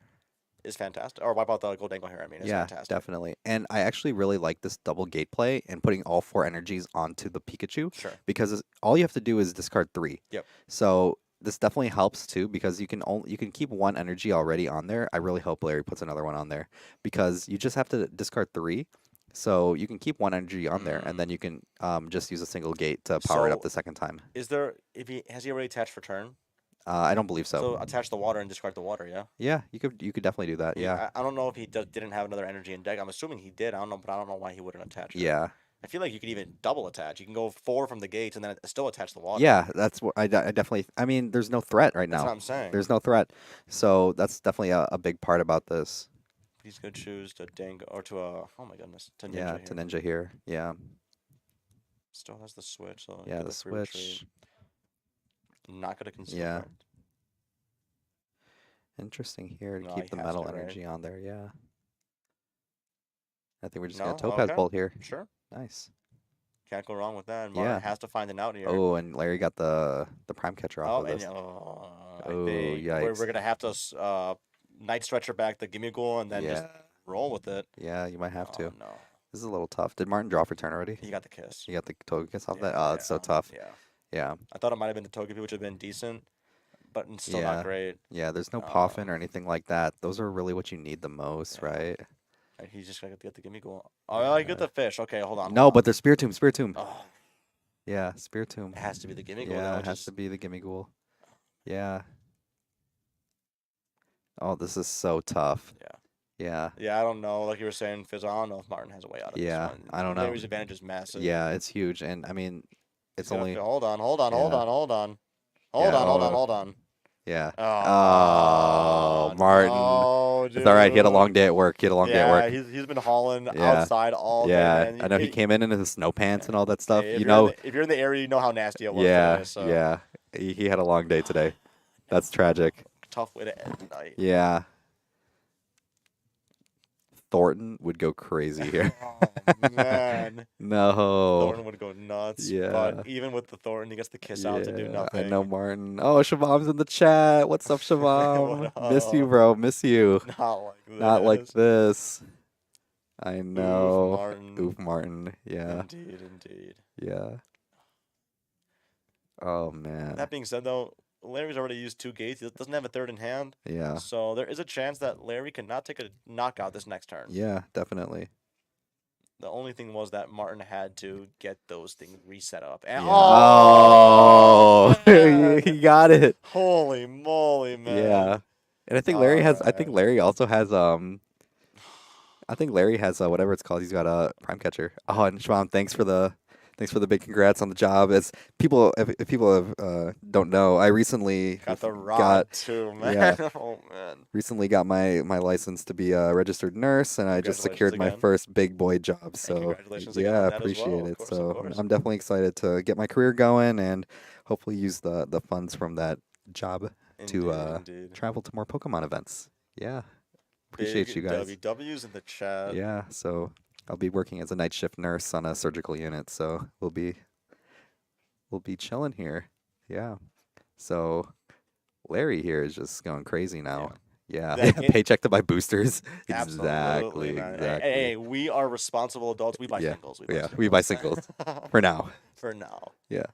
is fantastic, or wipe out the Gold Angle here. I mean, is Yeah, fantastic. definitely. And I actually really like this double gate play and putting all 4 energies onto the Pikachu Sure. because all you have to do is discard 3. Yep. So this definitely helps too because you can keep 1 energy already on there. I really hope Larry puts another one on there because you just have to discard 3. So you can keep 1 energy on there, and then you can just use a single gate to power it up So the second time. is there if he has he already attached for turn? I don't believe So so. attach the water and discard the water. Yeah. Yeah, you could definitely do that. Yeah. I don't know if he didn't have another energy in deck. I'm assuming he did. I don't know, but I don't know why he wouldn't attach it. Yeah. I feel like you could even double attach. You can go 4 from the gates and then still attach the water. Yeah, that's what I definitely. I mean, there's no threat right That's what now. I'm saying. There's no threat, so that's definitely a big part about this. He's gonna choose to Dango or to oh my goodness, to Ninja Yeah, here. to Ninja here. Yeah, Still has the switch, so yeah, get the free retreat. switch. Not gonna conceal. Yeah. Right? Interesting here to No, keep he the has metal to, right? energy on there. Yeah, I think we're just No, gonna Topaz okay. Bolt here. Sure. Nice. Can't go wrong with that. And Martin Yeah. has to find an out here. Oh, and Larry got the prime catcher off Oh, of and this. I Oh, think yikes. we're gonna have to night stretcher back the gimme goal and then just Yeah, roll with it. yeah, you might have Oh to. no, This is a little tough. Did Martin draw for turn already? he got the kiss. You got the Togekiss off Yeah, that? Oh, it's so tough. Yeah, Yeah, I thought it might have been the Togepi, which would have been decent, but it's still yeah, not great. yeah. There's no Uh, Poffin or anything like that. Those are really what you need the most, Yeah. right? And he's just gonna get the gimme goal. Oh, I get the fish. Okay, hold on. No, hold but on. they're Spiritomb, Spiritomb. Oh, Yeah, Spiritomb. it has to be the gimme goal. Yeah, Though, it has to be the gimme ghoul. Yeah. Oh, this is so tough. Yeah. Yeah. Yeah, I don't know. Like you were saying, Fizz, I don't know if Martin has a way out of Yeah, this one. I don't know. Larry's advantage is massive. Yeah, it's huge, and I mean, it's He's gonna only hold on, hold on, hold Yeah. on, hold on. Yeah, Hold on, hold on, oh. hold on. yeah. Oh, Oh, Martin. no, It's all right. He had a dude. long day at work. He had a long day at Yeah, work. he's been hauling Yeah. outside all day, Yeah, man. I know he Hey, came in his snow pants and all that stuff. hey, if You you're in know, if you're in the area, you know how nasty it was yeah, today. So yeah. He had a long day today. That's tragic. tough way to end the night. Yeah. Thornton would go crazy here. Oh man, No. Thornton would go nuts. Yeah. But even with the Thornton, he gets the kiss out to do Yeah, nothing. I know Martin. Oh, Shabam's in the chat. What's up, Shabam? What Miss you, up? bro. Miss you. Not like this. Not like this. I know. Martin. Oof, Martin. Yeah. Indeed, indeed. Yeah. Oh, man. That being said, though, Larry's already used 2 gates. He doesn't have a third in hand. Yeah. So there is a chance that Larry cannot take a knockout this next turn. Yeah, definitely. The only thing was that Martin had to get those things reset up. And Yeah. Oh, man. he got it. Holy moly, man. Yeah. And I think Larry has, I think Alright. Larry also has, I think Larry has whatever it's called. He's got a prime catcher. Oh, and Shwam, thanks for the big congrats on the job. As people, if people have, don't know, I recently Got the rod, too, man. yeah. Oh, man. recently got my license to be a registered nurse, and I just secured Congratulations my again. first big boy job. So congratulations again yeah, on that as appreciate well. Of it. course, of So course. I'm definitely excited to get my career going and hopefully use the funds from that job to Indeed. travel to more Pokemon events. Yeah, appreciate Big you guys. WWs in the chat. Yeah, so I'll be working as a night shift nurse on a surgical unit, so we'll be chilling here. Yeah. So Larry here is just going crazy now. Yeah, That game, paycheck to buy boosters. absolutely, Exactly, man. Hey, exactly. we are responsible adults. We buy Yeah, singles. We buy yeah. We buy singles. singles for now. For now. Yeah.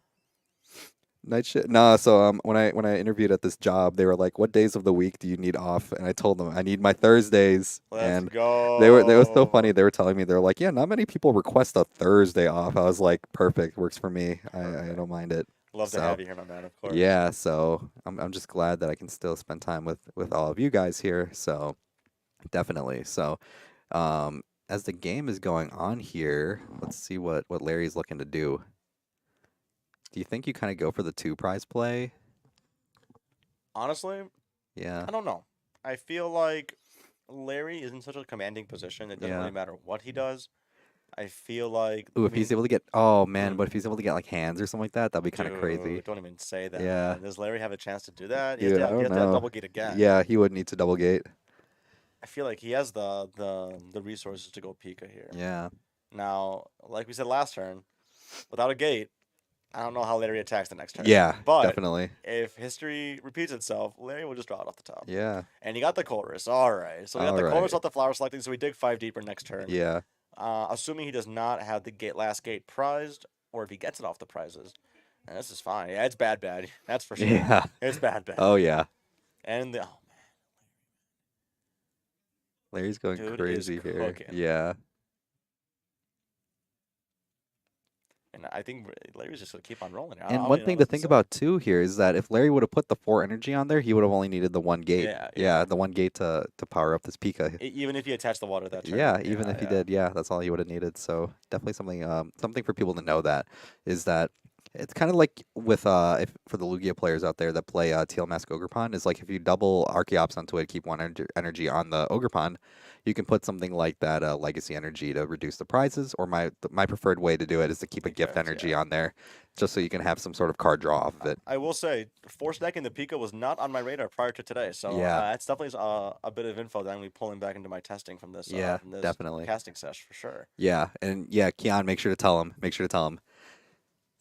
Night shift. Nah, so when I interviewed at this job, they were like, "What days of the week do you need off?" And I told them I need my Thursdays. Let's And they were so funny. go. They were telling me they're like, "Yeah, not many people request a Thursday off." I was like, "Perfect, works for me. I Perfect. don't mind it." Love to So have you here, my man, of course. yeah, so I'm just glad that I can still spend time with all of you guys here. So definitely. So as the game is going on here, let's see what Larry's looking to do. Do you think you kind of go for the two prize play? Honestly, Yeah. I don't know. I feel like Larry is in such a commanding position. It doesn't Yeah. really matter what he does. I feel like, Ooh, I if he's mean, able to get, oh man, mm, but if he's able to get like hands or something like that, that'd be kind of crazy. dude, don't even say that, Yeah, man. Does Larry have a chance to do that? dude, I He don't has to have know. double gate again. Yeah, he would need to double gate. I feel like he has the resources to go Pika here. Yeah, Now, like we said last turn, without a gate, I don't know how Larry attacks the next turn. yeah, But definitely. if history repeats itself, Larry will just draw it off the top. Yeah, And he got the chorus. All right. So we got all the chorus right. off the flower selecting, so we dig 5 deeper next turn. Yeah, Assuming he does not have the last gate prized, or if he gets it off the prizes. And this is fine. Yeah, it's bad, bad. That's for sure. yeah. It's bad, Oh bad. yeah, And the, oh, Larry's going dude is crazy here. cooking. Yeah, And I think Larry's just gonna keep on rolling. I and don't one even know thing what to else to think say. about too here is that if Larry would have put the 4 energy on there, he would have only needed the one gate. Yeah, Yeah, yeah. the one gate to power up this Pika. Even if he attached the water that turn. Yeah, even Yeah, if he yeah. did, yeah, that's all he would have needed. So definitely something for people to know that is that it's kind of like with if for the Lugia players out there that play Teal Mask Ogrepon is like if you double Archeops onto it, keep one energy on the Ogrepon, you can put something like that Legacy energy to reduce the prizes. Or my preferred way to do it is to keep a gift Gift, energy yeah. on there, just so you can have some sort of card draw off of it. I will say, force decking the Pika was not on my radar prior to today, so Yeah, that's definitely a bit of info that I'm gonna be pulling back into my testing yeah, from this definitely. casting sesh for sure. Yeah, and yeah, Keon, make sure to tell him. Make sure to tell him.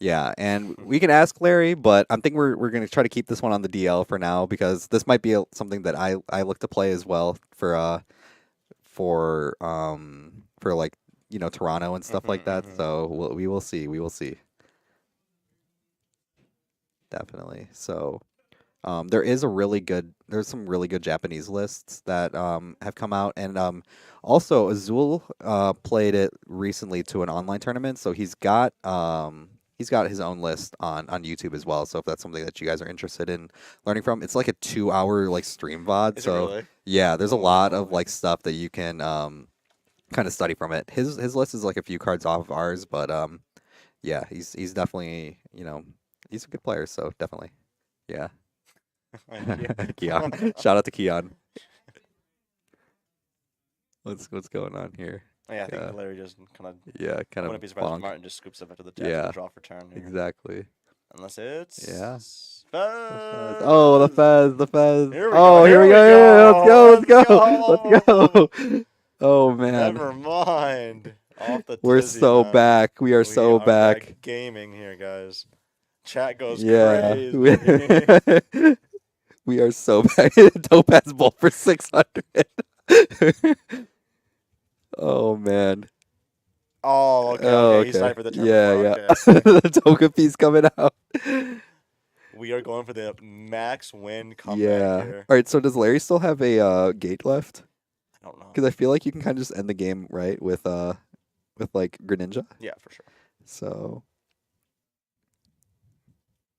Yeah, and we can ask Larry, but I think we're gonna try to keep this one on the DL for now because this might be something that I look to play as well for like Toronto and stuff like that. Hmm. So we will see. We will see. Definitely. So there's some really good Japanese lists that have come out, and also Azul played it recently to an online tournament, so he's got his own list on YouTube as well. So if that's something that you guys are interested in learning from, it's like a 2 hour like stream VOD. Is it So really? yeah, there's a Holy lot of moly! like stuff that you can kind of study from it. His list is like a few cards off of ours, but yeah, he's definitely he's a good player, so definitely. Yeah. Thank you. Keon. Shout out to Keon. What's going on here? Yeah, I think Yeah. Larry just kind of. Yeah, I kind of wouldn't be surprised if bonk. Martin just scoops up into the tactical Yeah, draw for turn here, exactly. unless Yeah. it's The Fez. Oh, the Fez, the Fez. Here we go. Oh, here Here we we go. Yeah, let's go. go. Let's Let's go. go. Let's go. Oh Never man. mind. Off the We're tizzy, so man. back. We are We so are back back. gaming here, guys. Chat goes Yeah. crazy. We are so back. Topaz Bolt for 600. Oh man. Oh, okay, Oh, okay. He's okay. tied for the turn Yeah, before. yeah. Okay, okay. The Togepi's coming out. We are going for the max win comeback Yeah. here. All right, so does Larry still have a gate left? I don't know. Because I feel like you can kind of just end the game, right, with like Greninja. Yeah, for sure. So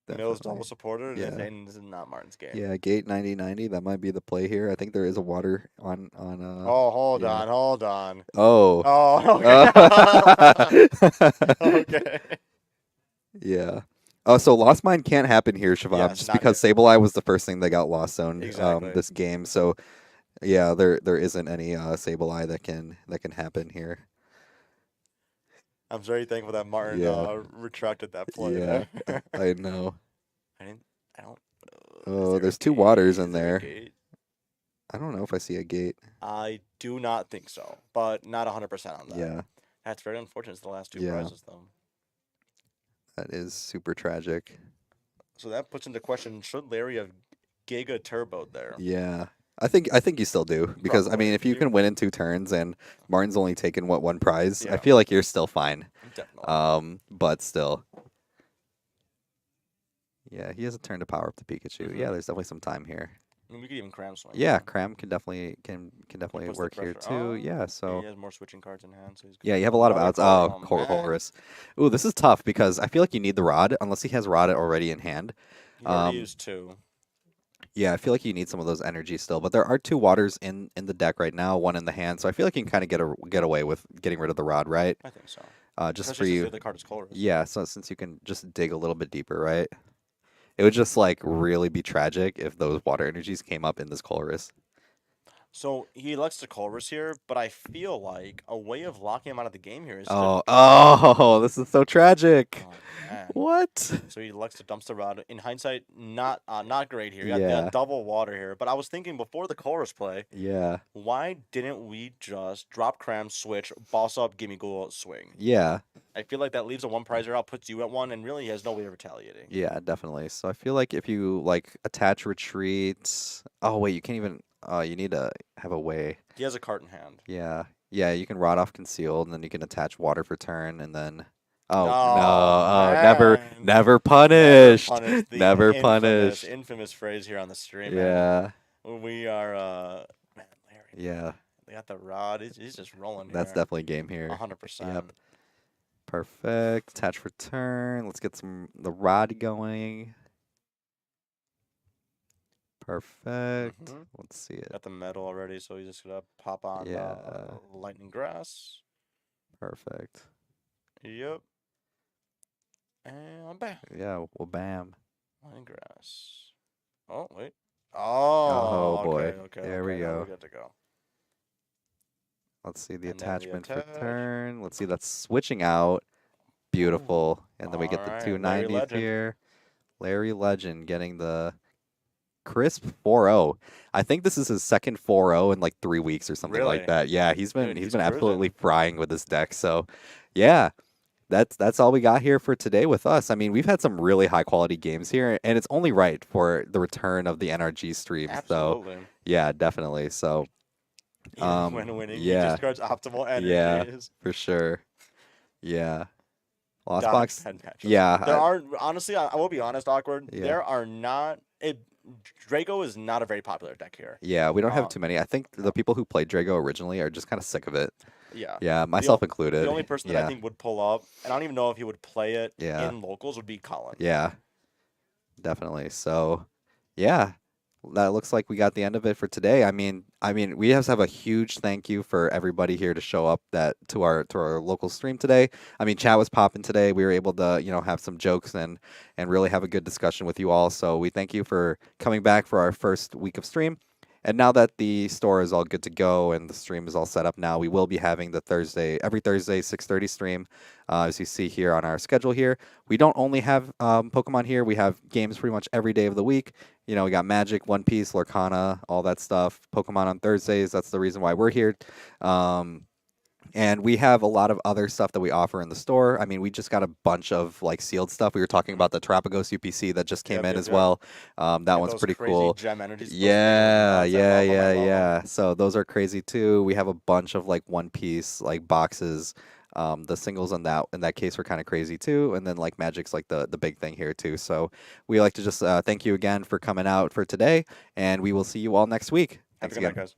Mills definitely. double supporter. Yeah. Then this is not Martin's game. Yeah, gate 9090, that might be the play here. I think there is a water on Oh, hold yeah. on, hold on. Oh. Oh, okay. Okay. Yeah. Oh, so Lost Mine can't happen here, Shavab, Yes, just not because here. Sableye was the first thing that got lost zoned Exactly. this game. So yeah, there isn't any Sableye that can happen here. I'm very thankful that Martin Yeah. retracted that play Yeah. there. I know. I didn't. I don't. Is Oh, there a there's two gate? waters in Is there a there. gate? I don't know if I see a gate. I do not think so, but not 100% on that. Yeah. That's very unfortunate. It's the last two Yeah. prizes, though. That is super tragic. So that puts into question: should Larry have Giga turboed there? Yeah. I think you still do because I Probably. mean, if you You, can win in 2 turns and Martin's only taken what one prize, I yeah, feel like you're still fine. definitely. But still, yeah, he has a turn to power up the Pikachu. Yeah, Mm-hmm. there's definitely some time here. I mean, we could even cram swing Yeah, here. Cram can He definitely puts the work here pressure. too. Oh, Yeah, yeah, he so has more switching cards in hand, so he's yeah, good. you have a lot of Another outs. core. Oh, Oh man, Chorus. Ooh, this is tough because I feel like you need the rod unless he has rod already in hand. he already Um, used two. yeah, I feel like you need some of those energies still, but there are two waters in the deck right now, one in the hand, so I feel like you can kind of get away with getting rid of the rod, right? I think so. Just for Especially since the you, other card is colorless. yeah. So since you can just dig a little bit deeper, right? It would just like really be tragic if those water energies came up in this Colress. So he elects to colorless here, but I feel like a way of locking him out of the game here is to. Oh, this is so tragic. Oh man. What? So he elects to dumpster rod. In hindsight, not great here. You got Yeah, double water here. But I was thinking before the chorus play, yeah, why didn't we just drop cram, switch, boss up, gimme goal, swing? yeah, I feel like that leaves a one prizer out, puts you at one, and really he has no way of retaliating. yeah, definitely. So I feel like if you like attach retreat, oh wait, you can't even. You need to have a way. He has a card in hand. Yeah, yeah, you can rod off concealed, and then you can attach water for turn, and then. Oh no! Oh Oh, man, never never punished, punished. The never infamous, punished. infamous phrase here on the stream, man. Yeah, We are, man, Larry. yeah, They got the rod. He's just rolling that's here. definitely game A here. hundred Yep. percent. Perfect. Attach for turn. Let's get the rod going. Perfect. Mm-hmm. Let's see it. Got the metal already, so he's just gonna pop on Yeah. lightning grass. Perfect. Yep. And bam, Yeah. Well, bam. lightning grass. Oh wait. Oh Oh, okay, boy. okay, There we okay. Now we're go. good to go. Let's see the And then the attachment for attach. turn. Let's see that's switching out. Ooh. Beautiful. And then we All get the right, Larry 290s Legend. here. Larry Legend getting the crisp 4-0. I think this is his second 4-0 in like 3 weeks or something like Really, that. Yeah, he's been dude, he's he's been absolutely cruising. frying with this deck. So, yeah, that's all we got here for today with us. I mean, we've had some really high quality games here, and it's only right for the return of the NRG streams. So, Absolutely. yeah, definitely. So, Even when winning, he yeah, discards optimal yeah, energies. for sure. Yeah, Lost Dodge Box. pen matchups. Yeah, There are honestly, I will be honest, awkward. yeah. There are not. Draco is not a very popular deck here. Yeah, we don't have Uh, too many. I think the no. people who played Drago originally are just kind of sick of it. Yeah. Yeah, The myself o- the only included. person that I Yeah, think would pull up, and I don't even know if he would play it yeah, in locals, would be Colin. yeah, definitely. So, yeah, that looks like we got the end of it for today. I mean, we have to have a huge thank you for everybody here to show up that to our local stream today. I mean, chat was popping today. We were able to, have some jokes and really have a good discussion with you all. So we thank you for coming back for our first week of stream. And now that the store is all good to go and the stream is all set up now, we will be having the every Thursday 6:30 stream, as you see here on our schedule here. We don't only have Pokemon here; we have games pretty much every day of the week. We got Magic, One Piece, Lorcana, all that stuff. Pokemon on Thursdays. That's the reason why we're here. Um, and we have a lot of other stuff that we offer in the store. I mean, we just got a bunch of like sealed stuff. We were talking Mhm. about the Tropicos UPC that just came Yep, in yep, as yep. well. That Get one's those pretty crazy cool. gem energies. Those things are Yeah, nuts. I yeah, love them. I yeah, love them. yeah. So those are crazy too. We have a bunch of like One Piece like boxes. The singles in that case were kind of crazy too, and then like Magic's like the big thing here too. So we like to just thank you again for coming out for today, and we will see you all next week. Have a Thanks good night, again. guys.